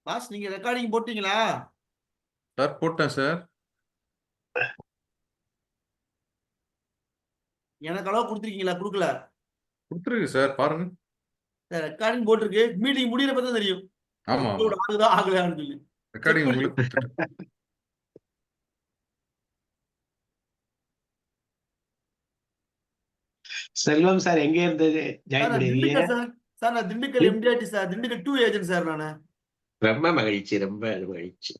Pass நீங்க recording போட்டீங்களா? Sir போட்டேன் சார். எனக்கு அளவு கொடுத்துருக்கீங்களா? கொடுக்கல. கொடுத்துருக்கு சார், பாருங்க. ரெக்கார்டிங் போட்டிருக்கு. மீட்டிங் முடியறப்ப தான் தெரியும். ஆமா ஆமா, ஆகுதா ஆகலையான்னு சொல்லி செக் ரெக்கார்டிங் பண்ணி. உங்களுக்கு கொடுத்துட்டேன். செல்வம் சார் எங்க இருந்து சார் ஜாயின் நான் பண்ணிருக்கீங்க? திண்டுக்கல் சார். சார் நான் Dindigul MDRT sir. Dindigul 2 agent sir நானு. ரொம்ப மகிழ்ச்சி, ரொம்ப மகிழ்ச்சி.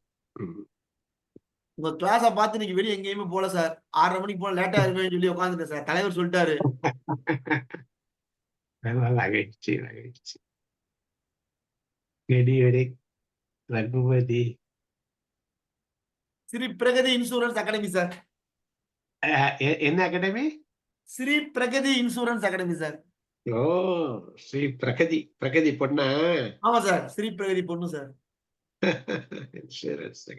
உங்க கிளாஸ பார்த்து இன்னைக்கு வெளியே எங்கேயுமே போல சார். 6:30 மணிக்கு போல லேட்டா இருக்குன்னு சொல்லி உட்காந்துட்டேன் சார். தலைவர் சொல்லிட்டாரு. ரொம்ப மகிழ்ச்சி மகிழ்ச்சி. கெடிவெடி Raghupathi. Sri Pragathi insurance academy sir. என்ன academy? Sri Pragathi insurance academy sir. ஓ, ஸ்ரீ பிரகதி. பிரகதி பொண்ணா? ஆமா சார், ஸ்ரீ பிரகதி பொண்ணு sir.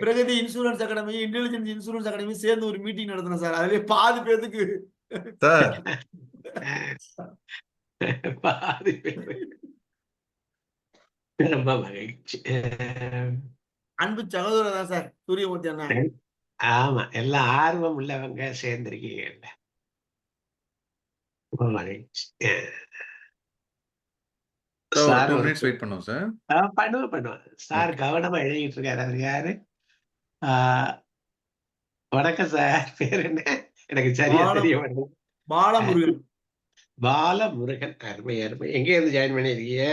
Pragathi insurance academy, intelligence insurance academy சேர்ந்து ஒரு மீட்டிங் நடத்தினோம் சார். அதுலயே பாதி பேருக்கு சார் பாதி பேரு. ரொம்ப மகிழ்ச்சி. அன்பு சகோதரர் தான் சார் சூரியமூர்த்தி அண்ணா. ஆமா, எல்லாம் ஆர்வம் உள்ளவங்க சேர்ந்திருக்கீங்க. ரொம்ப மகிழ்ச்சி. சார் 2 மினிட்ஸ் வெயிட் பண்ணுவோம் சார். பண்ணுவோம். சார் கவனமா எழுதிட்டு இருக்காரு. அவர் யாரு? வணக்கம் சார். பேர் என்ன? எனக்கு சரியா தெரிய மாட்டேங்குது. பாலமுருகன். பாலமுருகன். அருமை அருமை. எங்க இருந்து ஜாயின் பண்ணிருக்கீங்க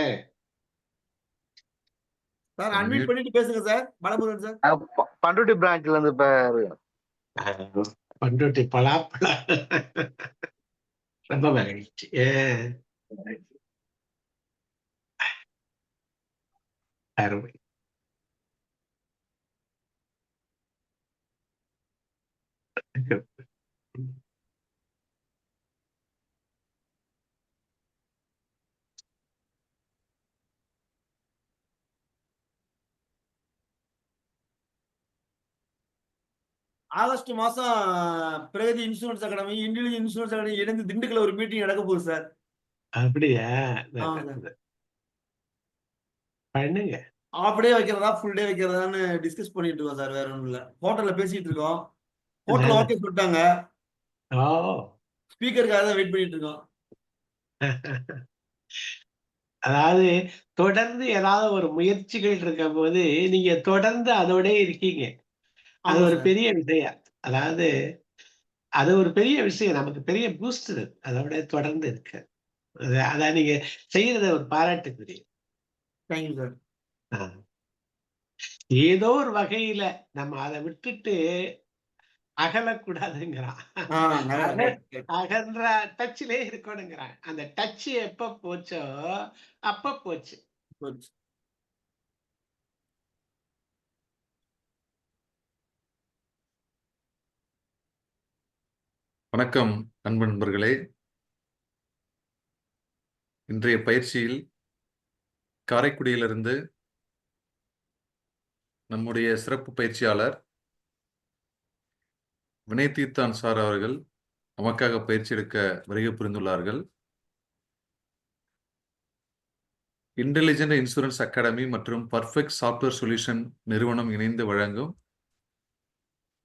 சார்? அன்மியூட் பண்ணிட்டு பேசுங்க சார். பாலமுருகன் சார். பண்ருட்டி பிரான்ச்ல இருந்து பண்ருட்டி பலாப்பழ. ரொம்ப மகிழ்ச்சி. அருமை. ஆகஸ்ட் மாசம் Pragathi insurance academy, intelligence insurance academy இணைந்து திண்டுக்கல்ல ஒரு மீட்டிங் நடக்க போகுது சார். அப்படியா? பண்ணுங்க. ஆஃப் டே வைக்கிறதா ஃபுல் டே வைக்கிறதான்னு டிஸ்கஸ் பண்ணிட்டு இருக்கோம் சார். வேற ஒண்ணும் இல்ல. ஹோட்டல்ல பேசிட்டு இருக்கோம். ஹோட்டல் ஓகே சொல்லிட்டாங்க. ஸ்பீக்கருக்காக தான் வெயிட் பண்ணிட்டு இருக்கோம். அதாவது தொடர்ந்து ஏதாவது ஒரு முயற்சிகள் இருக்கும் போது நீங்க தொடர்ந்து அதோட இருக்கீங்க. அது ஒரு பெரிய விஷயம். அதாவது அது ஒரு பெரிய விஷயம். நமக்கு பெரிய பூஸ்ட் அதோட தொடர்ந்து இருக்கு. அதான் நீங்க செய்யறத ஒரு பாராட்டுக்குரிய. Thank you sir. ஏதோ ஒரு வகையில நம்ம அதை விட்டுட்டு அகலக்கூடாதுங்கிறான். அகன்ற டச்சிலே இருக்கணுங்கிறான். அந்த டச் எப்ப போச்சோ அப்ப போச்சு. வணக்கம் அன்பு நண்பர்களே. இன்றைய பயிற்சியில் காரைக்குடியிலிருந்து நம்முடைய சிறப்பு பயிற்சியாளர் வினய் தீர்த்தான் சார் அவர்கள் நமக்காக பயிற்சி எடுக்க வருகை புரிந்துள்ளார்கள். இன்டெலிஜென்ட் இன்சூரன்ஸ் அகாடமி மற்றும் பர்ஃபெக்ட் சாஃப்ட்வேர் சொல்யூஷன் நிறுவனம் இணைந்து வழங்கும்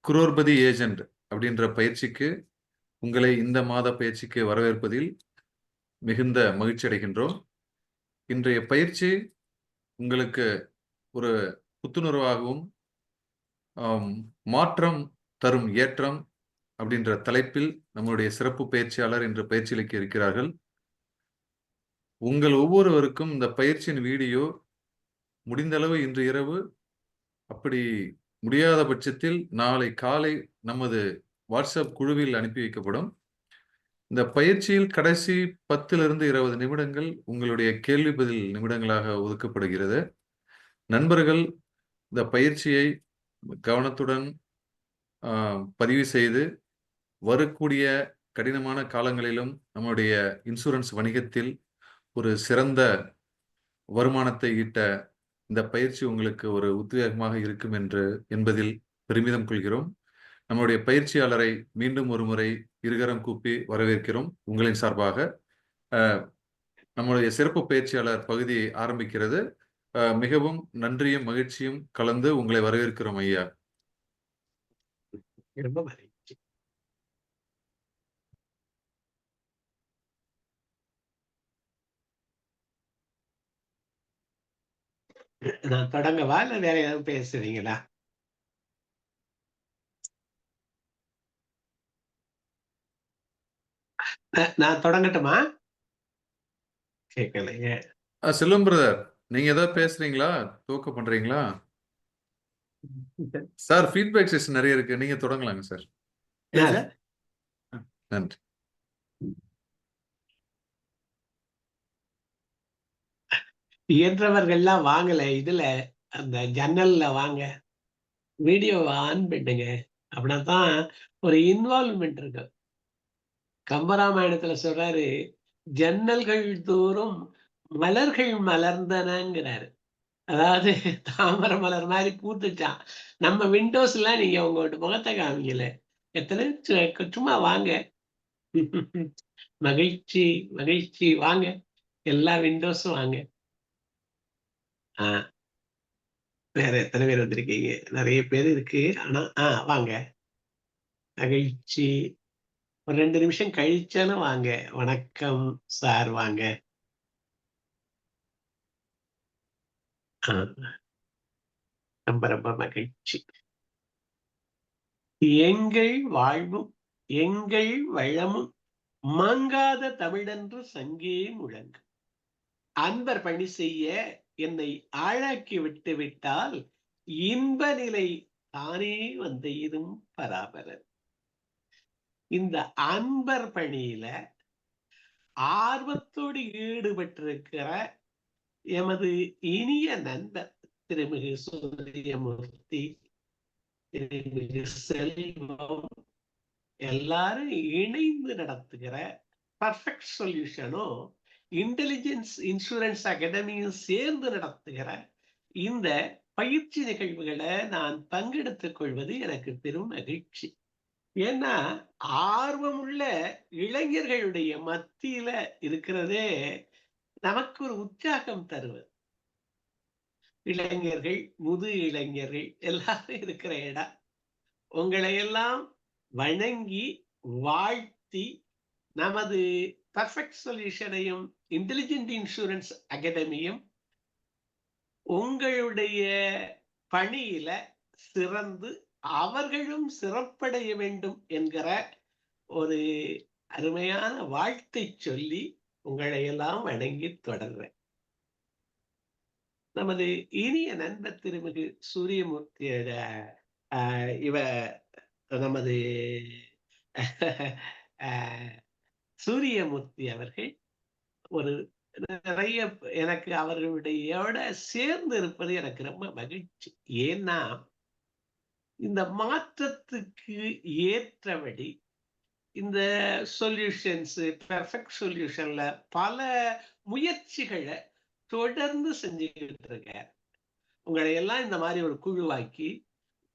குரோர்பதி ஏஜென்ட் அப்படின்ற பயிற்சிக்கு உங்களை இந்த மாத பயிற்சிக்கு வரவேற்பதில் மிகுந்த மகிழ்ச்சி அடைகின்றோம். இன்றைய பயிற்சி உங்களுக்கு ஒரு புத்துணர்வாகவும் மாற்றம் தரும் ஏற்றம் அப்படின்ற தலைப்பில் நம்முடைய சிறப்பு பயிற்சியாளர் இன்று பயிற்சியளிக்க இருக்கிறார்கள். உங்கள் ஒவ்வொருவருக்கும் இந்த பயிற்சியின் வீடியோ முடிந்தளவு இன்று இரவு, அப்படி முடியாத பட்சத்தில் நாளை காலை நமது வாட்ஸ்அப் குழுவில் அனுப்பி வைக்கப்படும். இந்த பயிற்சியில் கடைசி 10 to 20 நிமிடங்கள் உங்களுடைய கேள்வி பதில் நிமிடங்களாக ஒதுக்கப்படுகிறது. நண்பர்கள் இந்த பயிற்சியை கவனத்துடன் பதிவு செய்து வரக்கூடிய கடினமான காலங்களிலும் நம்முடைய இன்சூரன்ஸ் வணிகத்தில் ஒரு சிறந்த வருமானத்தை ஈட்ட இந்த பயிற்சி உங்களுக்கு ஒரு உத்வேகமாக இருக்கும் என்பதில் பெருமிதம் கொள்கிறோம். நம்முடைய பயிற்சியாளரை மீண்டும் ஒரு முறை இருகரம் கூப்பி வரவேற்கிறோம். உங்களின் சார்பாக நம்முடைய சிறப்பு பயிற்சியாளர் பகுதி ஆரம்பிக்கிறது. மிகவும் நன்றியும் மகிழ்ச்சியும் கலந்து உங்களை வரவேற்கிறோம் ஐயா. ரொம்ப மகிழ்ச்சி. நான் தொடங்கவா இல்ல வேற ஏதாவது பேசுறீங்களா? நான் தொடங்கட்டுமா? கேட்கலையே. செல்வம் பிரதர், நீங்க ஏதாவது பேசுறீங்களா? துவக்க பண்றீங்களா? சார் ஃபீட்பேக் செஷன் நிறைய இருக்கு, நீங்க தொடங்கலாங்க சார். ஏன் சார்? நன்றி. இயன்றவர்கள்லாம் வாங்கல, இதுல அந்த ஜன்னல்ல வாங்க, வீடியோவை ஆன் பண்ணுங்க. அப்படின்னாதான் ஒரு இன்வால்வ்மெண்ட் இருக்கு. கம்பராமாயணத்துல சொல்றாரு, ஜன்னல்கள் தோறும் மலர்கள் மலர்ந்தனங்கிறாரு. அதாவது தாமரை மலர் மாதிரி பூத்துச்சான். நம்ம விண்டோஸ்ல நீங்க உங்களோட முகத்தை காமிக்கல, எத்தனை சும்மா வாங்க. மகிழ்ச்சி மகிழ்ச்சி, வாங்க எல்லா விண்டோஸும் வாங்க. வேற எத்தனை பேர் வந்திருக்கீங்க? நிறைய பேர் இருக்கு. ஆனா வாங்க, மகிழ்ச்சி. ஒரு 2 நிமிஷம் கழிச்சாலும் வாங்க. வணக்கம் சார், வாங்க. ரொம்ப ரொம்ப மகிழ்ச்சி. எங்கள் வாழ்வும் எங்கள் வளமும் மங்காத தமிழென்று சங்கே முழங்கு. அன்பர் பணி செய்ய என்னை ஆளாக்கி விட்டு விட்டால் இன்ப நிலை தானே வந்தெய்தும் பராபரன். இந்த அன்பர் பணியில ஆர்வத்தோடு ஈடுபட்டிருக்கிற எமது இனிய நண்பர் திருமிகு சூரியமூர்த்தி, திருமிகு செல்வம் எல்லாரும் இணைந்து நடத்துகிற பர்ஃபெக்ட் சொல்யூஷனும் இன்டெலிஜென்ஸ் இன்சூரன்ஸ் அகாடமியும் சேர்ந்து நடத்துகிற இந்த பயிற்சி நிகழ்வுகளை நான் பங்கெடுத்துக் கொள்வது எனக்கு பெரும் மகிழ்ச்சி. ஏன்னா ஆர்வமுள்ள இளைஞர்களுடைய மத்தியில இருக்கிறதே நமக்கு ஒரு உற்சாகம் தருவது. இளைஞர்கள், முது இளைஞர்கள் எல்லாரும் இருக்கிற இடம். உங்களை எல்லாம் வணங்கி வாழ்த்தி நமது பர்ஃபெக்ட் சொல்யூஷனையும் இன்டெலிஜென்ட் இன்சூரன்ஸ் அகாடமியும் உங்களுடைய பணியில சிறந்து அவர்களும் சிறப்படைய வேண்டும் என்கிற ஒரு அருமையான வாழ்த்தை சொல்லி உங்களை எல்லாம் வணங்கி தொடர்றேன். நமது இனிய நண்பர் திருமிகு சூரியமூர்த்தியோட இவ நமது சூரியமூர்த்தி அவர்கள் ஒரு நிறைய எனக்கு அவர்களுடையோட சேர்ந்து இருப்பது எனக்கு ரொம்ப மகிழ்ச்சி. ஏன்னா இந்த மாற்றத்துக்கு ஏற்றபடி இந்த சொல்யூஷன்ஸ், பெர்ஃபெக்ட் சொல்யூஷன்ல பல முயற்சிகளை தொடர்ந்து செஞ்சுக்கிட்டு இருக்கார். உங்களை எல்லாம் இந்த மாதிரி ஒரு குழுவாக்கி,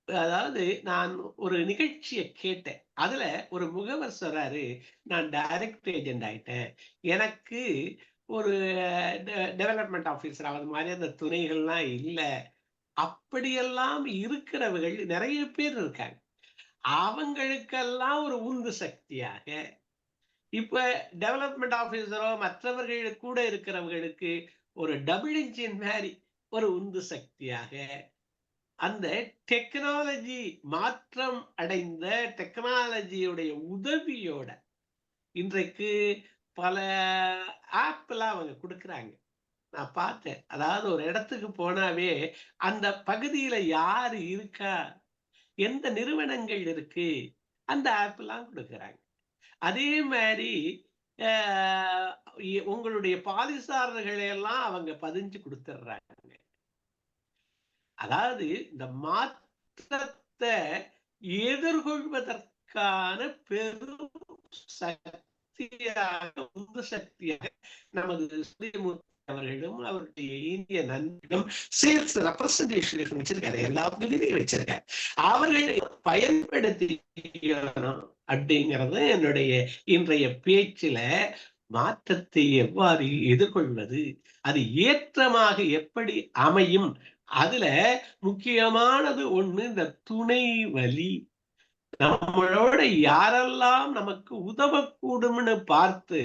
அதாவது நான் ஒரு நிகழ்ச்சியை கேட்டேன். அதுல ஒரு முகவர் சொல்றாரு, நான் டைரக்ட் ஏஜென்ட் ஆயிட்டேன், எனக்கு ஒரு டெவலப்மெண்ட் ஆபீசர் அது மாதிரி அந்த துணைகள்லாம் இல்லை. அப்படியெல்லாம் இருக்கிறவர்கள் நிறைய பேர் இருக்காங்க. அவங்களுக்கெல்லாம் ஒரு உந்து சக்தியாக இப்ப டெவலப்மெண்ட் ஆபீசரோ மற்றவர்கள் கூட இருக்கிறவங்களுக்கு ஒரு டபுள் இன்ஜின் மாதிரி ஒரு உந்து சக்தியாக அந்த டெக்னாலஜி மாற்றம் அடைந்த டெக்னாலஜியுடைய உதவியோட இன்றைக்கு பல ஆப் எல்லாம் அவங்க கொடுக்குறாங்க. நான் பார்த்தேன். அதாவது ஒரு இடத்துக்கு போனாவே அந்த பகுதியில யாரு இருக்கா, எந்த நிறுவனங்கள் இருக்கு, அந்த ஆப் எல்லாம் கொடுக்குறாங்க. அதே மாதிரி உங்களுடைய பாலிசாரர்களை எல்லாம் அவங்க பதிஞ்சு கொடுத்துடுறாங்க. அதாவது இந்த மாற்றத்தை எதிர்கொள்வதற்கான பெரும் சக்தியாக, உந்து சக்தியாக நமது சூரியமூர்த்தி அவர்களும் அவருடைய இந்திய நண்பர்களும் சேல்ஸ் ரெப்ரசன்டேஷன் வச்சிருக்காரு, எல்லா பகுதியிலையும் வச்சிருக்காரு. அவர்களை பயன்படுத்தி அப்படிங்கிறது என்னுடைய இன்றைய பேச்சுல மாற்றத்தை எவ்வாறு எதிர்கொள்வது, அது ஏற்றமாக எப்படி அமையும். அதுல முக்கியமானது ஒண்ணு இந்த துணை வழி. நம்மளோட யாரெல்லாம் நமக்கு உதவக்கூடும்னு பார்த்து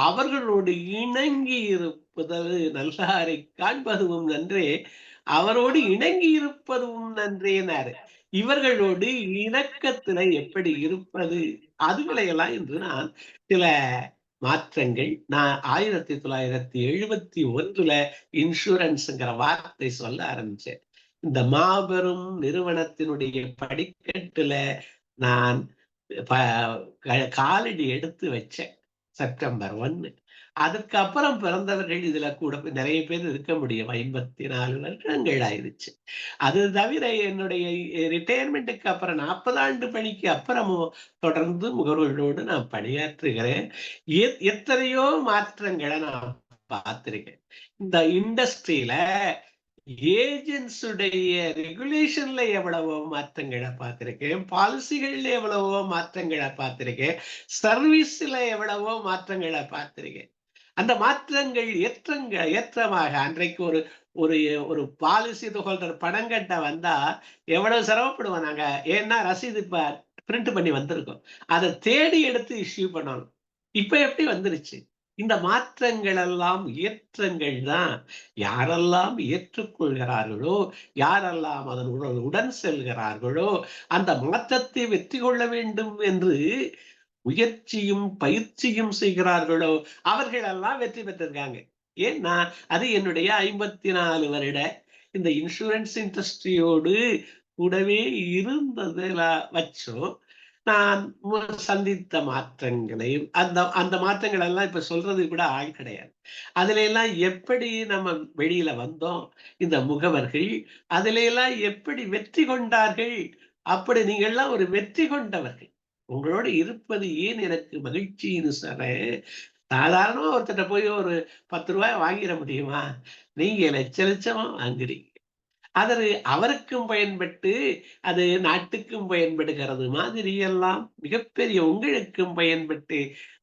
அவர்களோடு இணங்கி இருப்பது நல்லாரை காண்பதுவும் நன்றே, அவரோடு இணங்கி இருப்பதும் நன்றேனாரு. இவர்களோடு இணக்கத்துல எப்படி இருப்பது, அதுகளையெல்லாம் இன்று நான் சில மாற்றங்கள், நான் 1971 இன்சூரன்ஸ்ங்கிற வார்த்தை சொல்ல ஆரம்பிச்சேன். இந்த மாபெரும் நிறுவனத்தினுடைய படிக்கட்டுல நான் காலடி எடுத்து வச்சேன் செப்டம்பர் 1. அதுக்கப்புறம் பிறந்தவர்கள் இதுல கூட நிறைய பேர் இருக்க முடியும். 54 வருடங்கள் ஆயிடுச்சு. அது தவிர என்னுடைய ரிட்டையர்மெண்ட்டுக்கு அப்புறம் 40 ஆண்டு பணிக்கு அப்புறமும் தொடர்ந்து முகவர்களோடு நான் பணியாற்றுகிறேன். எத்தனையோ மாற்றங்களை நான் பார்த்திருக்கேன். இந்த இண்டஸ்ட்ரியில ஏஜென்ட்ஸுடைய ரெகுலேஷன்ல எவ்வளவோ மாற்றங்களை பார்த்திருக்கேன், பாலிசிகள்ல எவ்வளவோ மாற்றங்களை பார்த்திருக்கேன், சர்வீஸ்ல எவ்வளவோ மாற்றங்களை பார்த்திருக்கேன். அந்த மாற்றங்கள் ஏற்றமாக அன்றைக்கு ஒரு ஒரு ஒரு பாலிசி ஹோல்டர் பணம் கட்ட வந்தா எவ்வளவு சிரமப்படுவோம் நாங்க. ஏன்னா ரசீது இப்ப பிரிண்ட் பண்ணி வந்திருக்கோம், அதை தேடி எடுத்து இஷ்யூ பண்ணணும். இப்ப எப்படி வந்துருச்சு. இந்த மாற்றங்கள் எல்லாம் ஏற்றங்கள் தான். யாரெல்லாம் ஏற்றுக்கொள்கிறார்களோ, யாரெல்லாம் அதனுடன் உடன் செல்கிறார்களோ, அந்த மாற்றத்தை வெற்றி கொள்ள வேண்டும் என்று முயற்சியும் பயிற்சியும் செய்கிறார்களோ, அவர்கள் எல்லாம் வெற்றி பெற்றிருக்காங்க. ஏன்னா அது என்னுடைய 54 வருட இந்த இன்சூரன்ஸ் இண்டஸ்ட்ரியோடு கூடவே இருந்ததுல வச்சோம் நான் சந்தித்த மாற்றங்களையும், அந்த மாற்றங்கள் எல்லாம் இப்ப சொல்றது கூட ஆள் கிடையாது. அதுல எல்லாம் எப்படி நம்ம வெளியில வந்தோம், இந்த முகவர்கள் அதுல எல்லாம் எப்படி வெற்றி கொண்டார்கள். அப்படி நீங்கள்லாம் ஒரு வெற்றி கொண்டவர்கள். உங்களோட இருப்பது ஏன் எனக்கு மகிழ்ச்சின்னு சொல்றேன். சாதாரணமா ஒருத்தட்ட போய் ஒரு 10 ரூபாய் வாங்கிட முடியுமா? நீங்க லட்ச லட்சமா வாங்குறீங்க. அது அவருக்கும் பயன்பட்டு அது நாட்டுக்கும் பயன்படுகிறது மாதிரி எல்லாம் மிகப்பெரிய உங்களுக்கும் பயன்பட்டு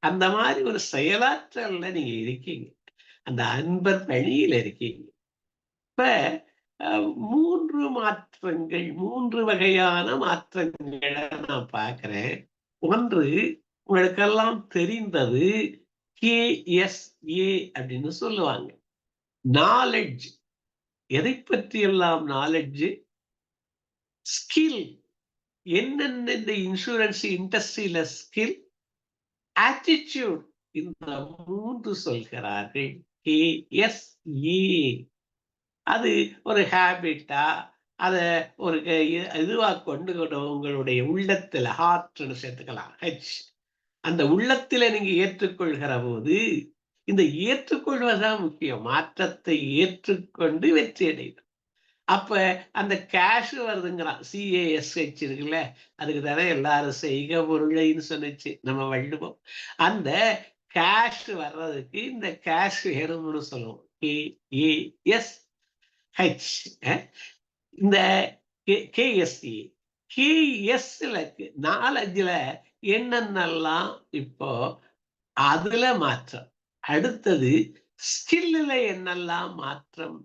அந்த மாதிரி ஒரு செயலாற்றல்ல நீங்க இருக்கீங்க. அந்த அன்பர் பணியில இருக்கீங்க. இப்ப 3 மாற்றங்கள், 3 வகையான மாற்றங்களை நான் பார்க்கிறேன். ஒன்று உங்களுக்கெல்லாம் தெரிந்தது KSA அப்படின்னு சொல்லுவாங்க. நாலெட்ஜ். எதை பற்றி எல்லாம் நாலெட்ஜ்? ஸ்கில். என்னென்ன இந்த இன்சூரன்ஸ் இண்டஸ்ட்ரியில ஸ்கில், ஆட்டிடியூட், இந்த 3 சொல்கிறார்கள். KSA. அது ஒரு ஹேபிட்டா, அத ஒரு இதுவா கொண்டு உங்களுடைய உள்ளத்துல, ஹார்ட்னு சேர்த்துக்கலாம், ஹெச். அந்த உள்ளத்தில நீங்க ஏற்றுக்கொள்கிற போது, இந்த ஏற்றுக்கொள்வதுதான் முக்கியம். மாற்றத்தை ஏற்றுக்கொண்டு வெற்றி அடையும். அப்ப அந்த கேஷ் வருதுங்கிறான். CASH இருக்குல்ல, அதுக்கு தானே எல்லாரும் செய்க பொருளைன்னு சொன்னிச்சு நம்ம வள்ளுவம். அந்த கேஷ் வர்றதுக்கு இந்த கேஷ் வேணும்னு சொல்லுவோம். KASH. இந்த KSE. KSல 4-5ல என்னென்னலாம் இப்போ அதுல மாற்றம். அடுத்தது ஸ்கில்ல என்னெல்லாம் மாற்றம்,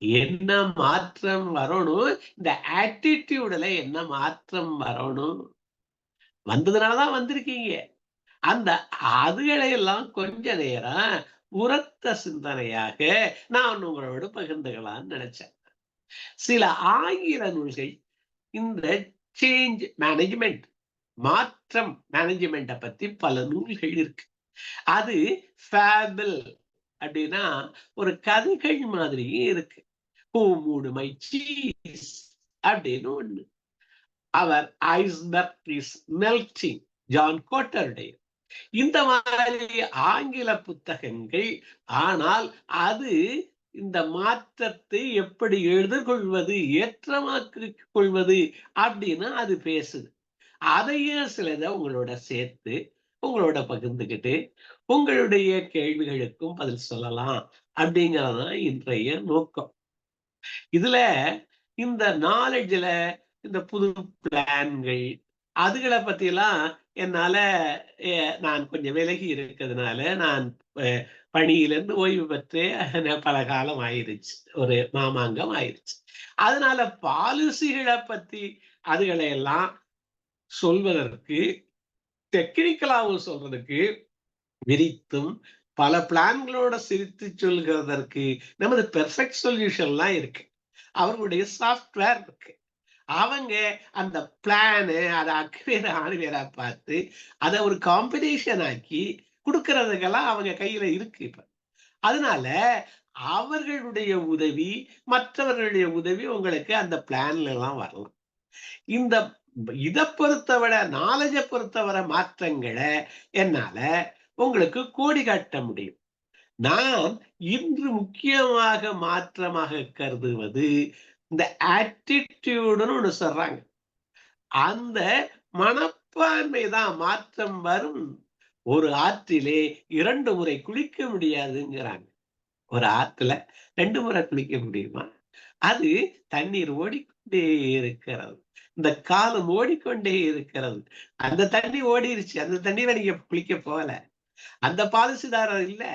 என்ன மாற்றம் வரணும், இந்த ஆட்டிடியூட்ல என்ன மாற்றம் வரணும். வந்ததுனாலதான் வந்திருக்கீங்க. அந்த அதுகளை எல்லாம் கொஞ்ச நேரம் உரத்த சிந்தனையாக நான் உங்களோடு பகிர்ந்துக்கலாம்னு நினைச்சேன். சில ஆங்கில நூல்கள் இந்த சேஞ்ச் மேனேஜ்மெண்ட், மாற்றம் மேனேஜ்மெண்ட பத்தி பல நூல்கள் இருக்கு. அது ஃபேபிள் அப்படின்னா ஒரு கதைகள் மாதிரியே இருக்கு. Who moved my cheese அப்படின்னு ஒண்ணு. அவர் ஐஸ்பர்க் இஸ் மெல்டிங், ஜான் கோட்டருடைய. இந்த மாதிரி ஆங்கில புத்தகங்கள். ஆனால் அது இந்த மாற்றத்தை எப்படி எதிர்கொள்வது, ஏற்றமாக்கிக் கொள்வது அப்படின்னு அது பேசுது. அதையும் சிலதை உங்களோட சேர்த்து உங்களோட பகிர்ந்துக்கிட்டு உங்களுடைய கேள்விகளுக்கும் பதில் சொல்லலாம் அப்படிங்கறதுதான் இன்றைய நோக்கம். இதுல இந்த நாலேஜ்ல இந்த புது பிளான்கள், அதுகளை பத்தியெல்லாம் என்னால நான் கொஞ்சம் விலகி இருக்கிறதுனால நான் பணியிலிருந்து ஓய்வு பெற்று பல காலம் ஆயிருச்சு, ஒரு மாமாங்கம் ஆயிருச்சு. அதனால பாலிசிகளை பத்தி அதுகளை எல்லாம் சொல்வதற்கு, டெக்னிக்கலாவும் சொல்றதுக்கு, விரித்தும் பல பிளான்களோட சிரித்து சொல்கிறதற்கு நமது பெர்ஃபெக்ட் சொல்யூஷன்லாம் இருக்கு. அவர்களுடைய சாஃப்ட்வேர் இருக்கு. அவங்க அந்த பிளானு அதை அக்குவேர ஆணிவேரா பார்த்து அதை ஒரு காம்பினேஷன் ஆக்கி கொடுக்கறதுக்கெல்லாம் அவங்க கையில இருக்கு இப்ப. அதனால அவர்களுடைய உதவி, மற்றவர்களுடைய உதவி உங்களுக்கு அந்த பிளான்ல எல்லாம் வரலாம். இந்த இதை பொறுத்தவரை, நாலேஜை பொறுத்தவரை மாற்றங்களை என்னால உங்களுக்கு கோடி காட்ட முடியும். நான் இன்று முக்கியமாக மாற்றமாக கருதுவது இந்த ஆட்டிடியூடுன்னு ஒண்ணு சொல்றாங்க. அந்த மனப்பான்மை தான் மாற்றம் வரும். ஒரு ஆற்றிலே 2 முறை குளிக்க முடியாதுங்கிறாங்க. ஒரு ஆத்துல 2 முறை குளிக்க முடியுமா? அது தண்ணீர் ஓடிக்கொண்டே இருக்கிறது, இந்த காலம் ஓடிக்கொண்டே இருக்கிறது. அந்த தண்ணி ஓடிருச்சு, அந்த தண்ணீரை நீங்க குளிக்க போகல, அந்த பாலிசிதாரர் இல்ல,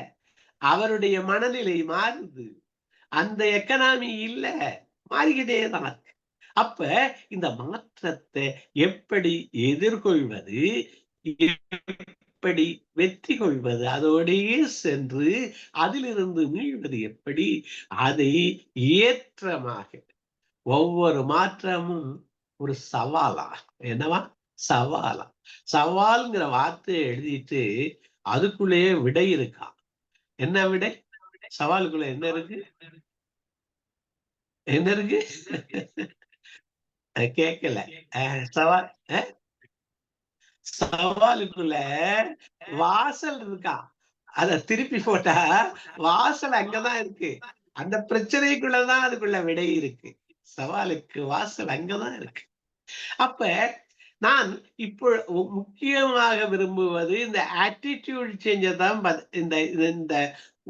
அவருடைய மனநிலை மாறுது, அந்த எக்கனாமி இல்ல, மாறிக்கிட்டே தான் இருக்கு. அப்ப இந்த மாற்றத்தை எப்படி எதிர்கொள்வது, எப்படி வெற்றி கொள்வது, அதோடையே சென்று அதிலிருந்து மீள்வது எப்படி, அதை ஏற்றமாக ஒவ்வொரு மாற்றமும் ஒரு சவாலா, என்னவா சவாலா, சவால்ங்கிற வார்த்தையை எழுதிட்டு அதுக்குள்ளேயே விடை இருக்கா. என்ன விடை? சவாலுக்குள்ள என்ன இருக்கு? என்ன இருக்கு? கேட்கல. சவால், சவாலுக்குள்ள வாசல் இருக்கா. அத திருப்பி போட்டா வாசல் அங்கதான் இருக்கு. அந்த பிரச்சனைக்குள்ளதான் அதுக்குள்ள விடை இருக்கு. சவாலுக்கு வாசல் அங்கதான் இருக்கு. அப்ப நான் இப்போ முக்கியமாக விரும்புவது இந்த ஆட்டிடியூட் சேஞ்சை தான். இந்த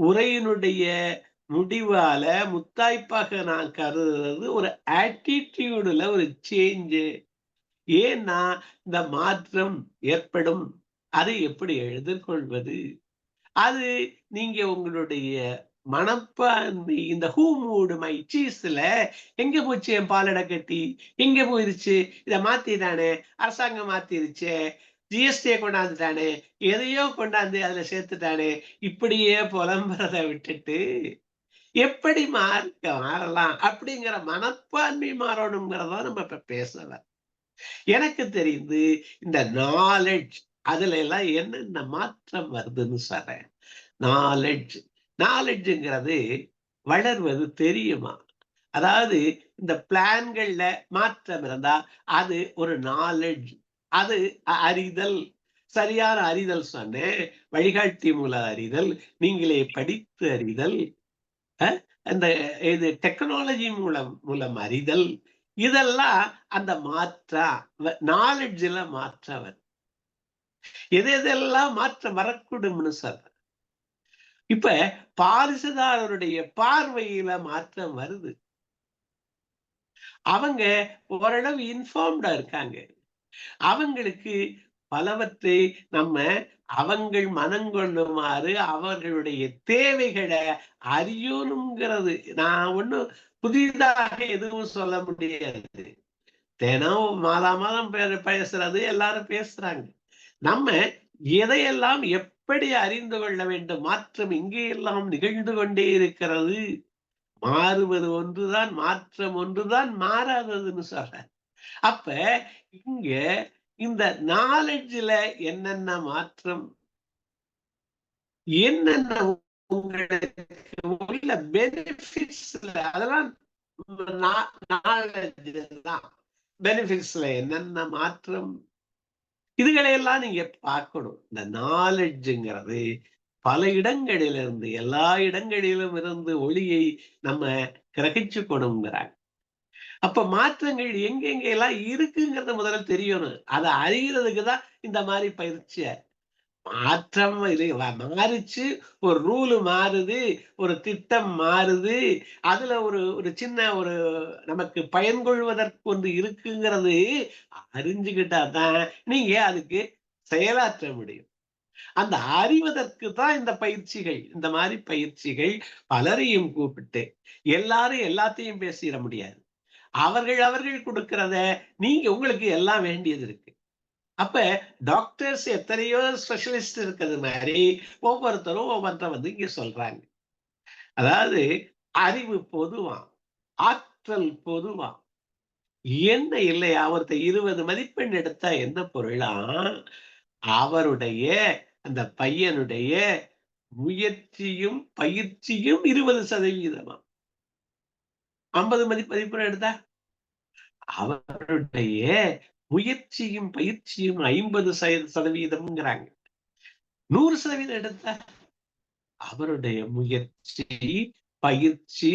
உரையினுடைய முடிவால முத்தாய்ப்பாக நான் கருதுறது ஒரு ஆட்டிடியூடுல ஒரு சேஞ்சு. ஏன்னா இந்த மாற்றம் ஏற்படும், அதை எப்படி எதிர்கொள்வது, அது நீங்க உங்களுடைய மனப்பான்மை, இந்த ஹூ மூடு மை சீஸ்ல எங்க போச்சு என் பாலடை கட்டி, எங்க போயிருச்சு, இதை மாத்திட்டானே, அரசாங்கம் மாத்திருச்சே, ஜிஎஸ்டியை கொண்டாந்துட்டானே, எதையோ கொண்டாந்து அதுல சேர்த்துட்டானே, இப்படியே புலம்புறதை விட்டுட்டு எப்படி மாறலாம் அப்படிங்கிற மனப்பான்மை மாறணுங்கிறத நம்ம இப்ப பேசல. எனக்கு தெரிந்து இந்த நாலெட்ஜ் அதுல எல்லாம் என்னென்ன மாற்றம் வருதுன்னு சொல்றேன். நாலெட்ஜுங்கிறது வளர்வது தெரியுமா? அதாவது இந்த பிளான்கள்ல மாற்றம் இருந்தா அது ஒரு நாலெட்ஜ், அது அறிதல், சரியான அறிதல் சொன்னேன், வழிகாட்டி மூல அறிதல், நீங்களே படித்து அறிதல், அந்த இது டெக்னாலஜி மூலம் அறிதல், இதெல்லாம் அந்த நாலெட்ஜ்ல மாற்றம். எதெல்லாம் மாற்றம் வரக்கூடும்னு சொல்ற. இப்ப பாரிசுதாரருடைய பார்வையில மாற்றம் வருது. அவங்க ஓரளவு இன்ஃபார்ம்டா இருக்காங்க. அவங்களுக்கு பலவற்றை நம்ம அவங்கள் மனங்கொள்ளுமாறு அவர்களுடைய தேவைகளை அறியணுங்கிறது. நான் ஒண்ணும் புதிதாக எதுவும் சொல்ல முடியாது. தினம் மாதம் பேசுறது எல்லாரும் பேசுறாங்க. நம்ம எதையெல்லாம் எப்படி அறிந்து கொள்ள வேண்டும்? மாற்றம் இங்கே எல்லாம் நிகழ்ந்து கொண்டே இருக்கிறது. மாறுவது ஒன்றுதான், மாற்றம் ஒன்றுதான் மாறாததுன்னு சொல்ற. அப்ப இங்க இந்த நாலெட்ஜ்ல என்னென்ன மாற்றம், என்னென்ன உங்களுக்கு உள்ள பெனிஃபிட்ஸ்ல, அதெல்லாம் பெனிஃபிட்ஸ்ல என்னென்ன மாற்றம், இதுகளையெல்லாம் நீங்க பார்க்கணும். இந்த நாலெட்ஜுங்கிறது பல இடங்களிலிருந்து, எல்லா இடங்களிலும் இருந்து ஒளியை நம்ம கிரகிச்சுக்கணுங்கிறாங்க. அப்ப மாற்றங்கள் எங்கெங்க எல்லாம் இருக்குங்கிறத முதல்ல தெரியணும். அதை அறிகிறதுக்கு தான் இந்த மாதிரி பயிற்சியை மாற்றம் இது மாறுச்சு, ஒரு ரூலு மாறுது, ஒரு திட்டம் மாறுது, அதுல ஒரு ஒரு சின்ன ஒரு நமக்கு பயன்கொள்வதற்கு ஒன்று இருக்குங்கிறது அறிஞ்சுக்கிட்டா தான் நீங்க அதுக்கு செயலாற்ற முடியும். அந்த அறிவதற்கு தான் இந்த பயிற்சிகள். இந்த மாதிரி பயிற்சிகள் பலரையும் கூப்பிட்டு எல்லாரும் எல்லாத்தையும் பேசிட முடியாது. அவர்கள் அவர்கள் கொடுக்கிறத நீங்க உங்களுக்கு எல்லாம் வேண்டியது இருக்கு. அப்ப டாக்டர்ஸ் எத்தனையோ ஸ்பெஷலிஸ்ட் இருக்கிறது மாதிரி ஒவ்வொருத்தரும் ஒவ்வொருத்தர் வந்து இங்க சொல்றாங்க. அதாவது அறிவு பொதுவாம், ஆற்றல் பொதுவாம். என்ன இல்லையா, ஒருத்தர் 20 மதிப்பெண் எடுத்தா என்ன பொருளா, அவருடைய அந்த பையனுடைய முயற்சியும் பயிற்சியும் 20%. 50 மதிப்பெண் எடுத்தா அவருடைய முயற்சியும் பயிற்சியும் 50% 100% எடுத்தா அவருடைய முயற்சி பயிற்சி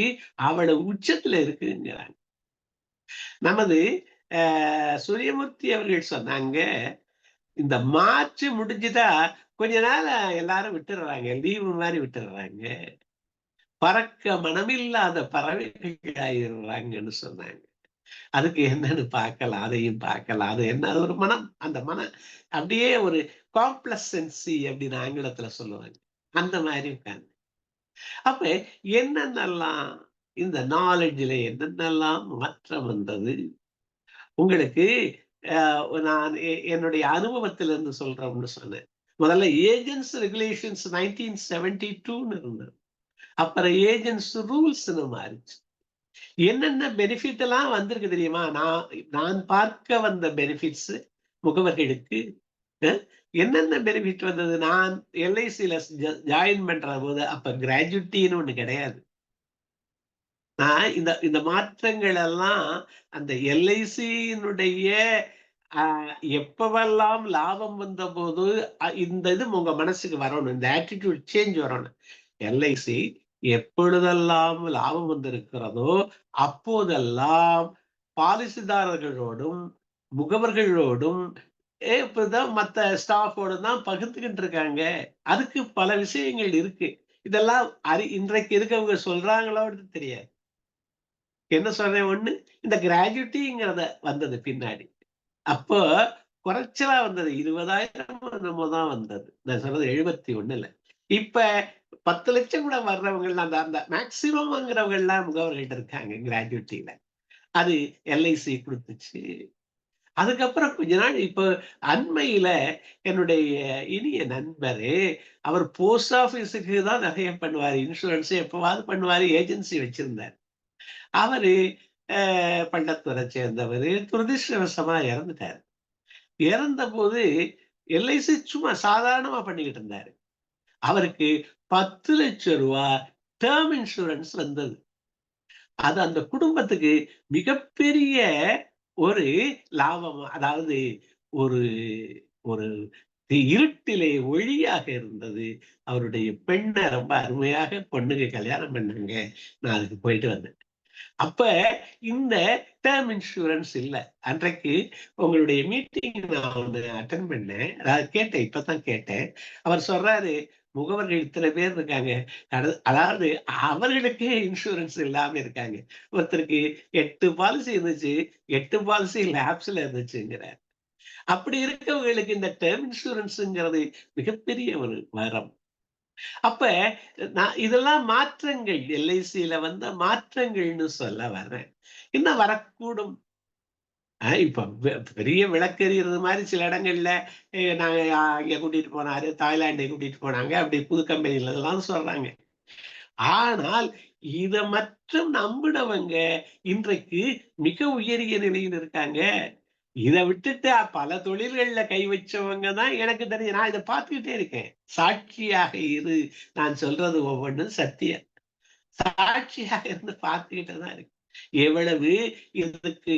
அவ்வளவு உச்சத்துல இருக்குங்கிறாங்க. நமது சூரியமூர்த்தி அவர்கள் சொன்னாங்க, இந்த மார்ச் முடிஞ்சுட்டா கொஞ்ச நாள் எல்லாரும் விட்டுடுறாங்க, லீவு மாதிரி விட்டுடுறாங்க, பறக்க மனமில்லாத பறவைகள் ஆயிடுறாங்கன்னு சொன்னாங்க. அதுக்கு என்னன்னு பார்க்கலாம், அதையும் பார்க்கலாம். அது என்ன, அது ஒரு மனம், அந்த மனம் அப்படியே ஒரு காம்ப்ளசன்சி அப்படின்னு ஆங்கிலத்துல சொல்லுவாங்க. அந்த மாதிரி உட்கார்ந்து அப்ப என்னென்னலாம் இந்த நாலேஜ்ல என்னென்னலாம் மாற்றம் வந்தது உங்களுக்கு, நான் என்னுடைய அனுபவத்திலிருந்து சொல்றேன்னு சொன்னேன். முதல்ல ஏஜென்ட்ஸ் ரெகுலேஷன்ஸ் 1972 இருந்தது. அப்புறம் ஏஜென்ட்ஸ் ரூல்ஸ்னு மாறிச்சு. என்னென்ன பெனிஃபிட் எல்லாம் வந்திருக்கு தெரியுமா? நான் பார்க்க வந்த பெனிஃபிட்ஸ் முகவர்களுக்கு என்னென்ன பெனிஃபிட் வந்தது. நான் எல்ஐசியில ஜாயின் பண்ற போது அப்ப கிராஜுவிட்டின்னு ஒண்ணு கிடையாது. நான் இந்த மாற்றங்கள் எல்லாம் அந்த எல்ஐசியினுடைய எப்பவெல்லாம் லாபம் வந்த போது இந்த இது உங்க மனசுக்கு வரணும், இந்த ஆட்டிடியூட் சேஞ்ச் வரணும். எல்ஐசி எப்பொழுதெல்லாம் லாபம் வந்திருக்கிறதோ அப்போதெல்லாம் பாலிசிதாரர்களோடும் முகவர்களோடும் இப்பதான் மத்த ஸ்டாஃபோட தான் பகிர்ந்துகிட்டு இருக்காங்க. அதுக்கு பல விஷயங்கள் இருக்கு. இதெல்லாம் இன்றைக்கு இருக்கவங்க சொல்றாங்களோன்னு தெரியாது. என்ன சொல்றேன், ஒண்ணு இந்த கிராஜுவிட்டிங்கிறத வந்தது பின்னாடி. அப்போ குறைச்சலா வந்தது 20,000 என்னமோ தான் வந்தது. நான் சொல்றது 71ல. இப்ப 10 லட்சம் கூட வர்றவங்க அந்த அந்த மேக்சிமம்ங்கிறவங்க எல்லாம் முகவர்கள்ட்ட இருக்காங்க கிராஜுவிட்டியில. அது எல்ஐசி கொடுத்துச்சு. அதுக்கப்புறம் கொஞ்ச நாள் இப்போ அண்மையில என்னுடைய இனிய நண்பரு, அவர் போஸ்ட் ஆபீஸுக்கு தான் நிறைய பண்ணுவாரு, இன்சூரன்ஸ் எப்பவாவது பண்ணுவாரு, ஏஜென்சி வச்சிருந்தார். அவரு பள்ளத்துறை சேர்ந்தவர், துரதிருஷ்டவசமா இறந்துட்டாரு. இறந்த போது எல்ஐசி சும்மா சாதாரணமா பண்ணிக்கிட்டு இருந்தாரு. அவருக்கு 10 லட்சம் ரூபாய் டேர்ம் இன்சூரன்ஸ் வந்தது. அது அந்த குடும்பத்துக்கு மிகப்பெரிய ஒரு லாபம். அதாவது ஒரு ஒரு இருட்டிலே ஒளியாக இருந்தது. அவருடைய பெண்ணை ரொம்ப அருமையாக பொண்ணுக்கு கல்யாணம் பண்ணாங்க. நான் அதுக்கு போயிட்டு வந்தேன். அப்ப இந்த டேர்ம் இன்சூரன்ஸ் இல்ல. அன்றைக்கு உங்களுடைய மீட்டிங் நான் ஒண்ணு அட்டென்ட் பண்ணேன். அதாவது கேட்டேன், இப்பதான் கேட்டேன். அவர் சொல்றாரு, முகவர்கள் இத்தனை பேர் இருக்காங்க, அதாவது அவர்களுக்கே இன்சூரன்ஸ் இல்லாம இருக்காங்க. ஒருத்தருக்கு 8 பாலிசி இருந்துச்சு, 8 பாலிசி லேப்ஸ்ல இருந்துச்சுங்கிறார். அப்படி இருக்கவங்களுக்கு இந்த டேர்ம் இன்சூரன்ஸ்ங்கிறது மிகப்பெரிய ஒரு வரம். அப்ப நான் இதெல்லாம் மாற்றங்கள், எல்ஐசியில வந்த மாற்றங்கள்னு சொல்ல வர்றேன். இன்னும் வரக்கூடும். இப்ப பெரிய விளக்கெறியறது மாதிரி சில இடங்கள்ல நாங்க இங்க கூட்டிட்டு போனாரு, தாய்லாண்டை கூட்டிட்டு போனாங்க, அப்படி புது கம்பெனில எல்லாம் சொல்றாங்க. ஆனால் இத மட்டும் நம்பினவங்க இன்றைக்கு மிக உயரிய நிலையில் இருக்காங்க. இதை விட்டுட்டு பல தொழில்கள்ல கை வச்சவங்க தான் எனக்கு தெரியும். நான் இதை பார்த்துக்கிட்டே இருக்கேன். சாட்சியாக இரு, நான் சொல்றது ஒவ்வொன்றும் சத்தியம். சாட்சியாக இருந்து பார்த்துக்கிட்டு தான் இருக்கு. எவ்வளவு இதற்கு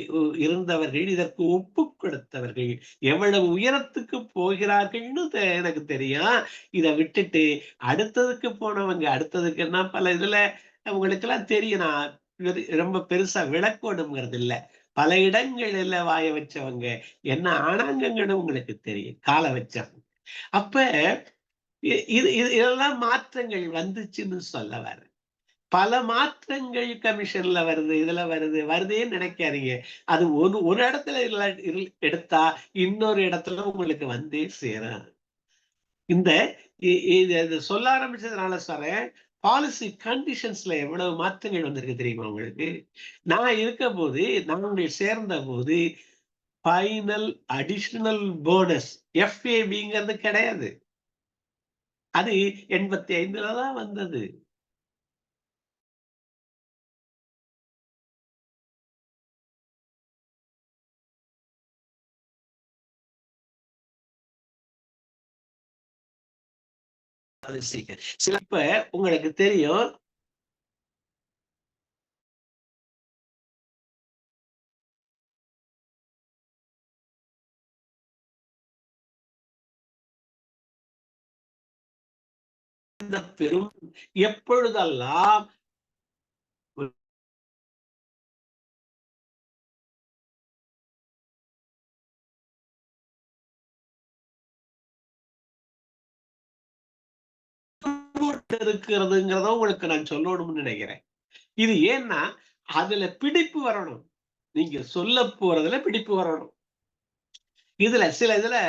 இருந்தவர்கள், இதற்கு ஒப்பு கொடுத்தவர்கள் எவ்வளவு உயரத்துக்கு போகிறார்கள்னு எனக்கு தெரியும். இதை விட்டுட்டு அடுத்ததுக்கு போனவங்க, அடுத்ததுக்குன்னா பல இதுல உங்களுக்கு எல்லாம் தெரியும். நான் ரொம்ப பெருசா விளக்கணுங்கிறது இல்லை. பல இடங்களில் வாய வச்சவங்க என்ன ஆனாங்கன்னு உங்களுக்கு தெரியும். கால வச்சவங்க அப்ப இதெல்லாம் மாற்றங்கள் வந்துச்சுன்னு சொல்ல வர. பல மாற்றங்கள் கமிஷன்ல வருது, இதுல வருதேன்னு நினைக்காதீங்க. அது ஒரு இடத்துல எடுத்தா இன்னொரு இடத்துல உங்களுக்கு வந்தே சேரும். இந்த சொல்ல ஆரம்பிச்சதுனால சொல்றேன், பாலிசி கண்டிஷன்ஸ்ல எவ்வளவு மாற்றங்கள் வந்திருக்கு தெரியுமா உங்களுக்கு? நான் இருக்க போது, நாங்கள் சேர்ந்த போது ஃபைனல் அடிஷனல் போனஸ் FABங்கிறது கிடையாது. அது 85ல தான் வந்தது. சில இப்ப உங்களுக்கு தெரியும், இந்த பெரும் எப்பொழுதெல்லாம் இருக்கிறதுங்கிறத உங்களுக்கு நான் சொல்லணும்னு நினைக்கிறேன். இது ஏன்னா அதுல பிடிப்பு வரணும். நீங்க சொல்ல போறதுல பிடிப்பு வரணும். இதுல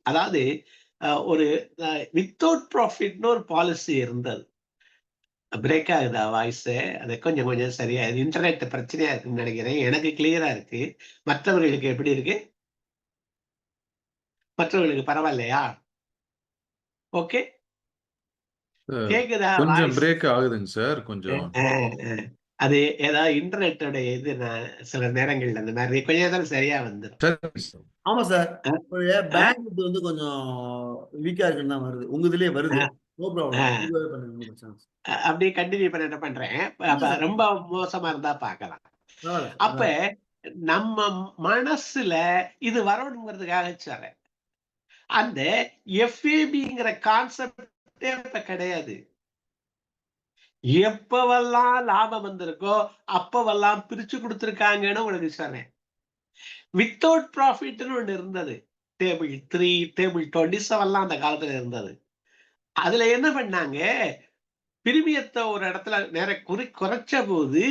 அதாவது ஒரு வித்தவுட் ப்ராஃபிட்னு ஒரு பாலிசி இருந்தது. பிரேக் ஆகுதா வாய்ஸ்? அது கொஞ்சம் சரியா, இன்டர்நெட் பிரச்சனையா இருக்குன்னு நினைக்கிறேன். எனக்கு கிளியரா இருக்கு. மற்றவர்களுக்கு எப்படி இருக்கு? மற்றவர்களுக்கு பரவாயில்லையா? ஓகே, கேக்குதா? கொஞ்சம் பிரேக் ஆகுதுங்க சார். கொஞ்சம் அது ஏதாவது இன்டர்நெட்டோட இது, நான் சில நேரங்கள்ல அந்த மாதிரி கொஞ்ச நேரம் சரியா வந்துடும். ஆமா சார். பேங்க் வந்து கொஞ்சம் வீக்கா இருக்குன்னு தான் வருது. உங்க இதுலயே வருது. No problem. அப்படியே கண்டினியூ பண்ண என்ன பண்றேன். ரொம்ப மோசமா இருந்தா பார்க்கலாம். அப்ப நம்ம மனசுல இது வரணுங்கிறதுக்காக சொல்றேன். அந்த FABங்கிற கான்செப்டே இப்ப கிடையாது. எப்பவெல்லாம் லாபம் வந்திருக்கோ அப்பவெல்லாம் பிரிச்சு கொடுத்திருக்காங்கன்னு உங்களுக்கு சொன்னேன். வித்தவுட் ப்ராஃபிட்னு ஒண்ணு இருந்தது. டேபிள் 3, டேபிள் 27 அந்த காலத்துல இருந்தது. அதுல என்ன பண்ணாங்க, பிரீமியத்தை ஒரு இடத்துல குறைச்ச போது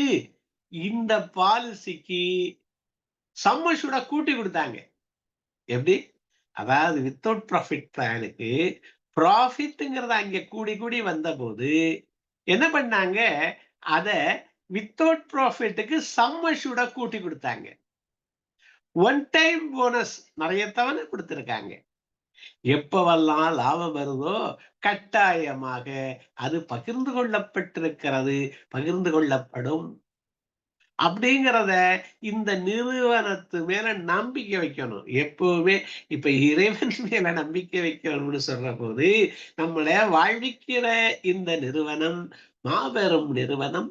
இந்த பாலிசிக்கு சம்மஷூட கூட்டி கொடுத்தாங்க. எப்படி? அதாவது வித்தவுட் ப்ராஃபிட் பிளானுக்கு ப்ராஃபிட்ங்கிறத அங்க கூடி வந்த போது என்ன பண்ணாங்க, அத வித்தவுட் ப்ராஃபிட்டுக்கு சம்மஷூட கூட்டி கொடுத்தாங்க. ஒன் டைம் போனஸ் நிறைய தவணை கொடுத்திருக்காங்க. எப்பவெல்லாம் லாபம் வருதோ கட்டாயமாக அது பகிர்ந்து கொள்ளப்பட்டிருக்கிறது, பகிர்ந்து கொள்ளப்படும். அப்படிங்கிறத இந்த நிறுவனத்து மேல நம்பிக்கை வைக்கணும் எப்பவுமே. இப்ப இறைவன் மேல நம்பிக்கை வைக்கணும்னு சொல்ற போது நம்மள வாழ்விக்கிற இந்த நிறுவனம் மாபெரும் நிறுவனம்,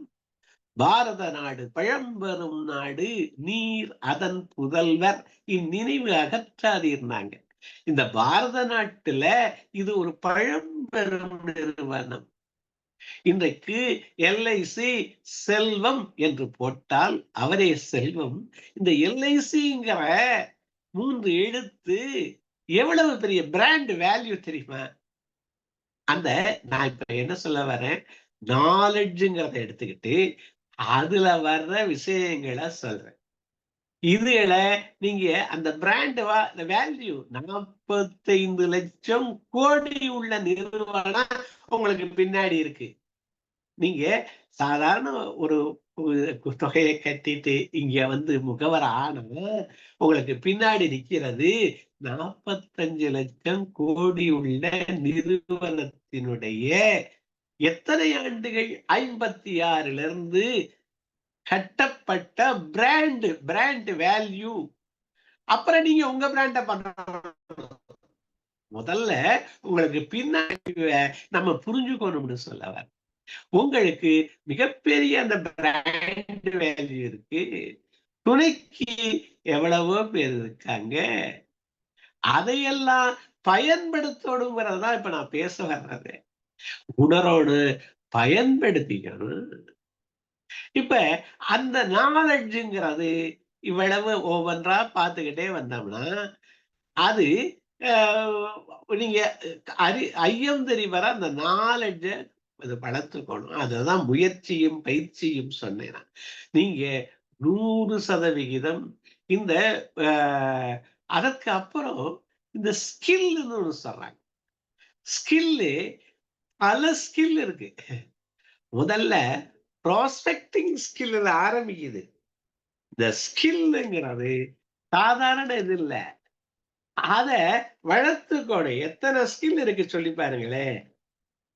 பாரத நாடு பழம்பெரும் நாடு, நீர் அதன் புதல்வர் இந்நினைவு அகற்றாதீர்னாங்க. இந்த பாரத நாட்டுல இது ஒரு பழம்பெரும் நிறுவனம். இன்றைக்கு LIC செல்வம் என்று போட்டால் அவரே செல்வம். இந்த LICங்கிற 3 எழுத்து எவ்வளவு பெரிய பிராண்ட் வேல்யூ தெரியுமா? அந்த நான் இப்ப என்ன சொல்ல வரேன், நாலெட்ஜுங்கிறத எடுத்துக்கிட்டு அதுல வர்ற விஷயங்களை சொல்றேன். இதுல நீங்க அந்த பிராண்ட் வேல்யூ 45 லட்சம் கோடி உள்ள நிறுவனம் உங்களுக்கு பின்னாடி இருக்கு. நீங்க சாதாரண ஒரு தொகையை கட்டிட்டு இங்க வந்து முகவர் ஆனா உங்களுக்கு பின்னாடி நிக்கிறது 45 லட்சம் கோடி உள்ள நிறுவனத்தினுடைய எத்தனை ஆண்டுகள் 56ல இருந்து கட்டப்பட்ட பிராண்ட் வேல்யூ. அப்புறம் நீங்க உங்க பிராண்ட பண்ணணும். முதல்ல உங்களுக்கு பின்னாடி நம்ம புரிஞ்சுக்கணும்னு சொல்ல உங்களுக்கு மிகப்பெரிய அந்த பிராண்ட் வேல்யூ இருக்கு. துணைக்கு எவ்வளவோ பேர் இருக்காங்க. அதையெல்லாம் பயன்படுத்தணுங்கிறதுதான் இப்ப நான் பேச வர்றது. உணரோடு பயன்படுத்திக்கணும். இப்ப அந்த நாலெட்ஜுங்கிறது இவ்வளவு ஒவ்வொன்றா பார்த்துக்கிட்டே வந்தோம்னா அது நீங்க ஐயம் தெரிவர அந்த நாலேஜ அது வளர்த்துக்கணும். அதுதான் முயற்சியும் பயிற்சியும் சொன்னேன் நான். நீங்க 100% இந்த அதற்கு அப்புறம் இந்த ஸ்கில்னு ஒண்ணு சொல்றாங்க. ஸ்கில்லு பல ஸ்கில் இருக்கு. முதல்ல ப்ராஸ்பெக்டிங் ஸ்கில்ல ஆரம்பிக்குது. இந்த ஸ்கில்லுங்கிறது சாதாரண இது இல்ல. அத வளர்த்துக்கணும். எத்தனை ஸ்கில் இருக்கு சொல்லி பாருங்களேன்.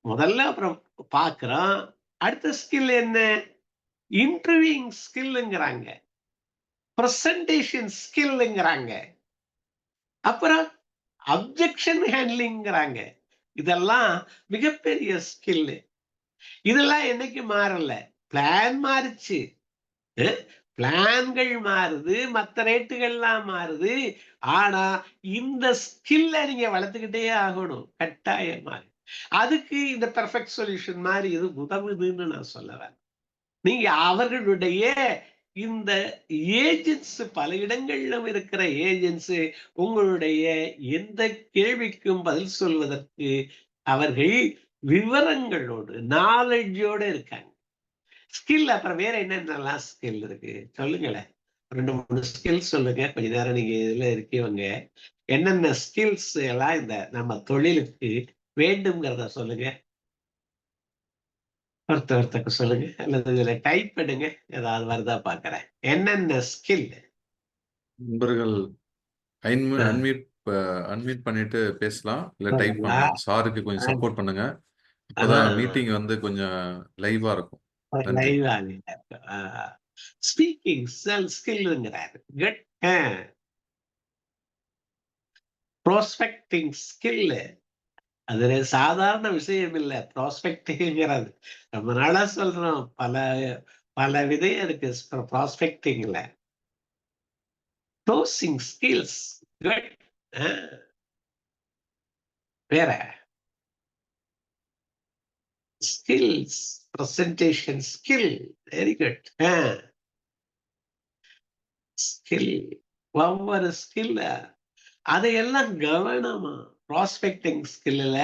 முதல்ல அப்புறம் பார்க்கிறோம். அடுத்த ஸ்கில் என்ன? இன்டர்வியூயிங் ஸ்கில்லுங்கிறாங்க. பிரசன்டேஷன் ஸ்கில்லுங்கிறாங்க. அப்புறம் அப்ஜெக்ஷன் ஹேண்ட்லிங்கிறாங்க. இதெல்லாம் மிகப்பெரிய ஸ்கில். இதெல்லாம் என்னைக்கு மாறல? பிளான் மாறுச்சு. பிளான்கள் மாறுது, மத்த ரேட்டுகள்லாம் மாறுது. ஆனா இந்த ஸ்கில்ல நீங்க வளர்த்துக்கிட்டே ஆகணும் கட்டாயமா. அதுக்கு இந்த பெர்ஃபெக்ட் சொல்யூஷன் மாதிரி இது உதவுதுன்னு நான் சொல்ல வரேன். நீங்க அவர்களுடைய இந்த ஏஜென்ட்ஸ் பல இடங்களிலும் இருக்கிற ஏஜென்ட்ஸ் உங்களுடைய எந்த கேள்விக்கும் பதில் சொல்வதற்கு அவர்கள் விவரங்களோடு நாலேஜோட இருக்காங்க. ஸ்கில் அப்புறம் வேற என்னென்னலாம் ஸ்கில் இருக்கு சொல்லுங்களேன். 2-3 ஸ்கில் சொல்லுங்க. கொஞ்ச நேரம் நீங்க இதுல இருக்கீங்க. என்னென்ன ஸ்கில்ஸ் எல்லாம் இந்த நம்ம தொழிலுக்கு வேண்டும்ங்கிறத சொல்லுங்க. ஒருத்தருக்கு சொல்லுங்க அல்லது இதுல டைப் பண்ணுங்க. ஏதாவது வருதா பாக்குறேன். என்னென்ன ஸ்கில்? நண்பர்கள் அன்மியூட் அன்மியூட் பண்ணிட்டு பேசலாம், இல்ல டைப் பண்ணலாம். சாருக்கு கொஞ்சம் சப்போர்ட் பண்ணுங்க. அப்பதான் மீட்டிங் வந்து கொஞ்சம் லைவா இருக்கும். நன்றி. ஸ்பீக்கிங் ஸ்கில்ங்கிறாரு. குட். ப்ராஸ்பெக்டிங் ஸ்கில் அது சாதாரண விஷயம் இல்ல. ப்ராஸ்பெக்டிங்கிறது ரொம்ப நாளா சொல்றோம். பல விதையும் இருக்கு ப்ராஸ்பெக்டிங்ல. Closing skills. குட். வேற skills, presentation skill. Very good. Skill ஒவ்வொரு ஸ்கில் அதையெல்லாம் கவனமா ப்ராஸ்பெக்டிங் ஸ்கில்ல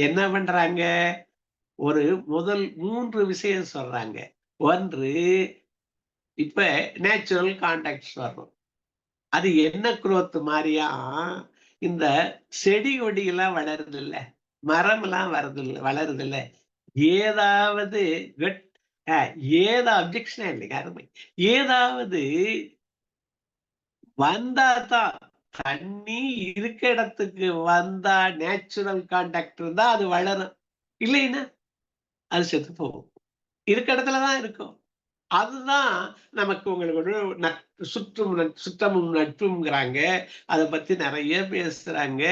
என்ன பண்றாங்க? ஒரு முதல் 3 விஷயம் சொல்றாங்க. ஒன்று, இப்ப நேச்சுரல் கான்டாக்ட்ஸ் வரும். அது என்ன குரோத் மாதிரியா இந்த செடி கொடியெல்லாம் வளருது இல்ல, மரம் எல்லாம் வளருது இல்ல, ஏதாவது அப்ஜெக்ஷனே இல்லைங்க அருமை. ஏதாவது வந்தாதான் தண்ணி இருக்க இடத்துக்கு வந்தா நேச்சுரல் கான்டாக்ட் இருந்தா அது வளரும். இல்லைன்னா அது செத்து போகும். இருக்க இடத்துலதான் இருக்கும். அதுதான் நமக்கு உங்களுக்கு சுத்தமும் நட்புங்கிறாங்க. அதை பத்தி நிறைய பேசுறாங்க.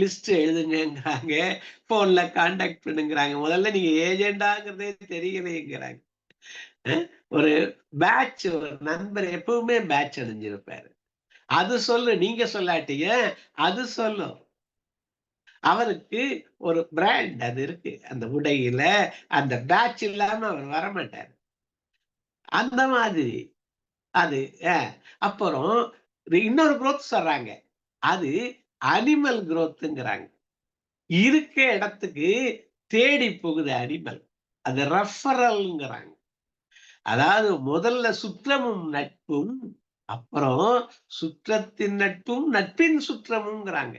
லிஸ்ட் எழுதுங்கிறாங்க. போன்ல கான்டாக்ட் பண்ணுங்கிறாங்க. முதல்ல நீங்க ஏஜெண்டாங்கிறதே தெரியலைங்கிறாங்க. ஒரு பேட்ச், ஒரு நண்பர் எப்பவுமே பேட்ச் அணிஞ்சிருப்பாரு. அது சொல்லு, நீங்க சொல்லாட்டிய அது சொல்லும். அவருக்கு ஒரு பிராண்ட் அது இருக்கு. அந்த உடையில அந்த பேட்ச் இல்லாம அவர் வரமாட்டார். அந்த மாதிரி அது. அப்புறம் இன்னொரு குரோத் சொல்றாங்க. அது அனிமல் குரோத்ங்கிறாங்க. இருக்க இடத்துக்கு தேடி போகுது அனிமல். அது ரெஃபரல்ங்கிறாங்க. அதாவது முதல்ல சுற்றமும் நட்பும், அப்புறம் சுற்றத்தின் நட்பும் நட்பின் சுற்றமும்ங்கிறாங்க.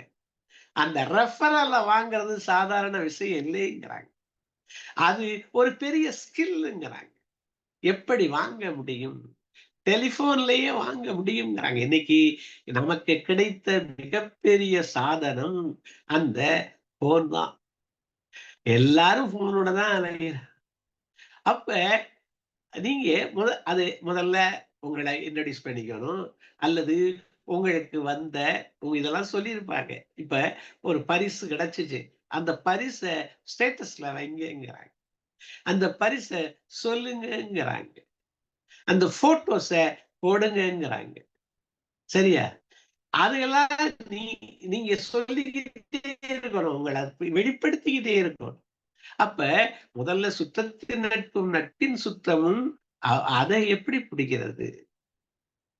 அந்த ரெஃபரலை வாங்குறது சாதாரண விஷயம் இல்லைங்கிறாங்க. அது ஒரு பெரிய ஸ்கில்ங்கிறாங்க. எப்படி வாங்க முடியும்? டெலிபோன்லயே வாங்க முடியுங்கிறாங்க. இன்னைக்கு நமக்கு கிடைத்த மிகப்பெரிய சாதனம் அந்த போன் தான். எல்லாரும் போனோட தான் அலைகிறாங்க. அப்ப நீங்க முதல்ல உங்களை இன்ட்ரோடியூஸ் பண்ணிக்கணும். அல்லது உங்களுக்கு இதெல்லாம் சொல்லியிருப்பாங்க. இப்ப ஒரு பரிசு கிடைச்சிச்சு, அந்த பரிசை ஸ்டேட்டஸ்ல வைங்கிறாங்க. அந்த பரிசை சொல்லுங்கிறாங்க. அந்த போட்டோஸ போடுங்கிறாங்க. சரியா? அதெல்லாம் நீங்க சொல்லிக்கிட்டே இருக்கணும். உங்களை வெளிப்படுத்திக்கிட்டே இருக்கணும். அப்ப முதல்ல சுத்தத்தின் நட்பும் நட்பின் சுத்தமும் அதை எப்படி பிடிக்கிறது?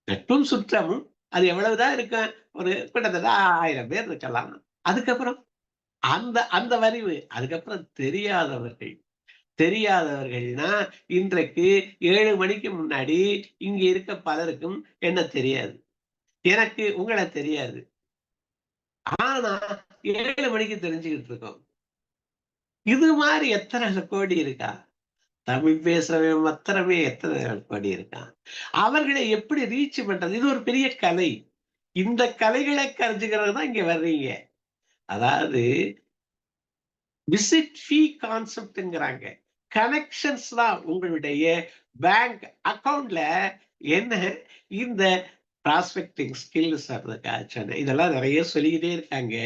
நட்பும் சுற்றமும் அது எவ்வளவுதான் இருக்கும்? ஒரு கிட்டத்தட்ட 1000 பேர் இருக்கலாம். அதுக்கப்புறம் அந்த அந்த வரிவு. அதுக்கப்புறம் தெரியாதவர்கள்னா இன்றைக்கு 7 மணிக்கு முன்னாடி இங்க இருக்க பலருக்கும் என்ன தெரியாது. எனக்கு உங்களை தெரியாது. ஆனா 7 மணிக்கு தெரிஞ்சுக்கிட்டு இருக்கோம். இது மாதிரி எத்தனை கோடி இருக்கா? தமிழ் பேசுறவன் மாத்திரமே எத்தனை கோடி இருக்கான். அவர்களை எப்படி ரீச் பண்றது? இது ஒரு பெரிய கலை. இந்த கலைகளை கரைஞ்சுக்கிறது தான் இங்க வர்றீங்க. அதாவது விசிட் ஃபீ கான்செப்ட்ங்கிறாங்க. கனெக்ஷன்ஸ் தான் உங்களுடைய பேங்க் அக்கவுண்ட்ல என்ன இந்த ப்ராஸ்பெக்டிங் ஸ்கில்ஸ் சொன்னேன். இதெல்லாம் நிறைய சொல்லிக்கிட்டே இருக்காங்க.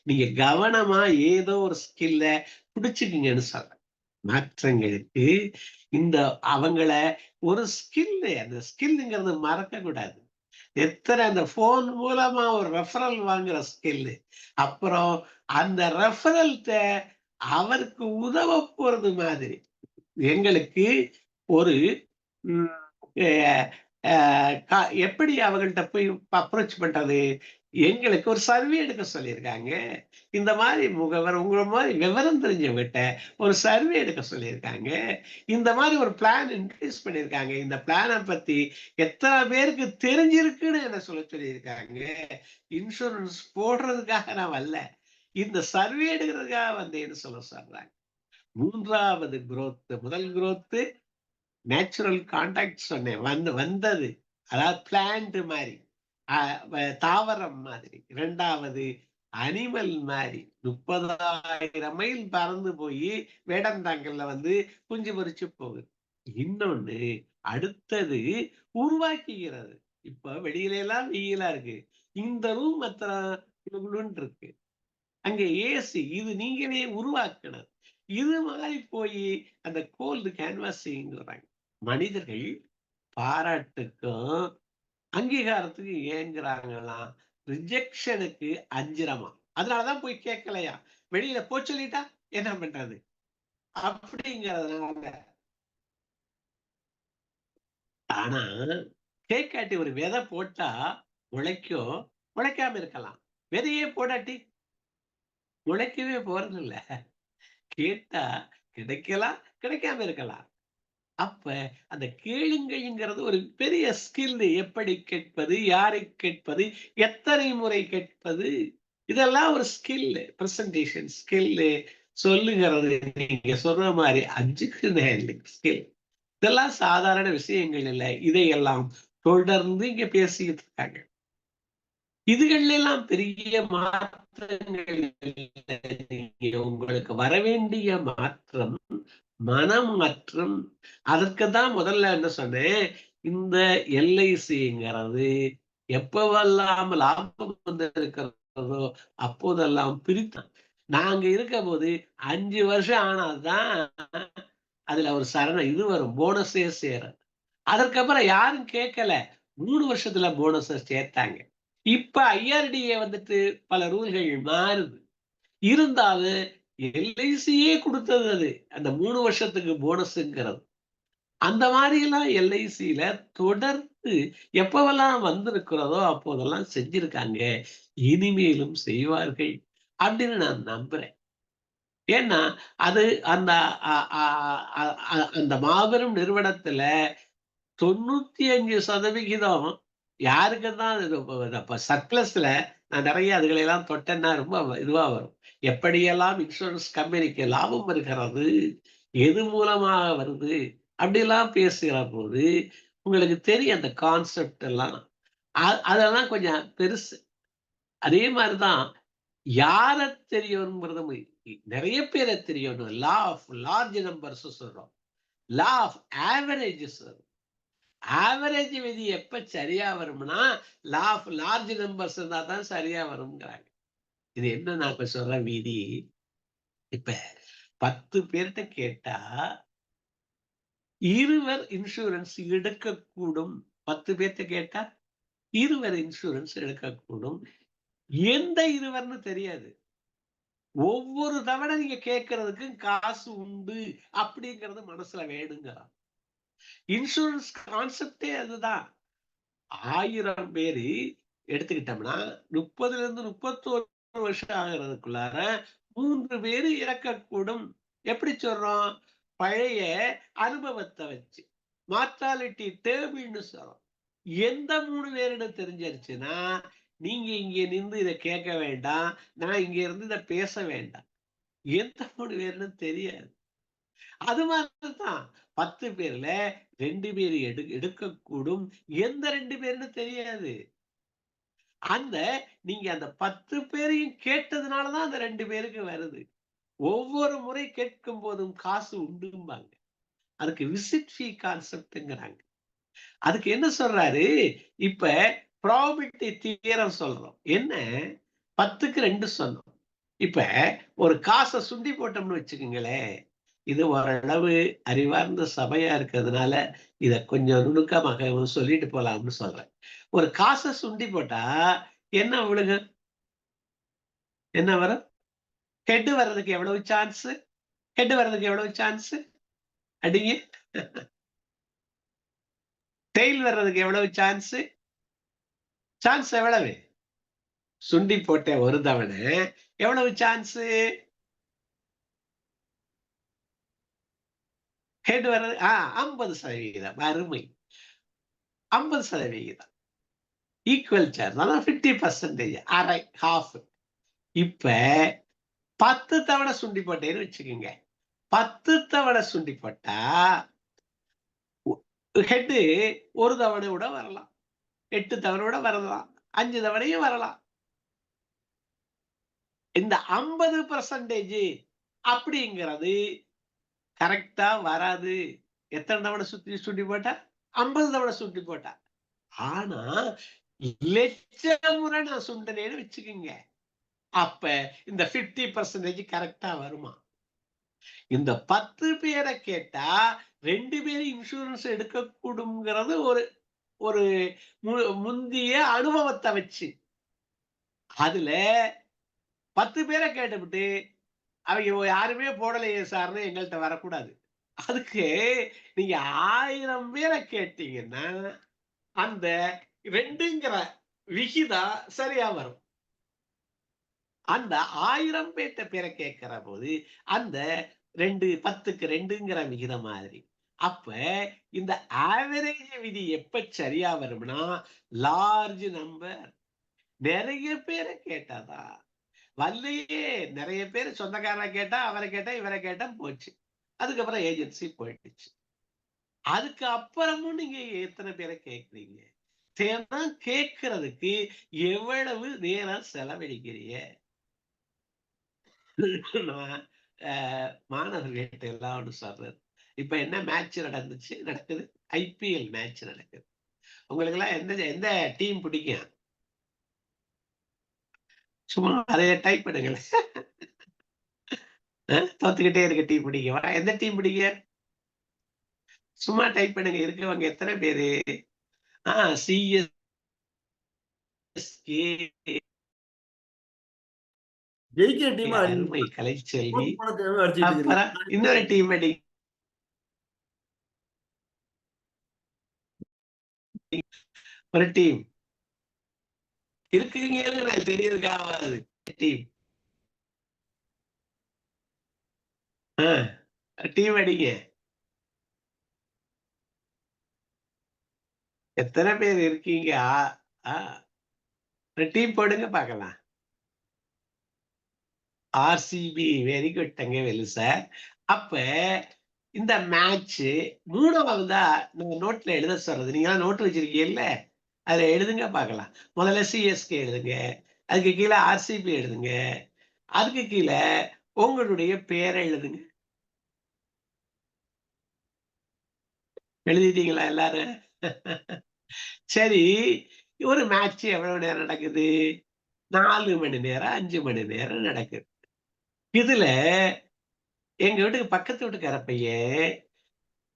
நீங்க கவனமா ஏதோ ஒரு ஸ்கில்ல பிடிச்சுக்கீங்கன்னு சொல்றேன். மாற்றங்களுக்கு இந்த அவங்கள ஒரு ஸ்கில், அந்த ஸ்கில்ங்கிறது மறக்க கூடாது. எத்தனை அந்த போன் மூலமா ஒரு ரெஃபரல் வாங்குற ஸ்கில், அப்புறம் அந்த ரெஃபரல்ட்ட அவருக்கு உதவ போறது மாதிரி எங்களுக்கு ஒரு எப்படி அவங்கள்ட்ட போய் அப்ரோச் பண்றது? எங்களுக்கு ஒரு சர்வே எடுக்க சொல்லியிருக்காங்க. இந்த மாதிரி முகவர் உங்களை மாதிரி விவரம் தெரிஞ்சவங்கிட்ட ஒரு சர்வே எடுக்க சொல்லியிருக்காங்க. இந்த மாதிரி ஒரு பிளான் இன்ட்ரடியூஸ் பண்ணியிருக்காங்க. இந்த பிளானை பத்தி எத்தனை பேருக்கு தெரிஞ்சிருக்குன்னு என்ன சொல்லியிருக்காங்க. இன்சூரன்ஸ் போடுறதுக்காக நான் வரல, இந்த சர்வே எடுக்கிறதுக்காக வந்தேன்னு சொல்றாங்க. மூன்றாவது growth, முதல் growth நேச்சுரல் கான்டாக்ட் சொன்னேன், வந்தது. அதாவது பிளான்ட் மாதிரி, தாவரம் மாதிரி. இரண்டாவது அனிமல் மாதிரி 30,000 மைல் பறந்து போய் வேடந்தாங்கல்ல குஞ்சு பொறிச்சு போகுது. இன்னொன்னு அடுத்தது உருவாக்குகிறது. இப்ப வெளியில எல்லாம் வெயிலா இருக்கு, இந்த ரூம் இருக்கு, அங்க ஏசி, இது நீங்களே உருவாக்கினது. இது மாதிரி போய் அந்த கோல்டு கேன்வாசிங் வராங்க. மனிதர்கள் பாராட்டுக்கும் அங்கீகாரத்துக்கு ஏங்குறாங்களாம், ரிஜெக்ஷனுக்கு அஞ்சிரமா. அதனாலதான் போய் கேட்கலையா. வெளியில போ சொல்லிட்டா என்ன பண்றது அப்படிங்கறதுனால. ஆனா கேட்காட்டி ஒரு விதை போட்டா உழைக்கும், உழைக்காம இருக்கலாம். விதையே போடாட்டி உழைக்கவே போறது இல்ல. கேட்டா கிடைக்கலாம், கிடைக்காம இருக்கலாம். அப்ப அந்த கேளுங்கிறது ஒரு பெரிய ஸ்கில். எப்படி கேட்பது, யாரை கேட்பது, எத்தனை முறை கேட்பது, இதெல்லாம் ஒரு ஸ்கில். பிரசன்டேஷன் ஸ்கில் சொல்லுகிறது. நீங்க சொல்ற மாதிரி அப்ஜெக்ஷன் ஹேண்ட்லிங் ஸ்கில். இதெல்லாம் சாதாரண விஷயங்கள் இல்லை. இதையெல்லாம் தொடர்ந்து இங்க பேசிக்கிட்டு இருக்காங்க. இதுகள் எல்லாம் பெரிய மாற்றங்கள். உங்களுக்கு வர வேண்டிய மாற்றம் மனமாற்றம். அதற்கு தான் முதல்ல என்ன சொன்னேன், இந்த எல்ஐசிங்கிறது எப்பவெல்லாம் லாபம் இருக்கிறதோ அப்போதெல்லாம் பிரித்தான். நாங்க இருக்க போது 5 வருஷம் ஆனாதான் அதுல ஒரு இது வரும், போனஸே சேரும். அதற்கப்புறம் யாரும் கேட்கல, 3 வருஷத்துல போனஸ் சேர்த்தாங்க. இப்ப ஐஆர்டிஏ பல ரூல்கள் மாறுது. இருந்தாலும் எல்ஐசியே கொடுத்தது அது, அந்த 3 வருஷத்துக்கு போனஸ்ங்கிறது. அந்த மாதிரி எல்லாம் எல்ஐசியில தொடர்ந்து எப்பவெல்லாம் வந்திருக்கிறதோ அப்போதெல்லாம் செஞ்சிருக்காங்க, இனிமேலும் செய்வார்கள் அப்படின்னு நான் நம்புறேன். ஏன்னா அது அந்த அந்த மாபெரும் நிறுவனத்துல 95% யாருக்கு தான் சர்ப்ளஸ்ல. நான் நிறைய அதுகளை எல்லாம் தொட்டேன்னா ரொம்ப இதுவா வரும். எப்படியெல்லாம் இன்சூரன்ஸ் கம்பெனிக்கு லாபம் வருகிறது, எது மூலமாக வருது அப்படிலாம் பேசுகிற போது உங்களுக்கு தெரியும் அந்த கான்செப்ட் எல்லாம். அதெல்லாம் கொஞ்சம் பெருசு. அதே மாதிரிதான் யார தெரியணுங்கிறது நிறைய பேரை தெரியணும். லா ஆஃப் லார்ஜ் நம்பர்ஸ் சொல்றோம், லா ஆஃப் ஆவரேஜஸ். ஆவரேஜ் விதி எப்ப சரியா வரும்னா லா ஆஃப் லார்ஜ் நம்பர்ஸ் இருந்தா தான் சரியா வரும்ங்கிறாங்க. இது என்ன நான் இப்ப சொல்ற விதி, இப்ப 10 பேர்கிட்ட கேட்டா 20 இன்சூரன்ஸ் எடுக்கக்கூடும். 10 பேர்கிட்ட கேட்டா 20 இன்சூரன்ஸ் எடுக்கக்கூடும். எந்த 20ன்னு தெரியாது. ஒவ்வொரு தவணை நீங்க கேட்கறதுக்கும் காசு உண்டு அப்படிங்கிறது மனசுல வேணுங்கிறான். இன்சூரன்ஸ் கான்செப்டே அதுதான். 1000 பேரு எடுத்துக்கிட்டோம்னா 30ல இருந்து 31 வருஷம் ஆகிறதுக்குள்ளார 3 பேரு இறக்கக்கூடும். எப்படி சொல்றோம்? பழைய அனுபவத்தை வச்சு மார்டாலிட்டி டேபிள்னு சொல்றோம். எந்த 3 பேருன்னு தெரிஞ்சிருச்சுன்னா நீங்க இங்க நின்று இதை கேட்க வேண்டாம், நான் இங்க இருந்து இதை பேச வேண்டாம். எந்த 3 பேருன்னு தெரியாது. அது மாதிரிதான் 10 பேர்ல 2 பேர் எடுக்கக்கூடும். எந்த 2 பேருன்னு தெரியாது. நீங்க அந்த 10 பேரையும் கேட்டதுனாலதான் அந்த 2 பேருக்கு வருது. ஒவ்வொரு முறை கேட்கும் போதும் காசு உண்டும்பாங்க. அதுக்கு விசிட் ஃபீ கான்செப்ட்ங்கிறாங்க. அதுக்கு என்ன சொல்றாரு? இப்ப ப்ராபபிலிட்டி தியரம் சொல்றோம். என்ன 10க்கு 2 சொன்னோம். இப்ப ஒரு காசை சுண்டி போட்டோம்னு வச்சுக்கோங்களேன். இது ஓரளவு அறிவார்ந்த சபையா இருக்கிறதுனால இத கொஞ்சம் நுணுக்கமாக சொல்லிட்டு போலாம்னு சொல்றேன். ஒரு காசை சுண்டி போட்டா என்ன விழுகு? என்ன வரும்? ஹெட் வர்றதுக்கு எவ்வளவு சான்ஸ்? ஹெட் வர்றதுக்கு எவ்வளவு சான்ஸ்? அடிங்க. டெய்ல் வர்றதுக்கு எவ்வளவு சான்ஸ்? சான்ஸ் எவ்வளவு? சுண்டி போட்ட ஒரு தவணை எவ்வளவு சான்ஸ்? ஹெட் வர்றது 50%. அருமை. 50%. Equal charge. அதான் 50%. அரை, ஹாஃப். இப்ப 10 தவணை சுண்டி போட்டேன்னு வச்சுக்கோங்க. 10 தவணை சுண்டி போட்டா ஹெட் ஒரு தவணை கூட வரலாம், 8 தவணை கூட வரலாம், 5 தவணையும் வரலாம். இந்த 50% அப்படிங்கிறது கரெக்டா வராது. எத்தனை தவணை சுண்டி போட்டா? 50 தவணை சுண்டி போட்டா. ஆனா லட்ச முறை நான் சுண்டனேன்னு வச்சுக்கோங்க. அப்ப இந்த 50% கரெக்டா வருமா? இந்த 10 பேரை கேட்டா 2 பேரும் இன்சூரன்ஸ் எடுக்கக்கூடும்ங்கிறது ஒரு முந்திய அனுபவத்தை வச்சு. அதுல 10 பேரை கேட்டுவிட்டு அவங்க யாருமே போடலையே சார்னு எங்கள்கிட்ட வரக்கூடாது. அதுக்கு நீங்க 1000 பேரை கேட்டீங்கன்னா அந்த 2ங்கிற விகிதம் சரியா வரும். அந்த 1000 பேரை கேட்கிற போது அந்த 10க்கு 2ங்கிற விகிதம் மாதிரி. அப்ப இந்த ஆவரேஜ் விதி எப்ப சரியா வரும்னா லார்ஜ் நம்பர், நிறைய பேரை கேட்டாதான். வரலையே, நிறைய பேர் சொந்தக்காரரை கேட்டா, அவரை கேட்டா, இவரை கேட்டா போச்சு. அதுக்கப்புறம் ஏஜென்சி போயிடுச்சு. அதுக்கு அப்புறமும் நீங்க எத்தனை பேரை கேட்கிறீங்க? கேட்கறதுக்கு எவ்வளவு நேரம் செலவழிக்கிறீங்க? நான் மாணவர்கள்ட்ட எல்லாம் ஒன்று சொல்றது. இப்ப என்ன மேட்ச் நடக்குது? ஐபிஎல் மேட்ச் நடக்குது. உங்களுக்கு எல்லாம் எந்த டீம் பிடிக்கும்? சும்மா அதைய டைப் பண்ணுங்களேன். தோத்துக்கிட்டே இருக்க டீம் பிடிக்கும். எந்த டீம் பிடிக்கும்? சும்மா டைப் பண்ணுங்க. இருக்கவங்க எத்தனை பேரு? சிஎஸ்கே. ஜெயிக்கிற டீம் அருமை கலைச்செல்வி. அடிச்சுட்டு அப்புறம் இன்னொரு டீம் அடி ஒரு டீம் இருக்குங்க, தெரியுதுக்காவது டீம். டீம் அடிங்க. எத்தனை பேர் இருக்கீங்க? டீம் போடுங்க பார்க்கலாம். RCB. Very good Thangavelu sir. அப்ப இந்த மேட்ச் 3வதா நம்ம நோட்ல எழுத சொல்றது. நீங்க நோட் வச்சிருக்கீங்கல்ல, அதுல எழுதுங்க பார்க்கலாம். முதல்ல சிஎஸ்கே எழுதுங்க, அதுக்கு கீழே ஆர்சிபி எழுதுங்க, அதுக்கு கீழே உங்களுடைய பேரை எழுதுங்க. எழுதிட்டீங்களா எல்லாரும்? சரி, ஒரு மேட்ச் எவ்வளவு நேரம் நடக்குது? 4 மணி நேரம், 5 மணி நேரம் நடக்குது. இதுல எங்க வீட்டுக்கு பக்கத்து வீட்டுக்கார பையன்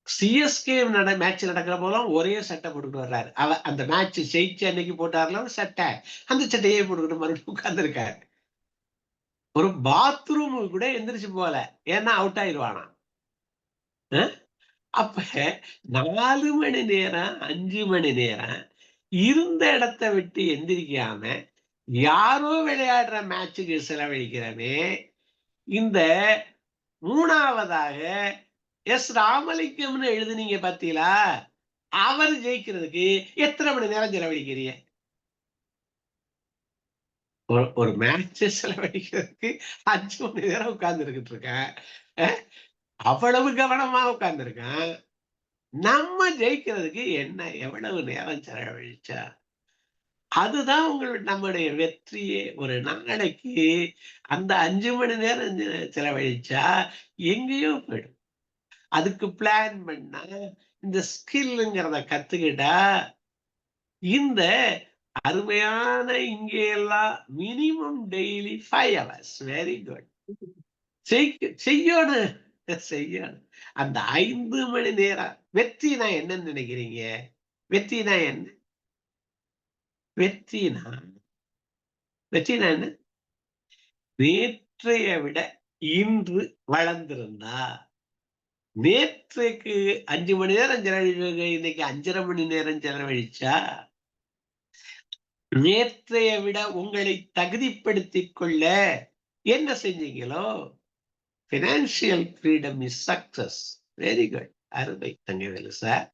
சிஎஸ்கே மேட்ச் நடக்கிற போலாம் ஒரே சட்டை போட்டுக்கிட்டு வர்றாரு. அந்த மேட்ச் ஜெயிச்ச அன்னைக்கு போட்டார்ல சட்டை, அந்த சட்டையே போட்டுக்கிட்டு மறுபடியும் உட்கார்ந்து இருக்காரு. ஒரு பாத்ரூம் கூட எந்திரிச்சு போல, ஏன்னா அவுட் ஆயிடுவானா. அப்ப 4 மணி நேரம், 5 மணி நேரம் இருந்த இடத்தை விட்டு எந்திரிக்காம யாரோ விளையாடுற மேட்சுக்கு செலவழிக்கிறவே இந்த 3வதாக எஸ் ராமலிங்கம்னு எழுதுனீங்க பாத்தீங்களா, அவர் ஜெயிக்கிறதுக்கு எத்தனை மணி நேரம் செலவழிக்கிறீங்க? ஒரு மேட்ச் செலவழிக்கிறதுக்கு 5 மணி நேரம் உட்கார்ந்து இருக்கேன். அவ்வளவு கவனமா உட்கார்ந்துருக்கேன். நம்ம ஜெயிக்கிறதுக்கு எவ்வளவு நேரம் செலவழிச்சா? அதுதான் நம்முடைய வெற்றியே. ஒரு நாளைக்கு அந்த 5 மணி நேரம் செலவழிச்சா எங்கேயோ போயிடும். அதுக்கு பிளான் பண்ணா, இந்த ஸ்கில்லுங்கிறத கத்துக்கிட்டா, இந்த அருமையான இங்கே எல்லாம் minimum daily 5 hours. Very good. செய்யணும் செய்யணும். அந்த 5 மணி நேரம் வெற்றினா என்னன்னு நினைக்கிறீங்க? வெற்றினா என்ன? வெற்றினா என்ன? நேற்றைய விட இன்று வளர்ந்திருந்தா, நேற்றுக்கு 5 மணி நேரம் செலவழிச்சவங்க இன்னைக்கு 5.5 மணி நேரம் செலவழிச்சா, நேற்றைய விட உங்களை தகுதிப்படுத்திக் கொள்ள என்ன செஞ்சீங்களோ, financial freedom is success. Very good. அருமை தங்கவேலு சார்.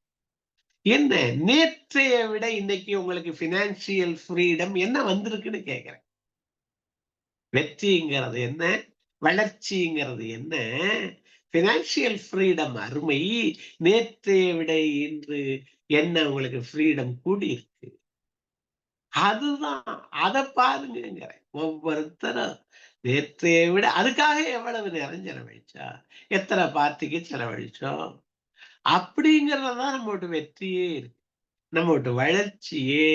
என்ன நேற்றைய விட இன்னைக்கு உங்களுக்கு பினான்சியல் ஃப்ரீடம் என்ன வந்திருக்குன்னு கேட்கிறேன். வெற்றிங்கிறது என்ன, வளர்ச்சிங்கிறது என்ன, பினான்சியல் ஃப்ரீடம் அருமை. நேற்றைய விட இன்று என்ன உங்களுக்கு ஃப்ரீடம் கூடி இருக்கு, அதுதான். அதை பாருங்க. ஒவ்வொருத்தரும் நேற்றைய விட அதுக்காக எவ்வளவு நேரம் செலவழிச்சா, எத்தனை பார்ட்டிக்கு செலவழிச்சோம், அப்படிங்கிறதான் நம்மளோட வெற்றியே இருக்கு. நம்மளோட வளர்ச்சியே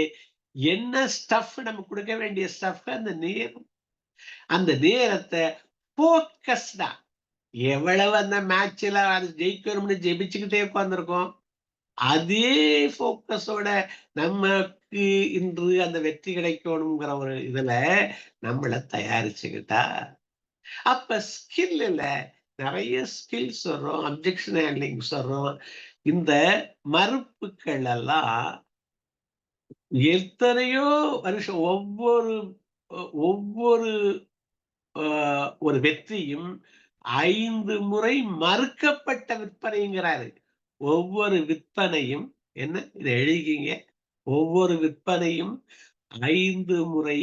என்ன ஸ்டஃப் நம்ம கொடுக்க வேண்டிய ஸ்டஃப் அந்த நேரம். அந்த நேரத்தை போக்கஸ்டா, எவ்வளவு அந்த மேட்ச்ல அது ஜெயிக்கணும்னு ஜெபிச்சுக்கிட்டே உட்கார்ந்துருக்கோம், அதே போக்கஸோட நமக்கு இன்று அந்த வெற்றி கிடைக்கணுங்கிற ஒரு இதுல நம்மளை தயாரிச்சுக்கிட்டா, அப்ப ஸ்கில்ல நிறைய ஸ்கில்ஸ் வரும், அப்ஜெக்ஷன் ஹேண்ட்லிங்ஸ் வரும். இந்த மறுப்புகள் எல்லாம் எத்தனையோ வருஷம் ஒவ்வொரு ஒரு வெற்றியும் 5 முறை மறுக்கப்பட்ட விற்பனைங்கிறாரு. ஒவ்வொரு விற்பனையும் என்ன, இதை எழுதிக்கிங்க, ஒவ்வொரு விற்பனையும் 5 முறை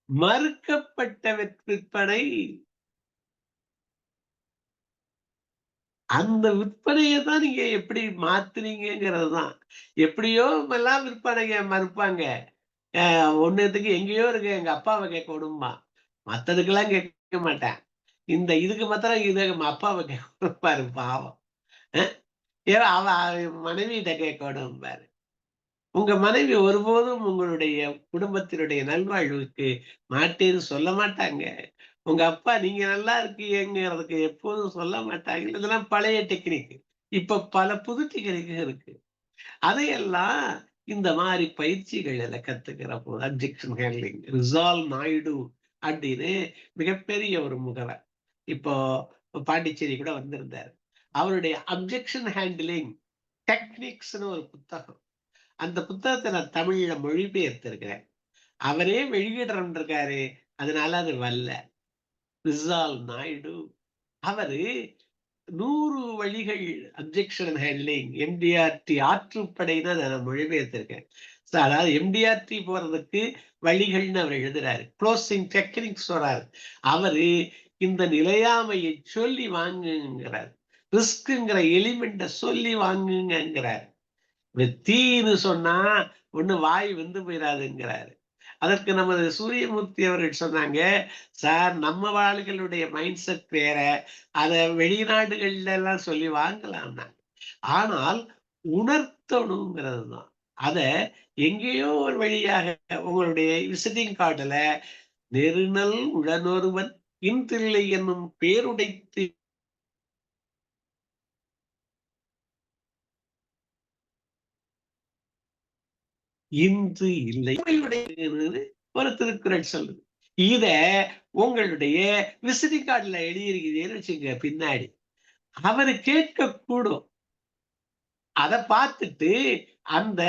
மறுக்கப்பட்ட விற்பனை. அந்த விற்பனையை தான் நீங்க எப்படி மாத்துறீங்கிறது தான். எப்படியோ எல்லாம் விற்பனைங்க மறுப்பாங்க. ஒண்ணுத்துக்கு எங்கேயோ இருக்கு, எங்க அப்பாவை கேட்க விடுமா, மத்ததுக்கெல்லாம் கேட்க மாட்டேன், இந்த இதுக்கு மாத்திரம் இது அப்பாவை கேட்க பாரு பாவம். ஏன் அவ மனைவியிட்ட கேட்க விடும் பாரு. உங்க மனைவி ஒருபோதும் உங்களுடைய குடும்பத்தினுடைய நல்வாழ்வுக்கு மாட்டேன்னு சொல்ல மாட்டாங்க. உங்க அப்பா நீங்க நல்லா இருக்கீங்கிறதுக்கு எப்போதும் சொல்ல மாட்டாங்க. இதெல்லாம் பழைய டெக்னிக். இப்ப பல புது டெக்னிக் இருக்கு. அதையெல்லாம் இந்த மாதிரி பயிற்சிகள் கத்துக்கிற போது, அப்ஜெக்ஷன் ஹேண்ட்லிங், ரிசால்வ் நாயுடு அப்படின்னு மிகப்பெரிய ஒரு முகவர், இப்போ பாண்டிச்சேரி கூட வந்திருந்தார். அவருடைய அப்ஜெக்ஷன் ஹேண்ட்லிங் டெக்னிக்ஸ்னு ஒரு புத்தகம், அந்த புத்தகத்தை நான் தமிழ்ல மொழிபெயர்த்திருக்கிறேன். அவரே வெளியிடுறன்னு இருக்காரு, அதனால அது வரல. ரிசால்வ் நாயுடு அவரு 100 வழிகள் அப்ஜெக்ஷன் ஹேண்ட்லிங், எம்டிஆர்டி ஆற்றுப்படைன்னு அதை நான் மொழிபெயர்த்திருக்கேன். அதாவது எம்டிஆர்டி போறதுக்கு வழிகள்னு அவர் எழுதுறாரு, க்ளோசிங் டெக்னிக்ஸ் சொல்றாரு. அவரு இந்த நிலையாமையை சொல்லி வாங்குங்கிறார், ரிஸ்க்குங்கிற எலிமெண்ட சொல்லி வாங்குங்கிறார். வெத்தின்னு சொன்னா ஒண்ணு வாய் வெந்து போயிடாதுங்கிறாரு. அதற்கு நமது சூரியமூர்த்தி அவர்கள் சொன்னாங்க, சார் நம்ம ஆளுகளுடைய மைண்ட் செட் வேற, அதை வெளிநாடுகள்ல எல்லாம் சொல்லி வாங்கலாம்னா, ஆனால் உணர்த்தணுங்கிறது தான். அத எங்கேயோ ஒரு வழியாக உங்களுடைய விசிட்டிங் கார்டுல நெருநல் உடனொருவன் இன்றில்லை என்னும் பேருடைத்து இன்று இல்லை ஒரு திருக்குறள் சொல்லுது. இத உங்களுடைய விசிட்டிங் கார்டுல எழுதியிருக்கிறீன்னு வச்சுங்க, பின்னாடி அவரு கேட்க கூடும். அதை பார்த்துட்டு அந்த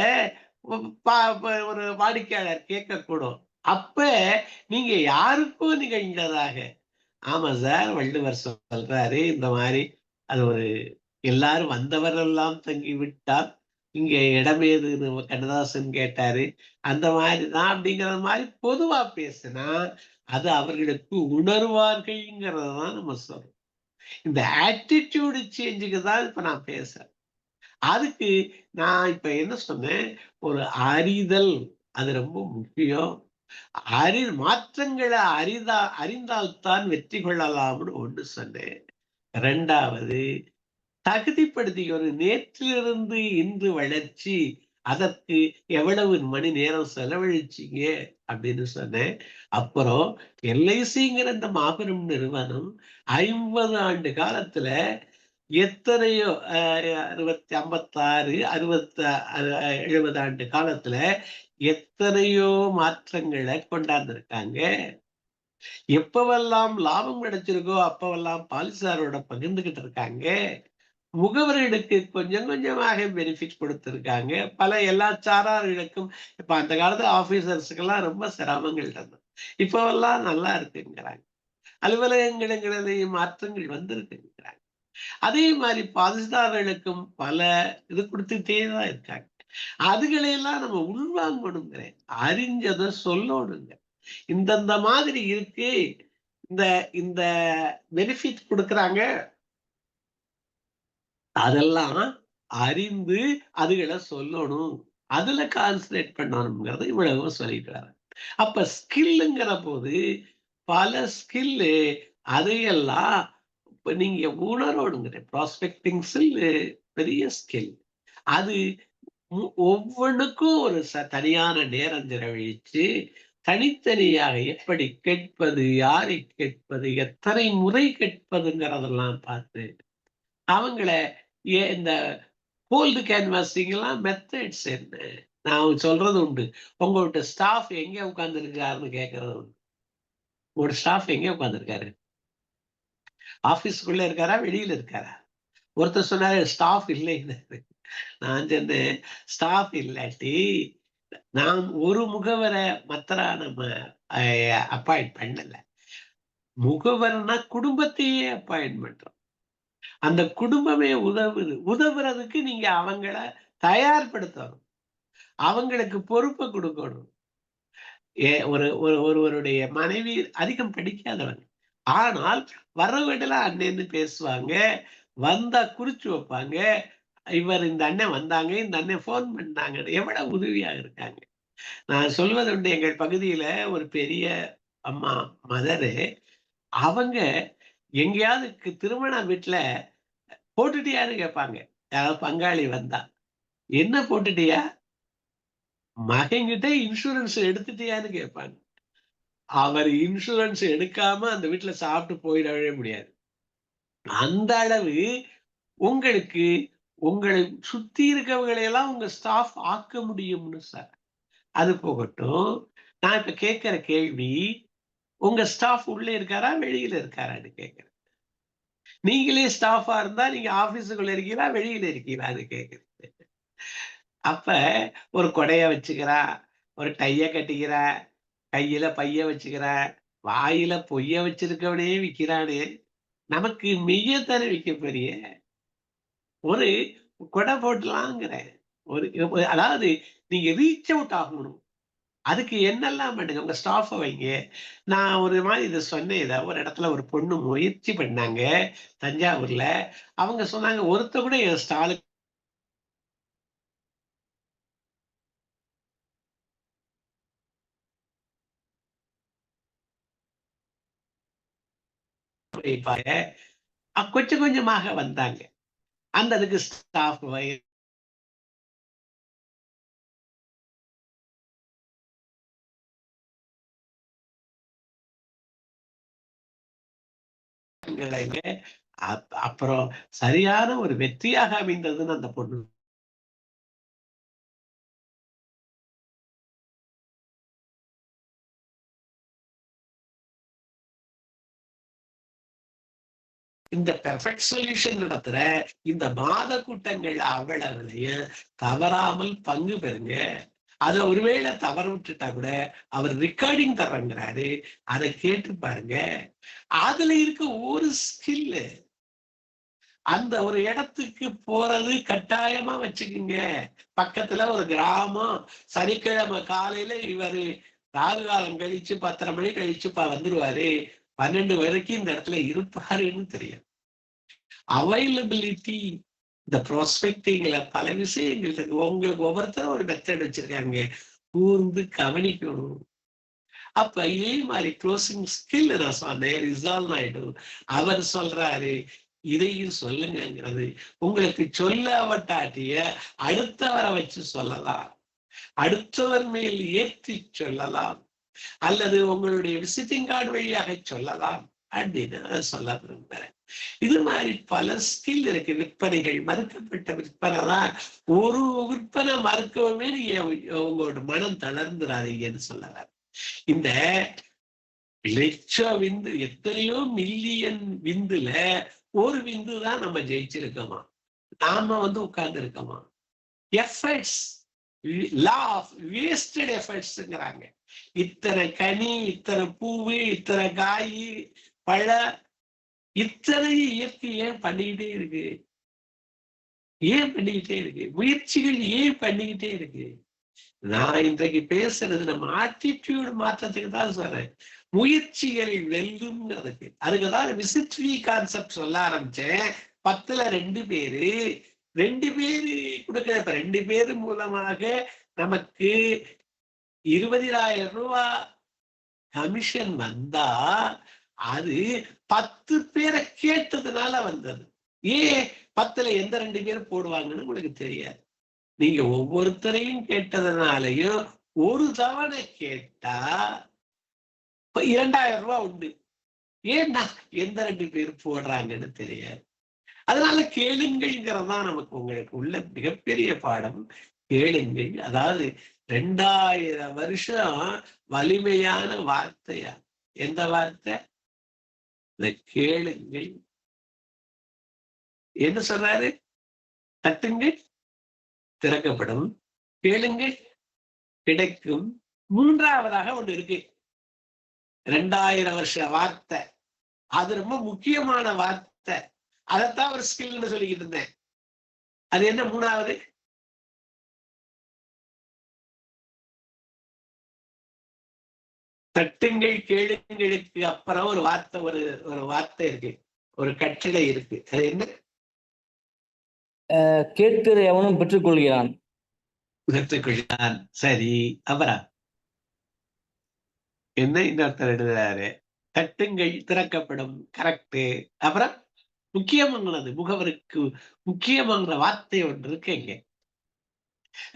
ஒரு வாடிக்கையாளர் கேட்கக்கூடும், அப்ப நீங்க யாருக்கும் நிகழ்ந்ததாக, ஆமா சார் வள்ளுவர் சொல்றாரு இந்த மாதிரி, அது ஒரு எல்லாரும் வந்தவரெல்லாம் தங்கி விட்டால் இங்க இடமேதுன்னு கண்ணதாசன் கேட்டாரு. அந்த மாதிரிதான் அப்படிங்கிற மாதிரி பொதுவா பேசினா அது அவர்களுக்கு உணர்வார்கள்ங்கிறதான் நம்ம சொல்றோம். இந்த ஆட்டிடியூடு சேஞ்சுக்கு தான் இப்ப நான் பேசுறேன். அதுக்கு நான் இப்ப என்ன சொன்னேன், ஒரு அறிதல் அது ரொம்ப முக்கியம். மாற்றங்களை அறிந்தால்தான் வெற்றி கொள்ளலாம்னு ஒன்று சொன்னேன். 2வது தகுதிப்படுத்திக்கணும். நேற்றிலிருந்து இன்று வளர்ச்சி, அதற்கு எவ்வளவு மணி நேரம் செலவழிச்சீங்க அப்படின்னு சொன்னேன். அப்புறம் எல்ஐசிங்கிற இந்த மாபெரும் நிறுவனம் 50 ஆண்டு காலத்துல எத்தனையோ 56 70 ஆண்டு காலத்துல எத்தனையோ மாற்றங்களை கொண்டாந்துருக்காங்க. எப்பவெல்லாம் லாபம் கிடைச்சிருக்கோ அப்பவெல்லாம் பாலிசாரோட பகிர்ந்துகிட்டு இருக்காங்க. முகவர்களுக்கு கொஞ்சம் கொஞ்சமாக பெனிஃபிட் கொடுத்திருக்காங்க. எல்லா சாரார்களுக்கும் இப்ப அந்த காலத்து ஆபீசர்ஸுக்கெல்லாம் ரொம்ப சிரமங்கள் இருந்தது. இப்பவெல்லாம் நல்லா இருக்குங்கிறாங்க. அலுவலகங்களிலேயும் மாற்றங்கள் வந்திருக்குங்கிறாங்க. அதே மாதிரி பாலிசிதாரர்களுக்கும் பல இது கொடுத்துட்டே தான் இருக்காங்க. அதுகளையெல்லாம் நம்ம உள்வாங்கணுங்கிறேன். அறிஞ்சதை சொல்லணுங்க. இந்தந்த மாதிரி இருக்கு, இந்த இந்த பெனிஃபிட் கொடுக்குறாங்க, அதெல்லாம் அறிந்து அதுகளை சொல்லணும், அதுல கான்சன்ட்ரேட் பண்ணணுங்கிறத இவ்வளவு சொல்லிக்கிறாரு. அப்ப ஸ்கில்லுங்கிற போது பல ஸ்கில்லு அதையெல்லாம் இப்ப நீங்க உணரணுங்கிற ப்ராஸ்பெக்டிங் ஸ்கில் பெரிய ஸ்கில். அது ஒவ்வொன்றுக்கும் ஒரு தனியான நேரம் செலவழிச்சு தனித்தனியாக எப்படி கேட்பது, யாரை கேட்பது, எத்தனை முறை கேட்பதுங்கிறதெல்லாம் பார்த்து அவங்கள இந்த கோல்டு கேன்வாசிங் எல்லாம் மெத்தட்ஸ் என்ன. நான் சொல்றது உண்டு, உங்கள்கிட்ட ஸ்டாஃப் எங்க உட்கார்ந்து இருக்காருன்னு கேட்கறது உண்டு. உங்களோட ஸ்டாஃப் எங்க உட்கார்ந்துருக்காரு? ஆபீஸ்க்குள்ள இருக்காரா, வெளியில இருக்காரா? ஒருத்தர் சொன்னாரு ஸ்டாஃப் இல்லைன்னு. நான் சொன்னேன், ஸ்டாஃப் இல்லாட்டி நாம் ஒரு முகவரை மத்தரா நம்ம அப்பாயிண்ட் பண்ணல. முகவர்னா குடும்பத்தையே அப்பாயிண்ட் பண்றோம். அந்த குடும்பமே உதவுறதுக்கு நீங்க அவங்கள தயார்படுத்தணும், அவங்களுக்கு பொறுப்பை கொடுக்கணும். ஒருவருடைய மனைவி அதிகம் படிக்காதவங்க, ஆனால் வர்றவங்கல அண்ணன்னு பேசுவாங்க, வந்தா குறிச்சு வைப்பாங்க. இவர் இந்த அண்ணன் வந்தாங்க, இந்த அண்ணன் போன் பண்ணாங்க, எவ்வளவு உதவியாக இருக்காங்க. நான் சொல்வது உண்டு, எங்கள் பகுதியில ஒரு பெரிய அம்மா மதரு, அவங்க எங்கேயாவது திருமண வீட்டுல போட்டுட்டியான்னு கேட்பாங்க. யாராவது பங்காளி வந்தா, என்ன போட்டுட்டியா, மகன்கிட்ட இன்சூரன்ஸ் எடுத்துட்டியான்னு கேட்பாங்க. அவர் இன்சூரன்ஸ் எடுக்காம அந்த வீட்டுல சாப்பிட்டு போயிடவே முடியாது. அந்த அளவு உங்களுக்கு உங்களை சுத்தி இருக்கவங்களை எல்லாம் உங்க ஸ்டாஃப் ஆக்க முடியும்னு சார். அது போகட்டும், நான் இப்ப கேட்கிற கேள்வி, உங்க ஸ்டாஃப் உள்ள இருக்காரா, வெளியில இருக்காரான்னு கேட்கிறேன். நீங்களே ஸ்டாஃபா இருந்தா நீங்க ஆபீஸுக்குள்ள இருக்கீங்களா, வெளியில இருக்கீங்களான்னு கேட்கிறேன். அப்ப ஒரு கொடைய வச்சுக்கிறா, ஒரு டைய கட்டிக்கிறா, கையில பைய வச்சுக்கிறா, வாயில பொய்ய வச்சிருக்கவனே விக்கிறானே, நமக்கு மெய்யத்தானே விற்க பெரிய ஒரு கொடை போட்டலாங்கிறேன். அதாவது நீங்க ரீச் அவுட் ஆகணும். அதுக்கு என்னெல்லாம் பண்ணுங்க, உங்க ஸ்டாஃப வைங்க. நான் ஒரு மாதிரி இதை சொன்னேன். ஒரு இடத்துல ஒரு பொண்ணு முயற்சி பண்ணாங்க தஞ்சாவூர்ல. அவங்க சொன்னாங்க, ஒருத்த கூட என் ஸ்டாலுக்கு கொஞ்சம் கொஞ்சமாக வந்தாங்க. அந்த அதுக்கு ஸ்டாஃப் அப்புறம் சரியான ஒரு வெற்றியாக அமைந்ததுன்னு அந்த பொண்ணு இந்த பெர்ஃபெக்ட் சொல்யூஷன் நடத்துற இந்த மாத கூட்டங்கள் அவ்வளவுலையும் தவறாமல் பங்கு பெறுங்க. அத ஒருவேளை தவற விட்டுட்டா கூட அவர் ரெக்கார்டிங் தர்றங்கிறாரு, அதை கேட்டு பாருங்க. அதுல இருக்க ஒரு ஸ்கில், அந்த ஒரு இடத்துக்கு போறது கட்டாயமா வச்சுக்கோங்க. பக்கத்துல ஒரு கிராமம், சனிக்கிழமை காலையில இவரு ராகு காலம் கழிச்சு 10:30 மணி கழிச்சு வந்துருவாரு, 12 வரைக்கும் இந்த இடத்துல இருப்பாருன்னு தெரியும். அவைலபிலிட்டி, இந்த ப்ராஸ்பெக்டிங்ல பல விஷயங்கள் இருக்கு. உங்களுக்கு ஒவ்வொருத்தரும் ஒரு மெத்தட் வச்சிருக்காங்க, கூர்ந்து கவனிக்கணும். அப்ப இதே மாதிரி க்ளோசிங் ஸ்கில் நான் சொன்னேன், ரிசால்வ் ஆயிடும். அவர் சொல்றாரு இதையும் சொல்லுங்கிறது. உங்களுக்கு சொல்லாவட்டாட்டிய அடுத்தவரை வச்சு சொல்லலாம், அடுத்தவர் மேல் ஏற்றி சொல்லலாம், அல்லது உங்களுடைய விசிட்டிங் கார்டு வழியாக சொல்லலாம் அப்படின்னு சொல்ல விரும்புகிறேன். இது மாதிரி பல ஸ்கில் இருக்கு. விற்பனைகள், மறுக்கப்பட்ட விற்பனை தான். ஒரு விற்பனை மறுக்கவுமே நீங்க உங்களோட மனம் தளர்ந்துடாதீங்கன்னு சொல்லலாம். இந்த லட்சம் விந்து, எத்தனையோ மில்லியன் விந்துல ஒரு விந்து தான் நம்ம ஜெயிச்சிருக்கோமா, நாம உட்கார்ந்து இருக்கோமா. எஃபர்ட்ஸ், லா ஆஃப் வேஸ்டட் எஃபர்ட்ஸ்ங்கிறாங்க. இத்தனை கனி, இத்தனை பூவு, இத்தனை காய், பழ, இத்தனை இயற்கை ஏன் பண்ணிக்கிட்டே இருக்கு? ஏன் பண்ணிக்கிட்டே இருக்கு? முயற்சிகள் ஏன் பண்ணிக்கிட்டே இருக்கு? நான் இன்றைக்கு பேசுறது நம்ம ஆட்டிடியூட் மாற்றத்துக்கு தான் சொல்றேன். முயற்சிகள் வெல்லும்ங்கிறதுக்கு. அதுக்குதான் விசிட்ரி கான்செப்ட் சொல்ல ஆரம்பிச்சேன். 10ல 2 பேரு கொடுக்கிற 2 பேரு மூலமாக நமக்கு 20,000 ரூபாய் கமிஷன் வந்தா அது 10 பேரை கேட்டதுனால வந்தது. ஏன் 10ல எந்த 2 பேர் போடுவாங்கன்னு உங்களுக்கு தெரியாது. நீங்க ஒவ்வொருத்தரையும் கேட்டதுனாலையும் ஒரு தவணை கேட்டா 2,000 ரூபாய் உண்டு. ஏன்னா எந்த 2 பேர் போடுறாங்கன்னு தெரியாது. அதனால கேளுங்கள்ங்கிறதான் நமக்கு உங்களுக்கு உள்ள மிகப்பெரிய பாடம். கேளுங்கள். அதாவது 2000 வருஷம் வலிமையான வார்த்தையா? எந்த வார்த்தை? இந்த கேளுங்கள். என்ன சொல்றாரு? தட்டுங்கள் திறக்கப்படும், கேளுங்கள் கிடைக்கும். 3வதாக ஒன்று இருக்கு, 2000 வருஷ வார்த்தை. அது ரொம்ப முக்கியமான வார்த்தை. அதைத்தான் ஒரு ஸ்கில்னு சொல்லிக்கிட்டு இருந்தேன். அது என்ன 3வது? தட்டுங்கள் கேளுங்களுக்கு அப்புறம் ஒரு வார்த்தை, ஒரு வார்த்தை இருக்கு, ஒரு கட்டளை இருக்கு. அது என்ன? கேட்கிற எவனும் பெற்றுக்கொள்கிறான். பெற்றுக்கொள்கிறான். சரி, அப்புறம் என்ன இன்னொருத்தர் எழுதுறாரு? தட்டுங்கள் திறக்கப்படும். கரெக்ட். அப்புறம் முக்கியமானது, முகவருக்கு முக்கியமான வார்த்தை ஒன்று இருக்கு. இங்க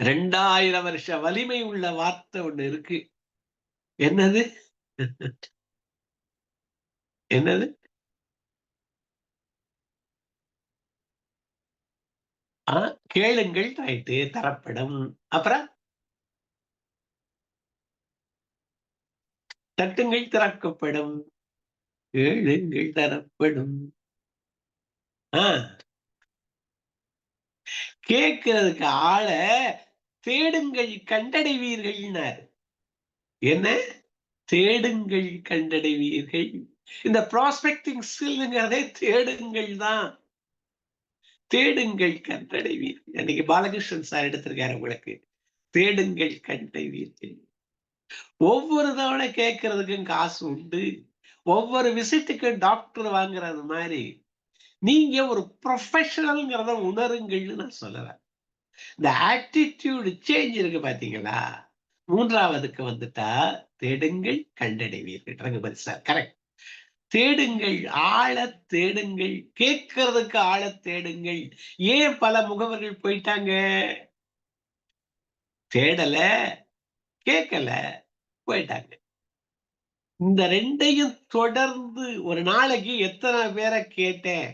2000 வருஷ வலிமை உள்ள வார்த்தை ஒண்ணு இருக்கு. என்னது? என்னது? கேளுங்கள். ரைட்டு, தரப்படும். அப்புறம் தட்டுங்கள் திறக்கப்படும், கேளுங்கள் தரப்படும். கேட்கிறதுக்கு ஆள தேடுங்கள் கண்டடைவீர்கள். என்ன? தேடுங்கள் கண்டடைவீர்கள். இந்த ப்ராஸ்பெக்டிங் ஸ்கில்ங்கிறதே தேடுங்கள் தான். தேடுங்கள் கண்டடைவீர்கள். அன்னைக்கு பாலகிருஷ்ணன் சார் எடுத்திருக்காரு உங்களுக்கு. தேடுங்கள் கண்டடைவீர்கள். ஒவ்வொரு தவணை கேட்கறதுக்கும் காசு உண்டு. ஒவ்வொரு விசிட்டுக்கு டாக்டர் வாங்குறது மாதிரி நீங்க ஒரு ப்ரொஃபஷனல்ங்கிறத உணருங்கள்னு நான் சொல்லுவேன். இந்த ஆட்டிடியூடு சேஞ்ச் இருக்கு பாத்தீங்களா? 3வதுக்கு வந்துட்டா தேடுங்கள் கண்டடைவீர்கள். Raghupathi sir correct. தேடுங்கள், ஆழ தேடுங்கள், கேட்கறதுக்கு ஆழ தேடுங்கள். ஏன் பல முகவர்கள் போயிட்டாங்க? தேடல, கேட்கல, போயிட்டாங்க. இந்த 2ஐயும் தொடர்ந்து ஒரு நாளைக்கு எத்தனை பேரை கேட்டேன்,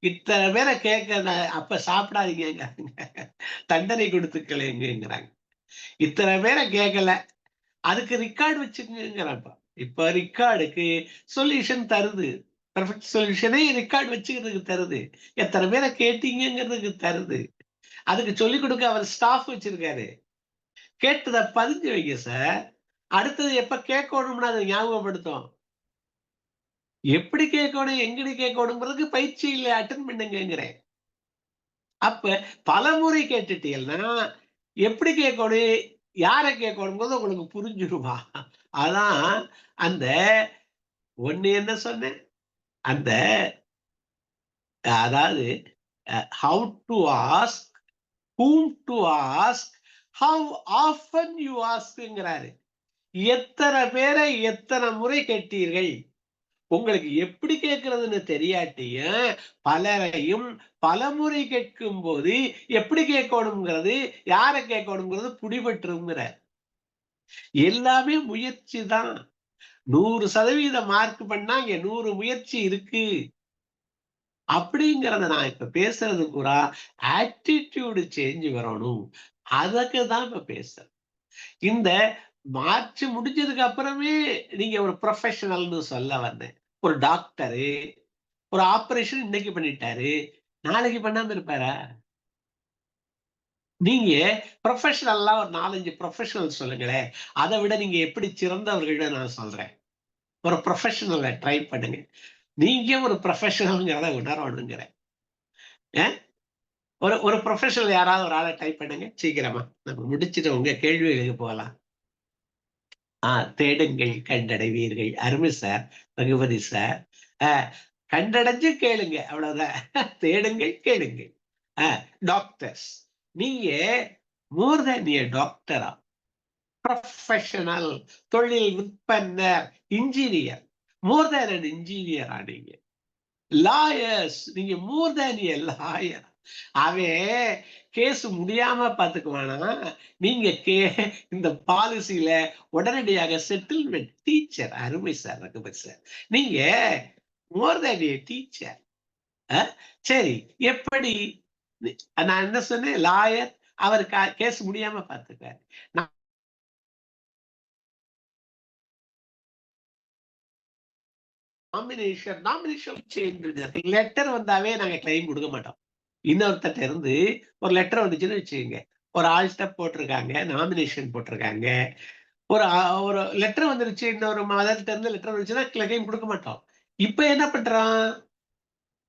இத்தனை பேரை கேட்க, அப்ப சாப்பிடாதீங்க, தண்டனை கொடுத்துக்கலைங்கிறாங்க. இத்தனை பேரை கேட்கல, அதுக்கு ரெக்கார்டு வச்சுக்கங்கிறப்ப. இப்ப ரெக்கார்டுக்கு சொல்யூஷன் தருது. பெர்ஃபெக்ட் சொல்யூஷனே ரெக்கார்டு வச்சுக்கிறதுக்கு தருது. எத்தனை பேரை கேட்டீங்கிறதுக்கு தருது. அதுக்கு சொல்லிக் கொடுக்க அவர் ஸ்டாஃப் வச்சிருக்காரு. கேட்டதை பதிஞ்சு வைங்க சார். அடுத்தது எப்ப கேட்கணும்னு அதை ஞாபகப்படுத்தும். எப்படி கேட்கணும், எங்கடி கேட்கணுங்கிறதுக்கு பயிற்சி இல்லை, அட்டன் பண்ணுங்கிறேன். அப்ப பலமுறை கேட்டுட்டீங்கன்னா எப்படி கேட்கணும், யாரை கேட்கணுங்கிறது உங்களுக்கு புரிஞ்சிருமா? அதான் அந்த ஒண்ணு என்ன சொன்னேன், அந்த அதாவது how to ask, whom to ask, how often you askங்கிறாரு. எத்தனை பேரை எத்தனை முறை கேட்டீர்கள். உங்களுக்கு எப்படி கேட்கறதுன்னு தெரியாட்டியும் பலரையும் பலமுறை கேட்கும் போது எப்படி கேட்கணுங்கிறது, யாரை கேட்கணுங்கிறது பிடிபட்டுருங்கிற. எல்லாமே முயற்சி தான். 100% மார்க் பண்ணா இங்க 100 முயற்சி இருக்கு அப்படிங்கறத நான் இப்ப பேசுறது பூரா ஆட்டிடியூடு சேஞ்ச் வரணும். அதுக்கு தான் இப்ப பேசுறேன். இந்த மார்ச் முடிஞ்சதுக்கு அப்புறமே நீங்க ஒரு ப்ரொஃபஷனல்னு சொல்ல வந்தேன். ஒரு டாக்டரு ஒரு ஆபரேஷன் இன்னைக்கு பண்ணிட்டாரு, நாளைக்கு பண்ணாம இருப்பாரா? நீங்க ப்ரொஃபஷனல்லாம் ஒரு 4-5 ப்ரொஃபஷனல் சொல்லுங்களேன். அதை விட நீங்க எப்படி சிறந்தவர்கள் நான் சொல்றேன். ஒரு ப்ரொஃபஷனலை ட்ரை பண்ணுங்க. நீங்க ஒரு ப்ரொஃபஷனல்ங்கிறத உணரணுங்கிறேன். ஒரு ஒரு ப்ரொஃபஷனல் யாராவது ஒரு ஆளை டைப் பண்ணுங்க சீக்கிரமா. நம்ம முடிச்சுட்டு உங்க கேள்விகளுக்கு போகலாம். தேடுங்கள் கண்டடைவீர்கள். அருமை சார், ரகுபதி சார். கண்டடைஞ்சு கேளுங்க, அவ்வளவுதான். தேடுங்கள் கேளுங்கள். டாக்டர்ஸ், நீங்க மோர் தேன் ஏ டாக்டரா, ப்ரொஃபஷனல், தொழில் விற்பனர், engineer, more than an engineer ஆனீங்க. லாயர்ஸ், நீங்க மோர் தேன் ஏ லாயர். அவன் கேஸ் முடியாம பாத்துக்குவானா, நீங்க இந்த பாலிசியில உடனடியாக செட்டில்மெண்ட். டீச்சர், அருமை சார் ரகுபதி சார், நீங்க மோர் தேன் ஏ டீச்சர். சரி, எப்படி? நான் என்ன சொன்னேன், லாயர், அவர் கேஸ் முடியாம பாத்துக்குவார். லெட்டர் வந்தாவே நாங்க கிளைம் கொடுக்க மாட்டோம். இன்னொருத்த இருந்து ஒரு லெட்டர் வந்துச்சுன்னு வச்சுக்கோங்க, ஒரு ஆள்கிட்ட போட்டிருக்காங்க, நாமினேஷன் போட்டிருக்காங்க, ஒரு லெட்டர் வந்துருச்சு, இன்னொரு மதர்கிட்ட இருந்து லெட்டர் வந்துச்சுன்னா கிளைம் கொடுக்க மாட்டோம். இப்ப என்ன பண்றான்,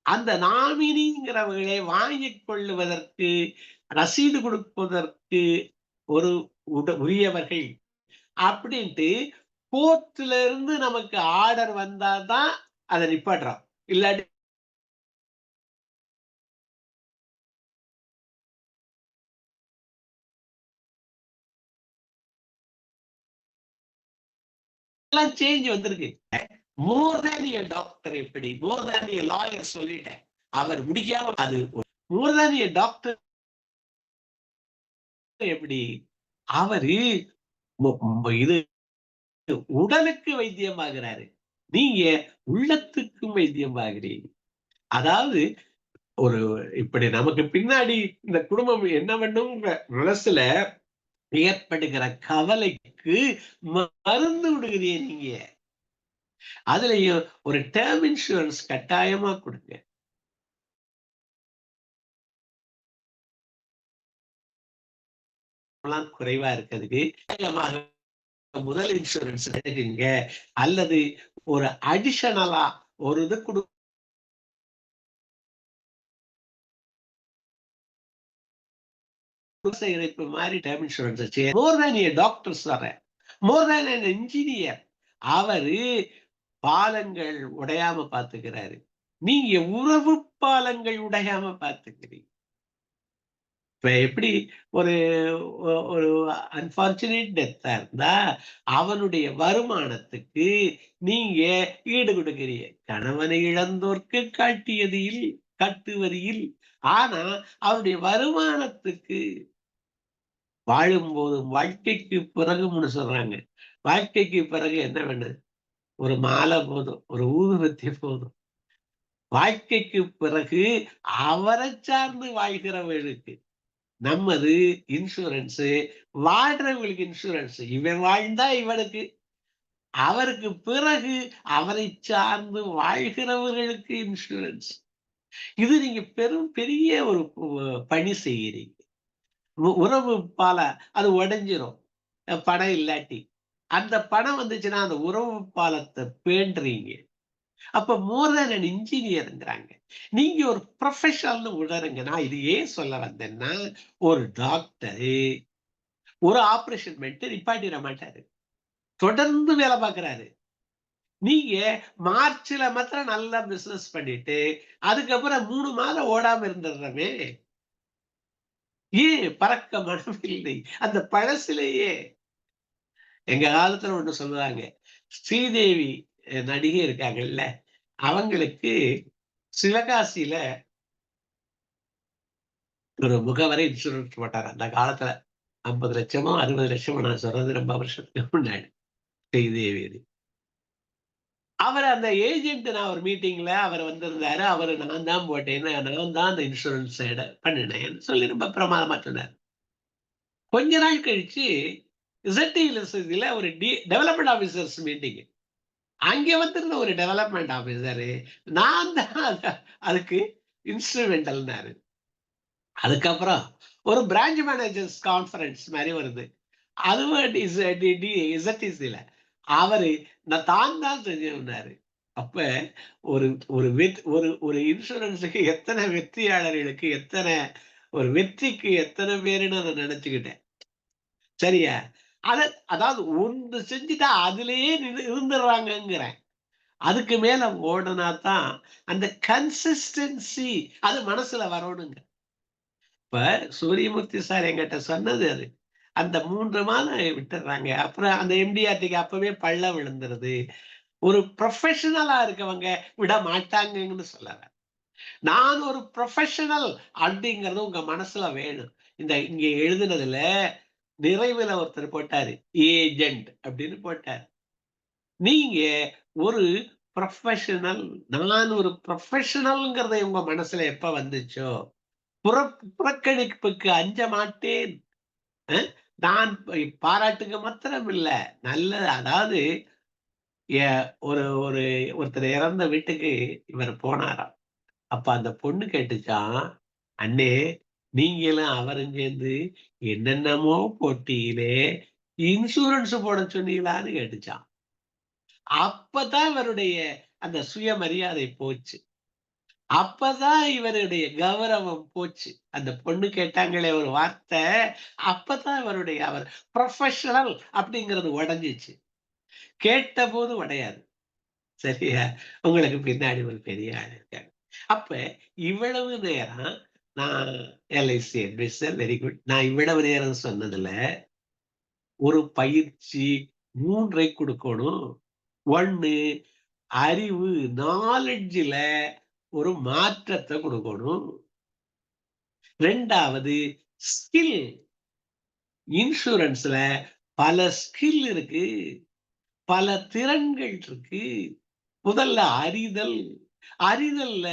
அந்த நாமினிங்கிறவர்களை வாங்கிக் கொள்ளுவதற்கு, ரசீது கொடுப்பதற்கு ஒரு உரியவர்கள் அப்படின்ட்டு கோர்ட்ல இருந்து நமக்கு ஆர்டர் வந்தாதான் அதை நிப்பாட்டுறோம். இல்லாட்டி சேஞ்ச் வந்திருக்கு. மோர் தேன் ஏ டாக்டர், எப்படி மோர் தேன் ஏ லாயர் சொல்லிட்டேன். அவர் முடிக்காம அது மோர் தேன் ஏ டாக்டர் எப்படி? அவரு இது உடலுக்கு வைத்தியமாகிறாரு, நீங்க உள்ளத்துக்கும் வைத்தியமாகிறீங்க. அதாவது ஒரு இப்படி நமக்கு பின்னாடி இந்த குடும்பம் என்ன பண்ணும் மனசுல ஏற்படுகிற கவலைக்கு மருந்து விடுகிறீங்க நீங்க. அதுலயும் ஒரு டேர்ம் இன்சூரன்ஸ் கட்டாயமா கொடுங்க. குறைவா இருக்கிறதுக்கு முதல் இன்சூரன்ஸ் எடுக்குங்க, அல்லது ஒரு அடிஷனலா ஒரு இது கொடு இணைப்பு மாதிரி term insurance. More than A doctor sir, more than an engineer, அவரு பாலங்கள் உடையாம பாத்துக்கிறாரு, நீங்க உறவு பாலங்கள் உடையாம பாத்துக்கிறீங்க. இப்ப எப்படி ஒரு ஒரு அன்பார்ச்சுனேட் டெத்தா இருந்தா அவனுடைய வருமானத்துக்கு நீங்க ஈடு கொடுக்கிறீங்க. கணவனை இழந்தோர்க்கு காட்டுவது இல். ஆனா அவருடைய வருமானத்துக்கு வாழும்போதும் வாழ்க்கைக்கு பிறகுன்னு சொல்றாங்க. வாழ்க்கைக்கு பிறகு என்ன வேணும்? ஒரு மாலை போதும், ஒரு ஊதுபத்தி போதும். வாழ்க்கைக்கு பிறகு அவரை சார்ந்து வாழ்கிறவர்களுக்கு நம்மது இன்சூரன்ஸ், வாழ்றவங்களுக்கு இன்சூரன்ஸ். இவன் வாழ்ந்தா இவனுக்கு, அவருக்கு பிறகு அவரை சார்ந்து வாழ்கிறவர்களுக்கு இன்சூரன்ஸ். இது நீங்க பெரிய ஒரு பணி செய்கிறீங்க. உறவு பால அது உடைஞ்சிரும். பணம் இல்லாட்டி. அந்த பணம் வந்துச்சுன்னா அந்த உறவு பாலத்தை பேண்டுறீங்க. அப்ப மோர் தேன் அன் இன்ஜினியர்ங்கிறாங்க. நீங்க ஒரு ப்ரொஃபஷனல்னு உணருங்க. நான் இது ஏன் சொல்ல வந்தேன்னா, ஒரு டாக்டரு ஒரு ஆபரேஷன் பண்ணிட்டு நிப்பாட்டிட மாட்டாரு. தொடர்ந்து வேலை பார்க்கிறாரு. நீங்க மார்ச்ல மாத்திரம் நல்லா பிசினஸ் பண்ணிட்டு அதுக்கப்புறம் 3 மாதம் ஓடாம இருந்துடுறமே. ஏன் பறக்க மனமில்லை அந்த பழசிலேயே. எங்க காலத்துல ஒண்ணு சொல்லுவாங்க, ஸ்ரீதேவி நடிகை இருக்காங்கல்ல, அவங்களுக்கு சிவகாசியில ஒரு முகவரை இன்சூரன்ஸ் போட்டார் அந்த காலத்துல. 50 லட்சமோ 60 லட்சமோ, நான் சொல்றது ரொம்ப வருஷத்துக்கு முன்னாடி. ஸ்ரீதேவி அவர் அந்த ஏஜென்ட், நான் ஒரு மீட்டிங்ல அவர் வந்திருந்தாரு. அவரு நான் தான் போட்டேன்னு, நான் தான் அந்த இன்சூரன்ஸ் பண்ணினேன்னு சொல்லி ரொம்ப பிரமாதமா சொன்னார். கொஞ்ச நாள் கழிச்சு இசட்டில ஒரு டெவலப்மெண்ட் ஆபீசர்ஸ் மீட்டிங். அங்க வந்திருந்த ஒரு டெவலப்மெண்ட் ஆபீசரு நான் தான் அதுக்கு இன்ஸ்ட்ருமெண்டல்னாரு. அதுக்கப்புறம் ஒரு பிரான்ச் மேனேஜர்ஸ் கான்ஃபரன்ஸ் மாதிரி வருது. அதுவும் இசட்டில அவரு நான் தான் செஞ்சேன்னாரு. அப்ப ஒரு ஒரு ஒரு ஒரு இன்சூரன்ஸுக்கு எத்தனை வெற்றியாளர்களுக்கு எத்தனை ஒரு வெற்றிக்கு எத்தனை பேருன்னு நான் நினைச்சுக்கிட்டேன். சரியா? அதாவது ஒன்று செஞ்சுட்டா அதுலயே இருந்துடுறாங்கிறேன். அதுக்கு மேல ஓடுனா தான் அந்த கன்சிஸ்டன்சி அது மனசுல வரணுங்க. இப்ப சூரியமூர்த்தி சார் என்கிட்ட சொன்னது அது. அந்த 3 மாதம் விட்டுறாங்க. அப்புறம் அந்த எம்டிஆர்டிக்கு அப்பவே பள்ளம் விழுந்துருது. ஒரு ப்ரொஃபஷனலா இருக்கவங்க விட மாட்டாங்கன்னு சொல்லல. நான் ஒரு ப்ரொஃபஷனல் அப்படிங்கிறது உங்க மனசுல வேணும். இங்க எழுதுனதுல நிறைவுல ஒருத்தர் போட்டாரு ஏஜென்ட் அப்படின்னு போட்டார். நீங்க ஒரு ப்ரொஃபஷனல், நான் ஒரு ப்ரொஃபஷனல்ங்கிறத உங்க மனசுல எப்ப வந்துச்சோ, புறக்கணிப்புக்கு அஞ்ச மாட்டேன். நான் பாராட்டுக்கு மாத்திரம் இல்ல, நல்ல அதாவது ஒரு ஒரு ஒருத்தர் இறந்த வீட்டுக்கு இவர் போனாராம். அப்ப அந்த பொண்ணு கேட்டுச்சான், அண்ணே நீங்களும் அவரும் சேர்ந்து என்னென்னமோ போட்டீங்களே, இன்சூரன்ஸ் போட சொன்னீங்களான்னு கேட்டுச்சான். அப்பதான் இவருடைய அந்த சுயமரியாதை போச்சு. அப்பதான் இவருடைய கௌரவம் போச்சு. அந்த பொண்ணு கேட்டாங்களே ஒரு வார்த்தை, அப்பதான் இவருடைய அவர் ப்ரொஃபஷனல் அப்படிங்கிறது உடைஞ்சிச்சு. கேட்ட போது உடையாது. சரியா? உங்களுக்கு பின்னாடி ஒரு பெரிய ஆள் இருக்காங்க. அப்ப இவ்வளவு நேரம் நான் எல்ஐசி அட்வைசர், வெரி குட். நான் இவ்வளவு நேரம் சொன்னதுல ஒரு பயிற்சி 3 கொடுக்கணும். 1 அறிவு, நாலெட்ஜ்ல ஒரு மாற்றத்தை கொடுக்கணும். 2வது ஸ்கில். இன்சூரன்ஸ்ல பல ஸ்கில் இருக்கு, பல திறன்கள் இருக்கு. முதல்ல அறிதல். அறிதல்ல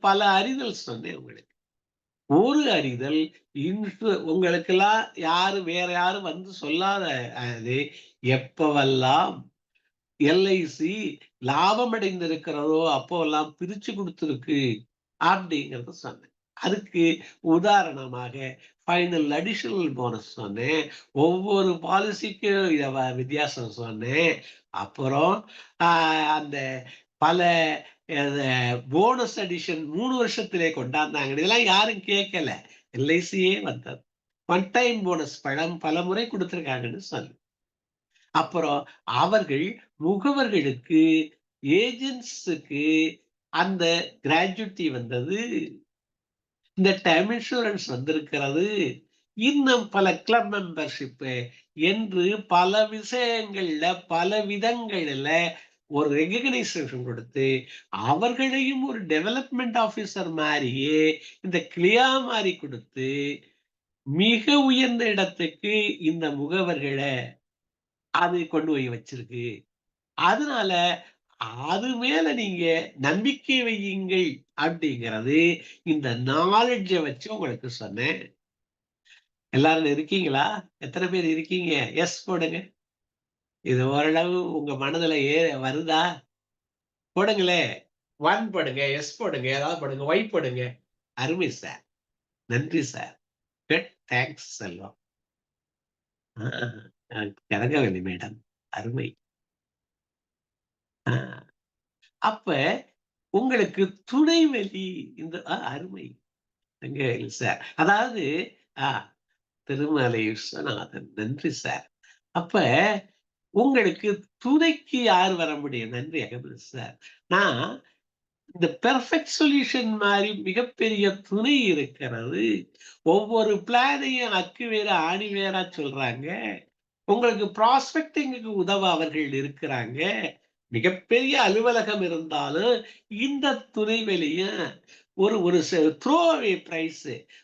பல அறிதல் சொன்னேன் உங்களுக்கு. ஒரு அறிதல் உங்களுக்கெல்லாம் வேற யாரும் வந்து சொல்லாத அது, எப்பவெல்லாம் எல்ஐசி லாபம் அடைந்திருக்கிறதோ அப்போல்லாம் பிரிச்சு கொடுத்துருக்கு அப்படிங்கறத சொன்னேன். அதுக்கு உதாரணமாக ஃபைனல் அடிஷனல் போனஸ் சொன்னேன். ஒவ்வொரு பாலிசிக்கும் வித்தியாசம் சொன்னேன். அப்புறம் அந்த பல போனஸ் அடிஷன் 3 வருஷத்திலே கொண்டாந்தாங்க. இதெல்லாம் யாரும் கேட்கல, எல்ஐசியே வந்தது. ஒன் டைம் போனஸ் பல முறை கொடுத்திருக்காங்கன்னு சொன்னேன். அப்புறம் அவர்கள் முகவர்களுக்கு, ஏஜென்ட்ஸுக்கு அந்த கிராஜுவிட்டி வந்தது. இந்த டேர்ம் இன்சூரன்ஸ் வந்திருக்கிறது. இன்னும் பல கிளப் மெம்பர்ஷிப் என்று பல விஷயங்கள்ல பல விதங்கள்ல ஒரு ரெகக்னைசேஷன் கொடுத்து அவர்களையும் ஒரு டெவலப்மெண்ட் ஆபீசர் மாதிரியே இந்த கிளியா மாதிரி கொடுத்து மிக உயர்ந்த இடத்துக்கு இந்த முகவர்களை அது கொண்டு போய் வச்சிருக்கு. அதனால அது மேல நீங்க நம்பிக்கை வையுங்கள் அப்படிங்கிறது இந்த நாலெட்ஜை வச்சு உங்களுக்கு சொன்னேன். எல்லாரும் இருக்கீங்களா? எத்தனை பேர் இருக்கீங்க? எஸ் போடுங்க. இது ஓரளவு உங்க மனதுல வருதா? போடுங்களே. 1 போடுங்க, எஸ் போடுங்க, ஏதாவது போடுங்க, ஒய் போடுங்க. அருமை சார், நன்றி சார், குட், தேங்க்ஸ் செல்வம். கனகவல்லி மேடம், அருமை. ஆஹ் அப்ப உங்களுக்கு துணைவெளி இந்த அருமை சார். அதாவது திருமலை விஸ்வநாதன், நன்றி சார். அப்ப உங்களுக்கு துணைக்கு யார் வர முடியும்? நன்றி அகமது சார். நான் இந்த பெர்ஃபெக்ட் சொல்யூஷன் மாதிரி மிகப்பெரிய துணை இருக்கிறது. ஒவ்வொரு பிளானையும் அக்கு வேற ஆணி வேறா சொல்றாங்க. உங்களுக்கு ப்ராஸ்பெக்டிங்க்கு உதவ அவர்கள் இருக்கிறாங்க. மிகப்பெரிய அலுவலகம் இருந்தாலும் இந்த துணைவெளியும் ஒரு ஒரு த்ரோ அவே பிரைஸ்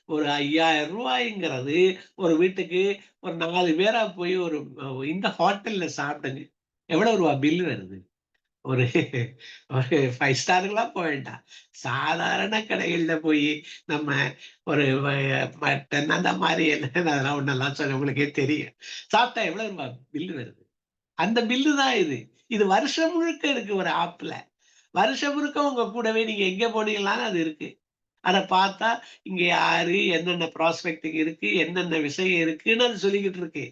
ஒரு 5000 ரூபாய்ங்கிறது ஒரு வீட்டுக்கு ஒரு 4 பேரா போய் ஒரு இந்த ஹோட்டல்ல சாப்பிடுங்க, எவ்வளவு ரூபா பில் வருது? ஒரு ஒரு 5 ஸ்டாருக்கெல்லாம் போக வேண்டாம். சாதாரண கடைகள்ல போய் நம்ம ஒரு மட்டன் அந்த மாதிரி அதெல்லாம் ஒன்னெல்லாம் சொல்ல உங்களுக்கே தெரியும். சாப்பிட்டா எவ்வளவு ரூபாய் பில்லு வருது? அந்த பில்லு தான் இது. இது வருஷம் முழுக்க இருக்கு ஒரு ஆப்ல. வருஷம் முழுக்க உங்க கூடவே நீங்க எங்க போனீங்களான்னு அது இருக்கு. அதை பார்த்தா இங்க யாரு, என்னென்ன ப்ராஸ்பெக்டிங் இருக்கு, என்னென்ன விஷயம் இருக்குன்னு அது சொல்லிக்கிட்டு இருக்கு.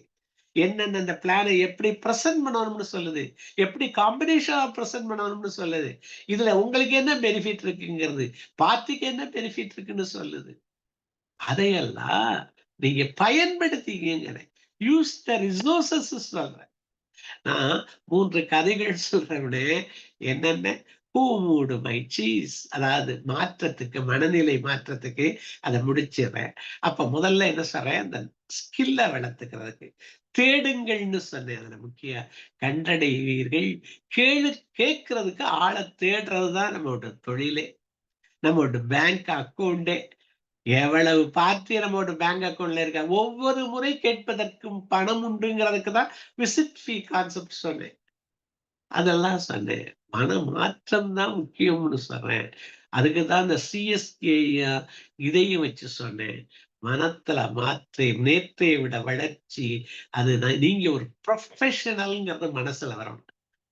என்னென்ன அந்த பிளானை எப்படி பிரசன்ட் பண்ணணும்னு சொல்லுது, எப்படி காம்பினேஷனா பிரசன்ட் பண்ணணும்னு சொல்லுது. இதுல உங்களுக்கு என்ன பெனிஃபிட் இருக்குங்கிறது, பார்ட்டிக்கு என்ன பெனிஃபிட் இருக்குன்னு சொல்லுது. அதையெல்லாம் நீங்க பயன்படுத்திக்கங்க. யூஸ் த ரிசோர்சஸ் சொல்றேன். நான் 3 கதைகள் சொல்றேன். என்னென்ன? பூ மூடு மை சீஸ், அதாவது மாற்றத்துக்கு, மனநிலை மாற்றத்துக்கு அதை முடிச்சிடுறேன். அப்ப முதல்ல என்ன சொல்றேன்? அந்த ஸ்கில்ல வளர்த்துக்கிறதுக்கு தேடுங்கள்னு சொன்னேன். அதுல முக்கிய கண்டடைவீர்கள். கேட்கறதுக்கு ஆளை தேடுறதுதான் நம்மளோட தொழிலே, நம்மளோட பேங்க் அக்கௌண்டே. எவ்வளவு பார்த்து நம்மளோட பேங்க் அக்கௌண்ட்ல இருக்க ஒவ்வொரு முறை கேட்பதற்கும் பணம் உண்டுங்கிறதுக்கு தான் விசிட் ஃபீ கான்செப்ட் சொன்னேன். அதெல்லாம் சொன்னேன். மன மாற்றம் தான் முக்கியம்னு சொல்றேன். அதுக்குதான் இந்த சிஎஸ்கே இதையும் வச்சு சொன்னேன். மனத்துல மாற்று, நேற்றை விட வளர்ச்சி. அது நீங்க ஒரு ப்ரொஃபஷனல்ங்கிறது மனசுல வரணும்.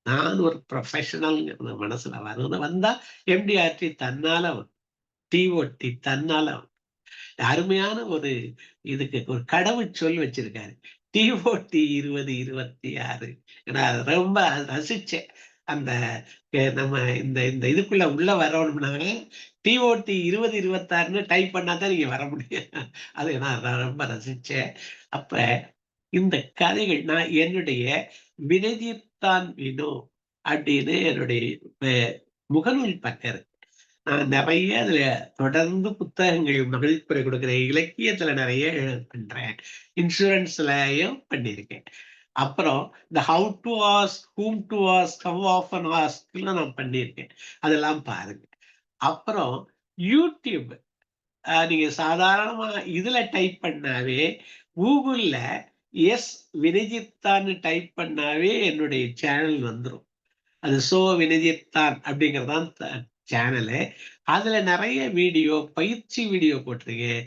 நான் ஒரு ப்ரொஃபஷனல்ங்கிறது மனசுல வரணும். வந்தா எம்டிஆர்டி தன்னால வரும், டிஓடி தன்னால வரும். அருமையான ஒரு இதுக்கு ஒரு கடவுள் சொல் வச்சிருக்காரு, டிஓடி 2026. நான் ரொம்ப ரசிச்சேன். அந்த நம்ம இந்த இந்த இதுக்குள்ள உள்ள வரணும்னா டிஓடி 2026ன்னு டைப் பண்ணாதான் நீங்க வர முடியும். அது நான் ரொம்ப ரசிச்சேன். அப்ப இந்த கதைகள் நான் என்னுடைய வினதித்தான் வினோ அப்படின்னு என்னுடைய முகநூல் பக்கம் இருக்கு. நான் நிறைய அதுல தொடர்ந்து புத்தகங்கள் மகிழ்ச்சியை கொடுக்குறேன். இலக்கியத்துல நிறைய பண்றேன், இன்சூரன்ஸ்லயும் பண்ணியிருக்கேன். அப்புறம் இந்த how to ask, whom to ask, how often ஆஸ்க்ல நான் பண்ணியிருக்கேன். அதெல்லாம் பாருங்க. அப்புறம் யூடியூப் நீங்க சாதாரணமா இதுல டைப் பண்ணாவே, கூகுள்ல எஸ் வினஜித்தான் டைப் பண்ணாவே என்னுடைய சேனல் வந்துடும். அது சோ வினஜித்தான் அப்படிங்கறதான் சேனலு. அதுல நிறைய வீடியோ, பயிற்சி வீடியோ போட்டிருக்கேன்.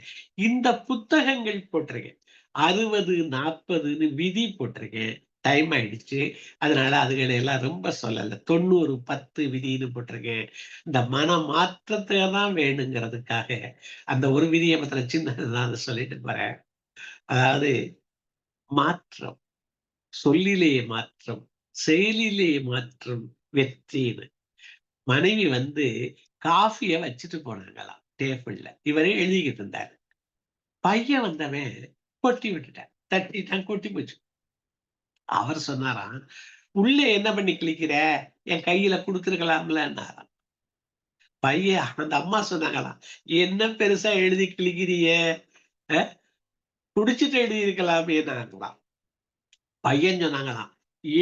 இந்த புத்தகங்கள் போட்டிருக்கேன். 60-40ன்னு விதி போட்டிருக்கேன். டைம் ஆயிடுச்சு, அதனால அதுகளை எல்லாம் ரொம்ப சொல்லல. 90-10 விதின்னு போட்டிருக்கேன். இந்த மன மாற்றத்தை தான் வேணுங்கிறதுக்காக அந்த ஒரு விதியை மாத்திரம் சின்னதுதான், அதை சொல்லிட்டு போறேன். அதாவது மாற்றம், சொல்லிலே மாற்றம், செயலிலே மாற்றம் வெற்றின்னு. மனைவி காஃபிய வச்சுட்டு போனாங்களாம் டேபிள்ல. இவரே எழுதிக்கிட்டு இருந்தாரு. பையன் வந்தவன் கொட்டி விட்டுட்டான், தட்டிட்டான், கொட்டி போச்சு. அவர் சொன்னாராம், உள்ளே என்ன பண்ணி கிழிக்கிற, என் கையில கொடுத்துருக்கலாம்லன்னாராம். பையன், அந்த அம்மா சொன்னாங்களாம், என்ன பெருசா எழுதி கிழிக்கிறிய, குடிச்சிட்டு எழுதி இருக்கலாமேனாங்களாம். பையன் சொன்னாங்களாம்,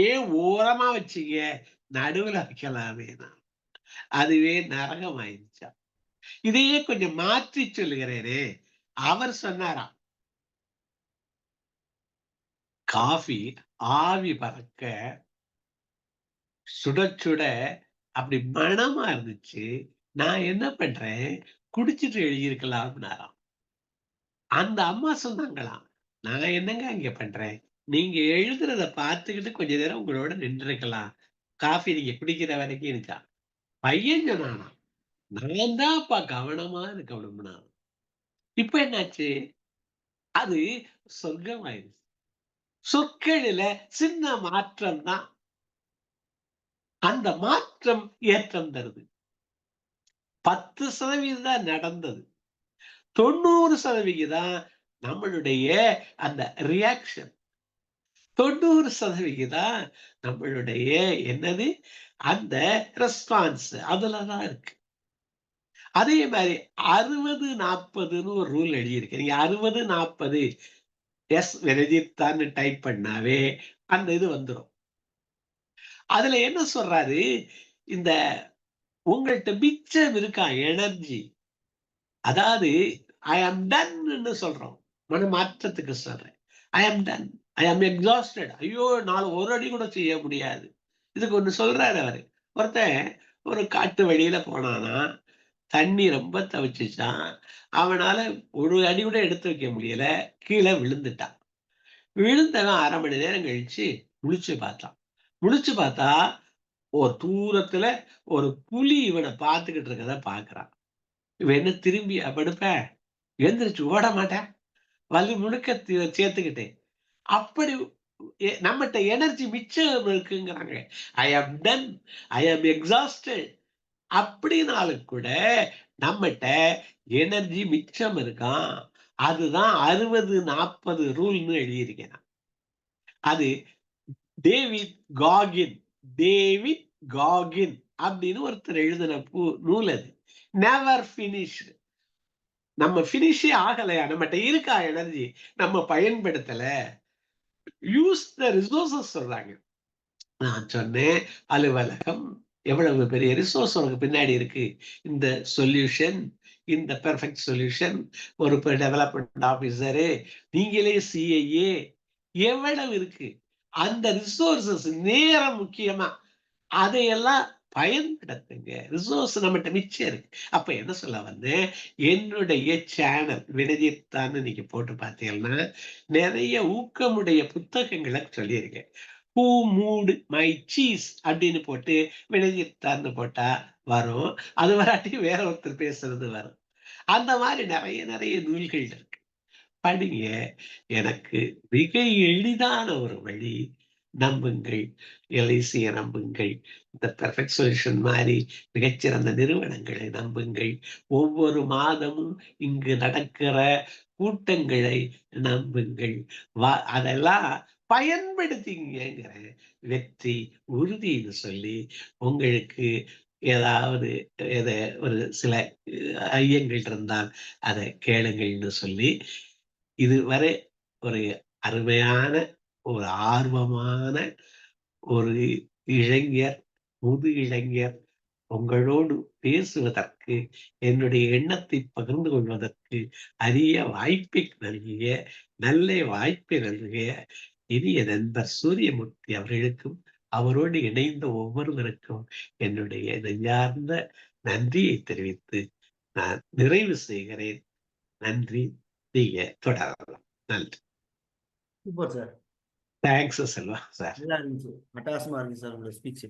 ஏன் ஓரமா வச்சீங்க, நடுவுல வைக்கலாமேனா. அதுவே நரகம் ஆயிடுச்சா. இதையே கொஞ்சம் மாற்றி சொல்லுகிறேனே. அவர் சொன்னாராம், காஃபி ஆவி பறக்க சுட சுட அப்படி மனமா இருந்துச்சு, நான் என்ன பண்றேன், குடிச்சிட்டு எழுதியிருக்கலாம்னாராம். அந்த அம்மா சொன்னாங்களாம், நான் என்னங்க இங்க பண்றேன், நீங்க எழுதுறத பார்த்துக்கிட்டு கொஞ்ச நேரம் உங்களோட நின்றுருக்கலாம், காஃபி நீங்க குடிக்கிற வரைக்கும் இருக்கா. பையன் சொன்னானா, நான் தான்ப்பா கவனமா இருக்கணும்னா. இப்ப என்னாச்சு, அது சொர்க்கம் ஆயிடுச்சு. சொற்களில சின்ன மாற்றம் தான் அந்த மாற்றம் ஏற்றம் தருது. 10% தான் நடந்தது, 90% நம்மளுடைய அந்த ரியாக்ஷன், 90% நம்மளுடைய என்னது அந்த ரெஸ்பான்ஸ் அதுலதான் இருக்கு. அதே மாதிரி 60-40ன்னு ஒரு ரூல் எழுதியிருக்கு. நீங்க 60-40 எஸ் விரஜித்தான்னு டைப் பண்ணாவே அந்த இது வந்துடும். அதுல என்ன சொல்றாரு, இந்த உங்கள்கிட்ட மிச்சம் இருக்கா எனர்ஜி, அதாவது ஐ ஆம் டன்னு சொல்றோம். மன மாற்றத்துக்கு சொல்றேன். ஐ ஆம் டன், ஐ ஆம் எக்ஸாஸ்டட். ஐயோ நாலு ஒரு அடி கூட செய்ய முடியாது. இதுக்கு ஒண்ணு சொல்றாரு அவரு. ஒருத்தன் ஒரு காட்டு வழியில போனானா, தண்ணி ரொம்ப தவிச்சுச்சான், அவனால ஒரு அடி கூட எடுத்து வைக்க முடியல, கீழே விழுந்துட்டான். விழுந்தவன் 1/2 மணி நேரம் கழிச்சு முழிச்சு பார்த்தான். முழிச்சு பார்த்தா ஒரு தூரத்துல ஒரு புலி இவனை பார்த்துக்கிட்டு இருக்கத பாக்குறான். இவன் என்ன திரும்பி படுப்ப, எழுந்திரிச்சு ஓட மாட்டேன், வலி முழுக்க சேர்த்துக்கிட்டேன். அப்படி நம்மகிட்ட எனர்ஜி மிச்சம் இருக்குங்கிறாங்க. ஐ ஆம் டன், ஐ ஆம் எக்ஸாஸ்டட் அப்படின்னாலும் கூட நம்மகிட்ட எனர்ஜி மிச்சம் இருக்கான். அதுதான் 60-40 ரூல்னு எழுதியிருக்கேன். அது டேவிட் காகின் அப்படின்னு ஒருத்தர் எழுதின நூல் அது. Never finish. நம்ம பினிஷே ஆகலையா, நம்மகிட்ட இருக்கா எனர்ஜி, நம்ம பயன்படுத்தல, யூஸ் த ரிசோர்சஸ் சொல்றாங்க. நான் சொன்னேன் அலுவலகம் எவ்வளவு பெரிய ரிசோர்ஸ் உனக்கு பின்னாடி இருக்கு. இந்த சொல்யூஷன், இந்த பெர்ஃபெக்ட் சொல்யூஷன், ஒரு டெவலப்மெண்ட் ஆபீசரு, நீங்களே சிஐஏ, எவ்வளவு இருக்கு. அந்த ரிசோர்சஸ், நேரம் முக்கியமா, அதையெல்லாம் பயன்படுத்துங்க. ரிசோர்ஸ் நம்மகிட்ட மிச்சம் இருக்கு. அப்ப என்ன சொல்ல வந்தேன், என்னுடைய சேனல் வினஜித்தான்னு நீங்க போட்டு பார்த்தீங்கன்னா நிறைய ஊக்கமுடைய புத்தகங்களை சொல்லியிருக்கேன். ஹூ மூட் மை சீஸ் அப்படின்னு போட்டு வினஜித்தான்னு போட்டா வரும். அது வராட்டி வேற ஒருத்தர் பேசுறது வரும். அந்த மாதிரி நிறைய நிறைய நூல்கள் இருக்கு, படிங்க. எனக்கு மிக எளிதான ஒரு வழி, நம்புங்கள், எல்ஐசியை நம்புங்கள், இந்த பெர்ஃபெக்ட் சொல்யூஷன் மாதிரி மிகச்சிறந்த நிறுவனங்களை நம்புங்கள், ஒவ்வொரு மாதமும் இங்கு நடக்கிற கூட்டங்களை நம்புங்கள், அதெல்லாம் பயன்படுத்திங்கிற வெற்றி உறுதின்னு சொல்லி உங்களுக்கு ஏதாவது ஒரு சில ஐயங்கள் இருந்தால் அதை கேளுங்கள்னு சொல்லி, இதுவரை ஒரு அருமையான, ஒரு ஆர்வமான ஒரு இளைஞர், புது இளைஞர் உங்களோடு பேசுவதற்கு, என்னுடைய எண்ணத்தை பகிர்ந்து கொள்வதற்கு அரிய வாய்ப்பை நல்கிய, நல்ல வாய்ப்பை நல்கிய இனிய நண்பர் சூரியமூர்த்தி அவர்களுக்கும் அவரோடு இணைந்த ஒவ்வொருவருக்கும் என்னுடைய நெஞ்சார்ந்த நன்றியை தெரிவித்து நான் நிறைவு செய்கிறேன். நன்றி. நீங்க தொடரலாம். நன்றி. Super sir. Thanks Selva sir. நல்லா இருந்துச்சு, அட்டகாசமா இருக்கு சார் உங்களோட ஸ்பீச்.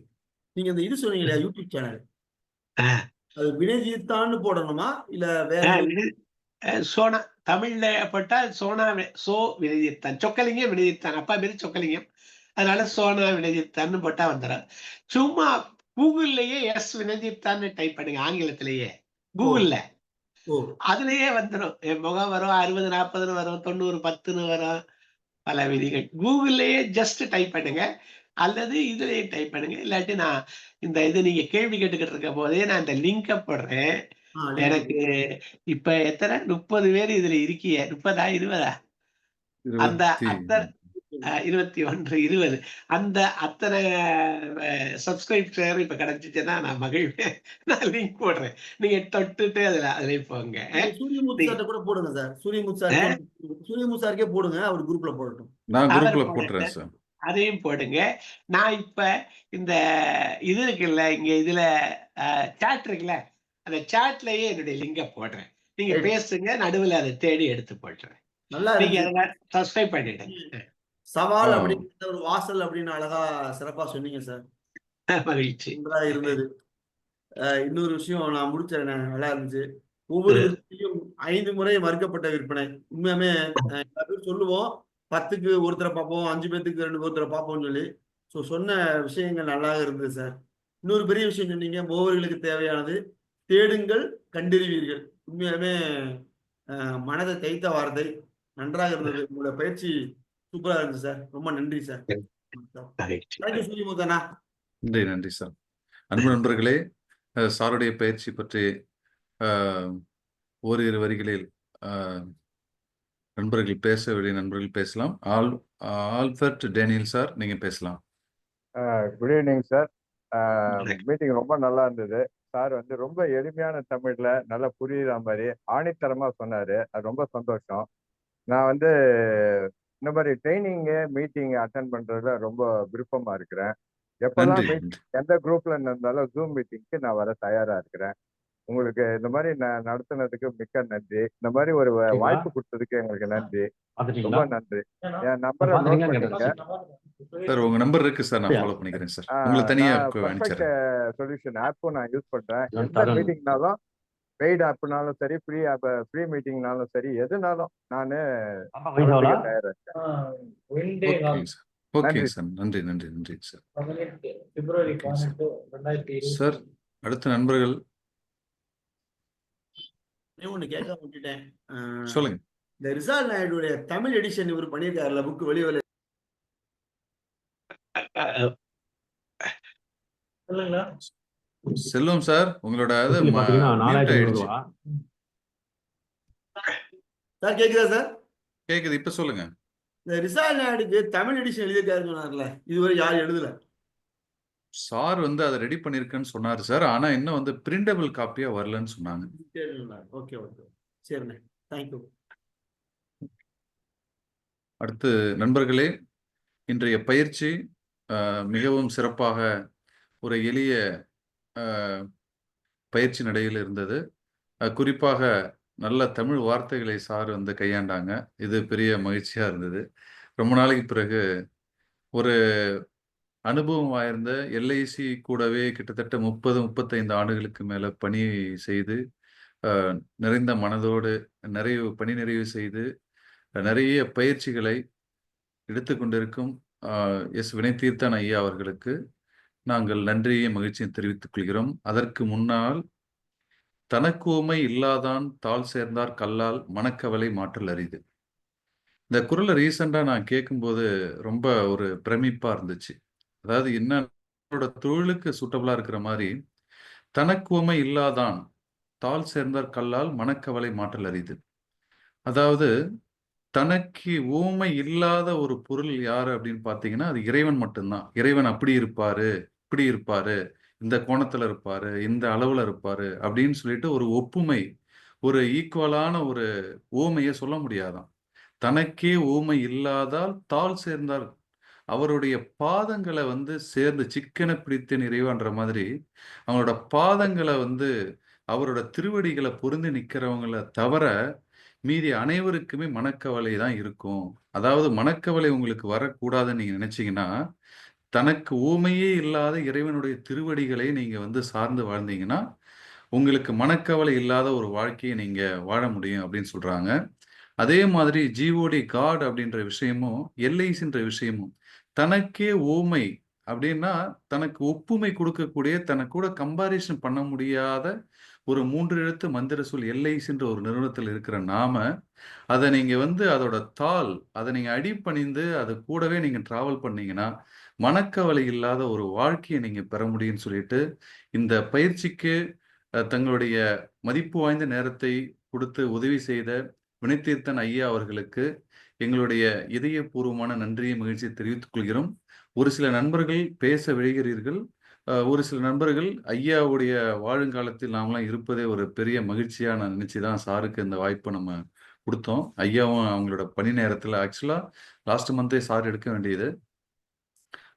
நீங்க இந்த இது சொன்னீங்க இல்லையா, யூடியூப் சேனல், அது வினயஜித்தான்னு போடணுமா இல்ல வேற? சோனா தமிழ்ல போட்டா சோனா, சோ வினயஜித்தான், சொக்கலிங்கம் வினயஜித்தான், அப்பா பேரு சொக்கலிங்கம், அதனால சோனா வினயஜித்தான்னு போட்டா வந்துடும். சும்மா கூகுள்லயே எஸ் வினயஜித்தான்னு டைப் பண்ணுங்க, ஆங்கிலத்திலேயே கூகுள்ல, அதுலயே வந்துடும். என் முகம் வரும், 60-40 வரும், 90-10 வரும், பல விதிகள். கூகுள்லயே ஜஸ்ட் டைப் பண்ணுங்க, அல்லது இதுலயே டைப் பண்ணுங்க. இல்லாட்டி நான் இந்த இது நீங்க கேள்வி கேட்டுக்கிட்டு இருக்க போதே நான் இந்த லிங்க போடுறேன். எனக்கு இப்ப எத்தனை 30 பேர் இதுல இருக்கிய, 30-20 அந்த 21-20 அந்த அத்தனை சப்ஸ்கிரைபர் இப்ப கிடைச்சிச்சுன்னா நான் மகிழ்வேன். நான் லிங்க் போடுறேன், நீங்க தொட்டுட்டு அதுல போங்க. சூரியமூர்த்தி சார்ட்ட கூட போடுங்க சார். சூரியமூர்த்தி சாருக்கே போடுங்க, அவர் குரூப்ல போடட்டும். நான் குரூப்ல போடுறேன் சார், அதையும் போடுங்க. நான் இப்ப இந்த இது இருக்குல்ல, இங்க இதுல சாட் இருக்குல்ல, அந்த சாட்லயே என்னுடைய லிங்க போடுறேன். நீங்க பேசுங்க, நடுவில் அதை தேடி எடுத்து போட்டுறேன். நல்லா நீங்க அதை சப்ஸ்கிரைப் பண்ணிடுங்க. சவால் அப்படிங்கிற ஒரு வாசல் அப்படின்னு அழகா சிறப்பா சொன்னீங்க சார். மகிழ்ச்சி இருந்தது. இன்னொரு விஷயம் நான் முடிச்சேன், நல்லா இருந்துச்சு. ஒவ்வொரு விற்பனையும் 5 முறை மறுக்கப்பட்ட விற்பனை. உண்மையாமே சொல்லுவோம், 10க்கு ஒருத்தரை பார்ப்போம், 5 பேத்துக்கு 2 ஒருத்தரை பார்ப்போம்னு சொல்லி. ஸோ சொன்ன விஷயங்கள் நல்லா இருந்தது சார். இன்னொரு பெரிய விஷயம் சொன்னீங்க, மூவர்களுக்கு தேவையானது தேடுங்கள், கண்டறிவீர்கள். உண்மையாலுமே மனதை தைத்த வார்த்தை. நன்றாக இருந்தது. உங்களோட பயிற்சி சூப்பரா இருந்துச்சு சார். ரொம்ப நன்றி சார். தேங்க்யூ சூரியமுத்தண்ணா. நன்றி நன்றி சார். அன்பு நண்பர்களே, சாருடைய பயிற்சி பற்றி ஓரிரு வரிகளில் நண்பர்கள் பேச வேண்டிய நண்பர்கள் பேசலாம். ஆல்பர்ட் டேனியல் சார், நீங்க பேசலாம். Good evening sir. மீட்டிங் ரொம்ப நல்லா இருந்தது. சார் வந்து ரொம்ப எளிமையான தமிழ்ல நல்லா புரியுற மாதிரி ஆணித்தரமா சொன்னாரு. அது ரொம்ப சந்தோஷம். நான் வந்து இந்த மாதிரி ட்ரைனிங்கு மீட்டிங் அட்டன் பண்றதுல ரொம்ப விருப்பமா இருக்கிறேன். எப்பெல்லாம் நன்றி மீட்டிங் எந்த குரூப்ல இருந்தாலும் ஜூம் மீட்டிங்க்கு நான் வர தயாரா இருக்கிறேன். உங்களுக்கு இந்த மாதிரி நடத்துனதுக்கு மிக்க நன்றி. இந்த மாதிரி ஒரு வாய்ப்பு கொடுத்ததுக்கு எங்களுக்கு நன்றி, ரொம்ப நன்றி. என் நம்பரை நோட் பண்ணிருங்க சார். உங்க நம்பர் இருக்கு சார், நான் ஃபாலோ பண்ணிக்கிறேன் சார். உங்களுக்கு தனியா பர்ஃபெக்ட் சொல்யூஷன் ஆப்பும் நான் யூஸ் பண்றேன். எந்த மீட்டிங்னாலும் பெய்டு ஆப்னாலும் சரி, ஃப்ரீ மீட்டிங்னாலும் சரி, எதுனாலும் நானு தயாரா இருக்கேன். Okay sir. நன்றி நன்றி நன்றி சார். சார், அடுத்த நண்பர்கள் ஒண்ணு கேட்க விட்டுட்டேன். சொல்லுங்க. இந்த ரிசால் நாயுடைய தமிழ் எடிஷன் இவர் பண்ணியிருக்காருல, புக் வெளியே செல்வம் சார், உங்களோட சார் கேக்குதா சார்? கேக்குது, இப்ப சொல்லுங்க. இந்த ரிசால் நாயுடுக்கு தமிழ் எடிஷன் எழுதியிருக்காருன்னு சொன்னார்ல, இதுவரை யாரும் எழுதல. சார் வந்து அதை ரெடி பண்ணிருக்கேன்னு சொன்னாரு சார். ஆனா இன்னும் வந்து பிரிண்டபிள் காப்பியா வரலன்னு சொன்னாங்க. ஓகே ஓகே, சரிண்ணே, தேங்க்யூ. அடுத்து நண்பர்களே, இன்றைய பயிற்சி மிகவும் சிறப்பாக ஒரு எளிய பயிற்சி நடையில் இருந்தது. குறிப்பாக நல்ல தமிழ் வார்த்தைகளை சார் வந்து கையாண்டாங்க. இது பெரிய மகிழ்ச்சியா இருந்தது. ரொம்ப நாளைக்கு பிறகு ஒரு அனுபவம் வாய்ந்த எல்ஐசி கூடவே கிட்டத்தட்ட 30-35 ஆண்டுகளுக்கு மேல பணி செய்து, நிறைந்த மனதோடு பணி நிறைவு செய்து நிறைய பயிற்சிகளை எடுத்துக்கொண்டிருக்கும் எஸ் வினைத்தீர்த்தன் ஐயா அவர்களுக்கு நாங்கள் நன்றியை மகிழ்ச்சியை தெரிவித்துக் கொள்கிறோம். அதற்கு முன்னால் தனக்குவமை இல்லாதான் தாழ் சேர்ந்தார் கல்லால் மனக்கவலை மாற்றல் அரிது. இந்த குரலை ரீசெண்டா நான் கேட்கும்போது ரொம்ப ஒரு பிரமிப்பா இருந்துச்சு. அதாவது என்னோட தொழிலுக்கு சூட்டபிளா இருக்கிற மாதிரி, தனக்குவமை இல்லாதான் தாழ் சேர்ந்தார் கல்லால் மனக்கவலை மாற்றல் அரிது. அதாவது தனக்கு ஊமை இல்லாத ஒரு பொருள் யாரு அப்படின்னு பாத்தீங்கன்னா, அது இறைவன் மட்டும்தான். இறைவன் அப்படி இருப்பாரு, இப்படி இருப்பாரு, இந்த கோணத்துல இருப்பாரு, இந்த அளவுல இருப்பாரு அப்படின்னு சொல்லிட்டு ஒரு ஒப்புமை, ஒரு ஈக்குவலான ஒரு ஊமையை சொல்ல முடியாதாம். தனக்கே ஊமை இல்லாதால் தாழ் சேர்ந்தார், அவருடைய பாதங்களை வந்து சேர்ந்து சிக்கன பிடித்த இறைவன்ற மாதிரி அவங்களோட பாதங்களை வந்து அவரோட திருவடிகளை பொருந்தி நிக்கிறவங்களை தவிர மீதி அனைவருக்குமே மனக்கவலை தான் இருக்கும். அதாவது மனக்கவலை உங்களுக்கு வரக்கூடாதுன்னு நீங்க நினைச்சீங்கன்னா, தனக்கு ஊமையே இல்லாத இறைவனுடைய திருவடிகளை நீங்க வந்து சார்ந்து வாழ்ந்தீங்கன்னா, உங்களுக்கு மனக்கவலை இல்லாத ஒரு வாழ்க்கையை நீங்க வாழ முடியும் அப்படின்னு சொல்றாங்க. அதே மாதிரி ஜிஓடி காட் அப்படின்ற விஷயமும், எல்ஐசின்ற விஷயமும் தனக்கே ஊமை அப்படின்னா, தனக்கு ஒப்புமை கொடுக்கக்கூடிய, தனக்கு கூட கம்பாரிசன் பண்ண முடியாத ஒரு 3 எழுத்து மந்திர சொல் எல்ஐசின்ற ஒரு நிறுவனத்தில் இருக்கிற நாம, அதை நீங்க வந்து அதோட அதை நீங்க அடிபணிந்து அது கூடவே நீங்க டிராவல் பண்ணீங்கன்னா, மனக்கவலை இல்லாத ஒரு வாழ்க்கையை நீங்க பெற முடியும்னு சொல்லிட்டு, இந்த பயிற்சிக்கு தங்களுடைய மதிப்பு வாய்ந்த நேரத்தை கொடுத்து உதவி செய்த வினைத்தீர்த்தன் ஐயா அவர்களுக்கு எங்களுடைய இதயபூர்வமான நன்றியை மகிழ்ச்சியை தெரிவித்துக் கொள்கிறோம். ஒரு சில நண்பர்கள் பேச விழைகிறீர்கள். ஒரு சில நண்பர்கள் ஐயாவுடைய வாழுங்காலத்தில் நாமெல்லாம் இருப்பதே ஒரு பெரிய மகிழ்ச்சியா நான் நினைச்சுதான் சாருக்கு இந்த வாய்ப்பை நம்ம கொடுத்தோம். ஐயாவும் அவங்களோட பணி நேரத்தில் ஆக்சுவலா லாஸ்ட் மந்தே சார் எடுக்க வேண்டியது.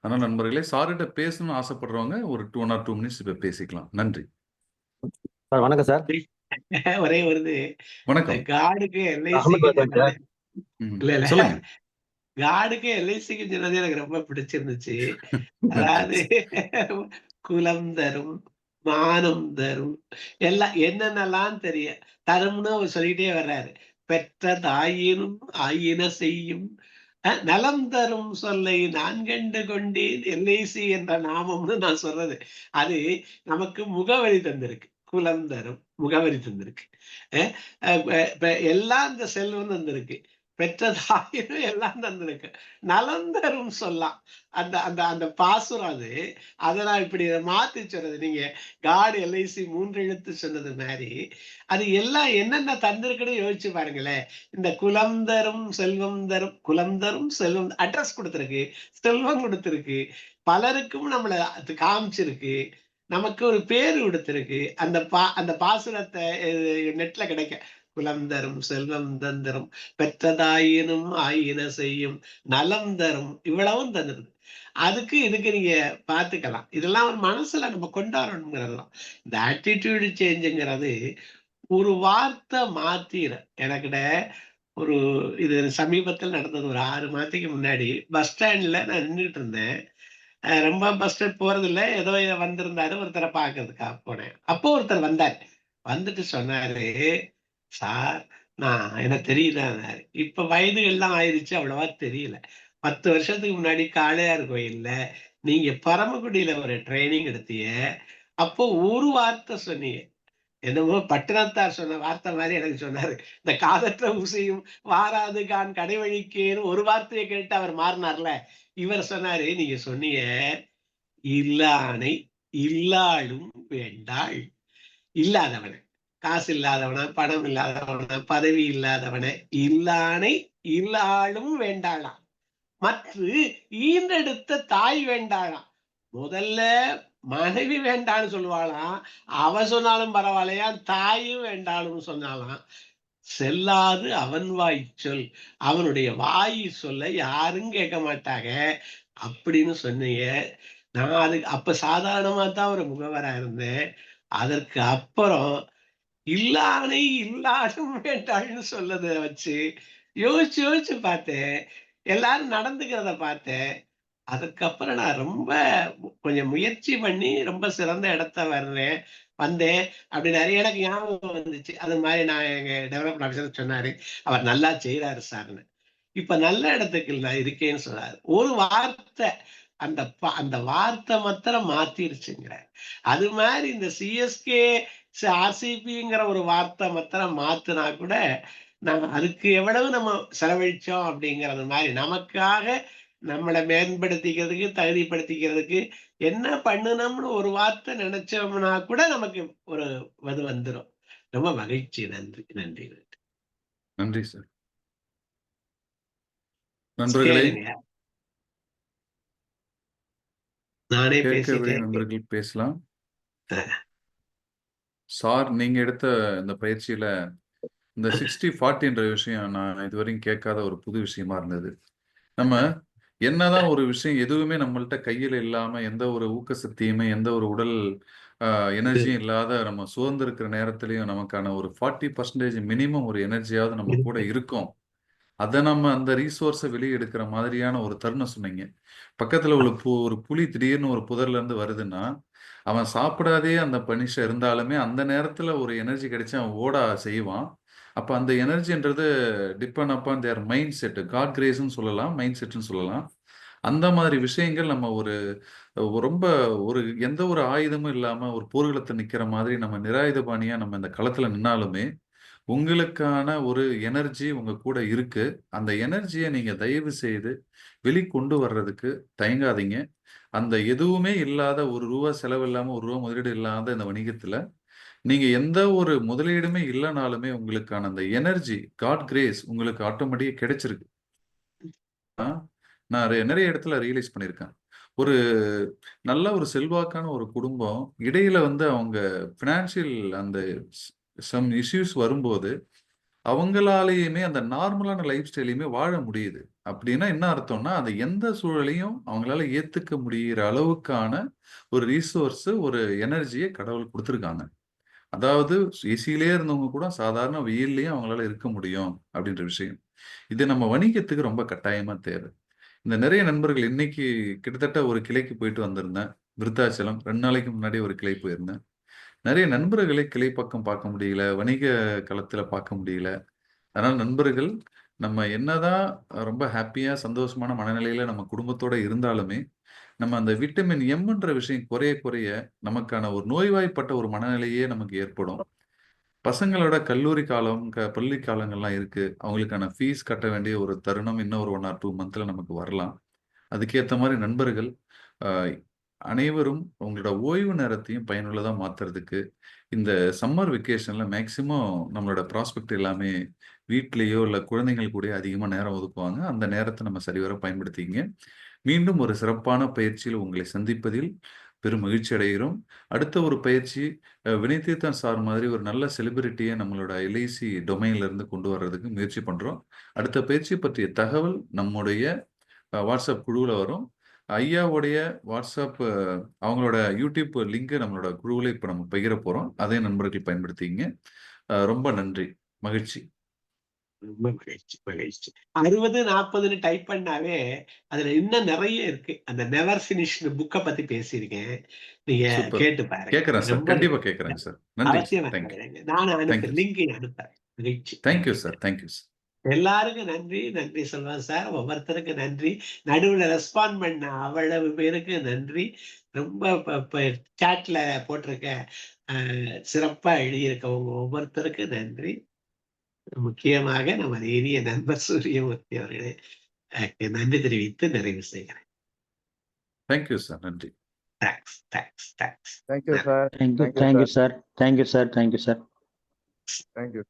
அதனால நண்பர்களே, சார்கிட்ட பேசணும்னு ஆசைப்படுறவங்க ஒரு 1 or 2 மினிட்ஸ் இப்ப பேசிக்கலாம். நன்றி சார். வணக்கம் சார். ஒரே வருது. வணக்கம். காடுக்கு இல்ல சொல்லுங்க. காடுக்கு எல்ஐசிக்கு சொன்னது எனக்கு ரொம்ப பிடிச்சிருந்துச்சு. அதாவது குலம் தரும், மானம் தரும், எல்லாம் என்னென்னலாம் தெரியும் தரும்னு அவர் சொல்லிட்டே வர்றாரு. பெற்ற தாயினும் ஆயின செய்யும், நலம் தரும் சொல்லை நான் கண்டு கொண்டேன் எல்ஐசி என்ற நாமம்னு நான் சொல்றது. அது நமக்கு முகவரி தந்திருக்கு. குலம் தரும் முகவரி தந்திருக்கு. அஹ் இப்ப எல்லாம் இந்த செல்வம் தந்திருக்கு. பெற்ற தாயினும் எல்லாம் தந்திருக்கு. நலம் தரும் சொல்லலாம். அந்த அந்த அந்த பாசுரம் அது. அதை நான் இப்படி மாத்தி சொல்றது. நீங்க காடு எல்ஐசி 3 எழுத்து சொன்னது மாதிரி அது எல்லாம் என்னென்ன தந்திருக்குன்னு யோசிச்சு பாருங்களேன். இந்த குலம் தரும் செல்வம் தரும், குலம் தரும் செல்வம் அட்ரஸ் கொடுத்திருக்கு, செல்வம் கொடுத்திருக்கு, பலருக்கும் நம்மள அது காமிச்சிருக்கு, நமக்கு ஒரு பேரு கொடுத்திருக்கு. அந்த பாசுரத்தை நெட்ல கிடைக்க குலம் தரும் செல்வம் தந்தரும் பெற்றதாயினும் ஆயின செய்யும் நலம் தரும் இவ்வளவும் தந்துருது. அதுக்கு இதுக்கு நீங்க பாத்துக்கலாம். இதெல்லாம் ஒரு மனசுல நம்ம கொண்டாடணுங்கிறதுலாம். இந்த ஆட்டிடியூடு சேஞ்சுங்கிறது ஒரு வார்த்தை மாத்திர எனக்கிட்ட ஒரு இது சமீபத்தில் நடந்தது. ஒரு 6 மாசத்துக்கு முன்னாடி பஸ் ஸ்டாண்ட்ல நான் நின்றுட்டு இருந்தேன். ரொம்ப பஸ் ஸ்டாண்ட் போறதில்ல. ஏதோ வந்திருந்தாரு. ஒருத்தரை பார்க்கறதுக்காக போனேன். அப்போ ஒருத்தர் வந்தார். வந்துட்டு சொன்னாரு, "சார் எனக்கு தெரியுதான்னாரு. இப்ப வயதுகள்லாம் ஆயிருச்சு. அவ்வளவா தெரியல. 10 வருஷத்துக்கு முன்னாடி காளையார் கோயில்ல நீங்க பரமக்குடியில ஒரு ட்ரைனிங் எடுத்தீங்க. அப்போ ஒரு வார்த்தை சொன்னீங்க. என்னமோ பட்டணத்தார் சொன்ன வார்த்தை மாதிரி எனக்கு சொன்னாரு. இந்த காதற்ற ஊசியும் வாராது கான் கடைவழிக்கேன்னு ஒரு வார்த்தையை கேட்டு அவர் மாறினார்ல. இவர் சொன்னாரு, நீங்க சொன்னீங்க, இல்லானை இல்லாளும் வேண்டாள். இல்லாதவனை, காசு இல்லாதவன, பணம் இல்லாதவன, பதவி இல்லாதவன, இல்லானை இல்லாளும் வேண்டாளாம். மற்ற ஈன்றெடுத்த தாய் வேண்டாளாம். முதல்ல மனைவி வேண்டான்னு சொல்லுவாளாம். அவ சொன்னாலும் பரவாயில்லையா, தாயும் வேண்டாலும் சொன்னாலாம். செல்லாது அவன் வாய் சொல், அவனுடைய வாய் சொல்ல யாரும் கேட்க மாட்டாங்க அப்படின்னு சொன்னீங்க. நான் அதுக்கு அப்ப சாதாரணமா தான் ஒரு முகவரா இருந்தேன். அதற்கு அப்புறம் இல்லானை இல்லாதும் வேண்டாள்னு சொல்லத வச்சு யோசிச்சு யோசிச்சு பார்த்தேன். எல்லாரும் நடந்துக்கிறத பார்த்தேன். அதுக்கப்புறம் நான் ரொம்ப கொஞ்சம் முயற்சி பண்ணி ரொம்ப சிறந்த இடத்த வந்தேன் அப்படின்னாரு. எனக்கு ஞாபகம் வந்துச்சு. அது மாதிரி நான் எங்க டெவலப்மெண்ட் ஆஃபீஸர் சொன்னாரு, அவர் நல்லா செய்யறாரு சார்னு. இப்ப நல்ல இடத்துக்கு நான் இருக்கேன்னு சொன்னாரு. ஒரு வார்த்தை அந்த வார்த்தை மாத்திரம் மாத்திருச்சுங்கிற. அது மாதிரி இந்த சிஎஸ்கே ஆர்சிபிங்கிற ஒரு வார்த்தை மாத்திரம் மாத்துனா கூட நம்ம அதுக்கு எவ்வளவு நம்ம செலவழிச்சோம் அப்படிங்கறது மாதிரி நமக்காக நம்மளை மேம்படுத்திக்கிறதுக்கு தகுதிப்படுத்திக்கிறதுக்கு என்ன பண்ணணும்னு ஒரு வார்த்தை நினைச்சோம்னா கூட நமக்கு ஒரு இது வந்துடும். ரொம்ப மகிழ்ச்சி. நன்றி நன்றி நன்றி. நன்றி சார். நண்பர்களே, சரிங்க, நானே கேட்க விரும்பிய பேசிட்டேன். நண்பர்கள் பேசலாம். சார், நீங்க எடுத்த இந்த பயிற்சியில இந்த 60-40 என்ற விஷயம் நான் இதுவரையும் கேட்காத ஒரு புது விஷயமா இருந்தது. நம்ம என்னதான் ஒரு விஷயம் எதுவுமே நம்மள்ட்ட கையில இல்லாம, எந்த ஒரு ஊக்க சக்தியுமே, எந்த ஒரு உடல் எனர்ஜியும் இல்லாத நம்ம சோர்ந்து இருக்கிற நேரத்திலையும் நமக்கான ஒரு 40% மினிமம் ஒரு எனர்ஜியாவது நம்ம கூட இருக்கும். அதை நம்ம அந்த ரீசோர்ஸை வெளியே எடுக்கிற மாதிரியான ஒரு தருணம் சொன்னீங்க. பக்கத்துல ஒரு புலி திடீர்னு ஒரு புதர்ல இருந்து வருதுன்னா, அவன் சாப்பிடாதே அந்த பனிஷை இருந்தாலுமே அந்த நேரத்துல ஒரு எனர்ஜி கிடைச்சு அவன் ஓட செய்வான். அப்ப அந்த எனர்ஜின்றது depend upon their mindset, God கிரேஸ்ன்னு சொல்லலாம், மைண்ட் செட்னு சொல்லலாம். அந்த மாதிரி விஷயங்கள் நம்ம ரொம்ப எந்த ஒரு ஆயுதமும் இல்லாம ஒரு போர்க்களத்துல நிக்கிற மாதிரி நம்ம நிராயுதபாணியா நம்ம இந்த களத்துல நின்னாலுமே உங்களுக்கான ஒரு எனர்ஜி உங்க கூட இருக்கு. அந்த எனர்ஜியை நீங்க தயவு செய்து வெளிக்கொண்டு வர்றதுக்கு தயங்காதீங்க. அந்த எதுவுமே இல்லாத ரூபா செலவு இல்லாம ரூபா முதலீடு இல்லாத இந்த வணிகத்துல நீங்க எந்த ஒரு முதலீடுமே இல்லைனாலுமே உங்களுக்கான அந்த எனர்ஜி, காட் கிரேஸ் உங்களுக்கு ஆட்டோமேட்டிக்கா கிடைச்சிருக்கு. நான் நிறைய இடத்துல ரியலைஸ் பண்ணியிருக்கேன். ஒரு நல்ல ஒரு செல்வாக்கான ஒரு குடும்பம் இடையில அவங்க பினான்சியல் அந்த சம் இஷ்யூஸ் வரும்போது அவங்களாலேயுமே அந்த நார்மலான லைஃப் ஸ்டைலையுமே வாழ முடியுது. அப்படின்னா என்ன அர்த்தம்னா, அது எந்த சூழலையும் அவங்களால ஏத்துக்க முடிகிற அளவுக்கான ஒரு ரீசோர்ஸ், ஒரு எனர்ஜியை கடவுள் கொடுத்துருக்காங்க. அதாவது ஏசியிலே இருந்தவங்க கூட சாதாரண வெயில்லையும் அவங்களால இருக்க முடியும் அப்படின்ற விஷயம். இது நம்ம வணிகத்துக்கு ரொம்ப கட்டாயமா தேவை. இந்த நிறைய நண்பர்கள் இன்னைக்கு கிட்டத்தட்ட ஒரு கிளைக்கு போயிட்டு வந்திருந்தேன். விருத்தாச்சலம் 2 நாளைக்கு முன்னாடி ஒரு கிளை போயிருந்தேன். நிறைய நண்பர்களை கிளை பக்கம் பார்க்க முடியல, வணிக களத்துல பார்க்க முடியல. அதனால நண்பர்கள், நம்ம என்னதான் ரொம்ப ஹாப்பியா சந்தோஷமான மனநிலையில நம்ம குடும்பத்தோட இருந்தாலுமே நம்ம அந்த விட்டமின் எம்ன்ற விஷயம் குறைய குறைய நமக்கான ஒரு நோய்வாய்ப்பட்ட ஒரு மனநிலையே நமக்கு ஏற்படும். பசங்களோட கல்லூரி காலம், பள்ளி காலங்கள்லாம் இருக்கு. அவங்களுக்கான ஃபீஸ் கட்ட வேண்டிய ஒரு தருணம் இன்னும் ஒரு 1 ஆர் 2 மந்த்ல நமக்கு வரலாம். அதுக்கேத்த மாரி நண்பர்கள், அ அனைவரும் உங்களோட ஓய்வு நேரத்தையும் பயனுள்ளதா மாத்துறதுக்கு, இந்த சம்மர் வெக்கேஷன்ல மேக்ஸிமம் நம்மளோட ப்ராஸ்பெக்ட் எல்லாமே வீட்லயோ, இல்ல குழந்தைகள் கூடயோ அதிகமா நேரம் ஒதுக்குவாங்க. அந்த நேரத்த நம்ம சரிவர பயன்படுத்திக்கங்க. மீண்டும் ஒரு சிறப்பான பயிற்சியில் உங்களை சந்திப்பதில் பெரும் மகிழ்ச்சி அடைகிறோம். அடுத்த ஒரு பயிற்சி வினய் தீர்த்தன் சார் மாதிரி ஒரு நல்ல செலிபிரிட்டிய நம்மளோட எல்ஐசி டொமைன்ல இருந்து கொண்டு வர்றதுக்கு முயற்சி பண்றோம். அடுத்த பயிற்சி பற்றிய தகவல் நம்முடைய வாட்ஸ்அப் குழுவுல வரும். ஐயாவுடைய வாட்ஸ்அப் அவங்களோட யூடியூப் லிங்க் நம்மளோட குழுவுல இப்ப நம்ம பகிர போறோம். அதையும் நண்பர்கள் பயன்படுத்திக்கங்க. ரொம்ப நன்றி. மகிழ்ச்சி. ரொம்ப மகிழ்ச்சி, மகிழ்ச்சி. 60, 40ன்னு டைப் பண்ணாவே அதுல இன்னும் நிறைய இருக்கு. அந்த நெவர் ஃபினிஷ்டு புக்க பத்தி பேசியிருக்கேன். நீங்க சூப்பர். கேட்டு பாருங்க. கேட்கிறேன் சார். ரொம்ப கண்டிப்பா கேட்கிறேங்க சார். நன்றி சார். அவசியமா தேங்க் யூ. கேளுங்க. நானும் தேங்க் யூ. லிங்க் அனுப்புறேன். மகிழ்ச்சி. தேங்க் யூ நன்றி. சார். Thank you sir. எல்லாருக்கும் நன்றி. நன்றி சொல்வேன் சார். ஒவ்வொருத்தருக்கு நன்றி. நடுவுல ரெஸ்பாண்ட் பண்ண அவ்வளவு பேருக்கு நன்றி. ரொம்ப சாட்ல போட்டிருக்க சிறப்பா எழுதியிருக்கவங்க ஒவ்வொருத்தருக்கும் நன்றி. முக்கியமாக நமது இனிய நண்பர் சூரியமூர்த்தி அவர்களே நன்றி தெரிவித்து நிறைவு செய்கிறேன். Thank you sir. நன்றி. Thanks, thanks, thanks. Thank you sir. Thank you thank you sir. Thank you sir. Thank you.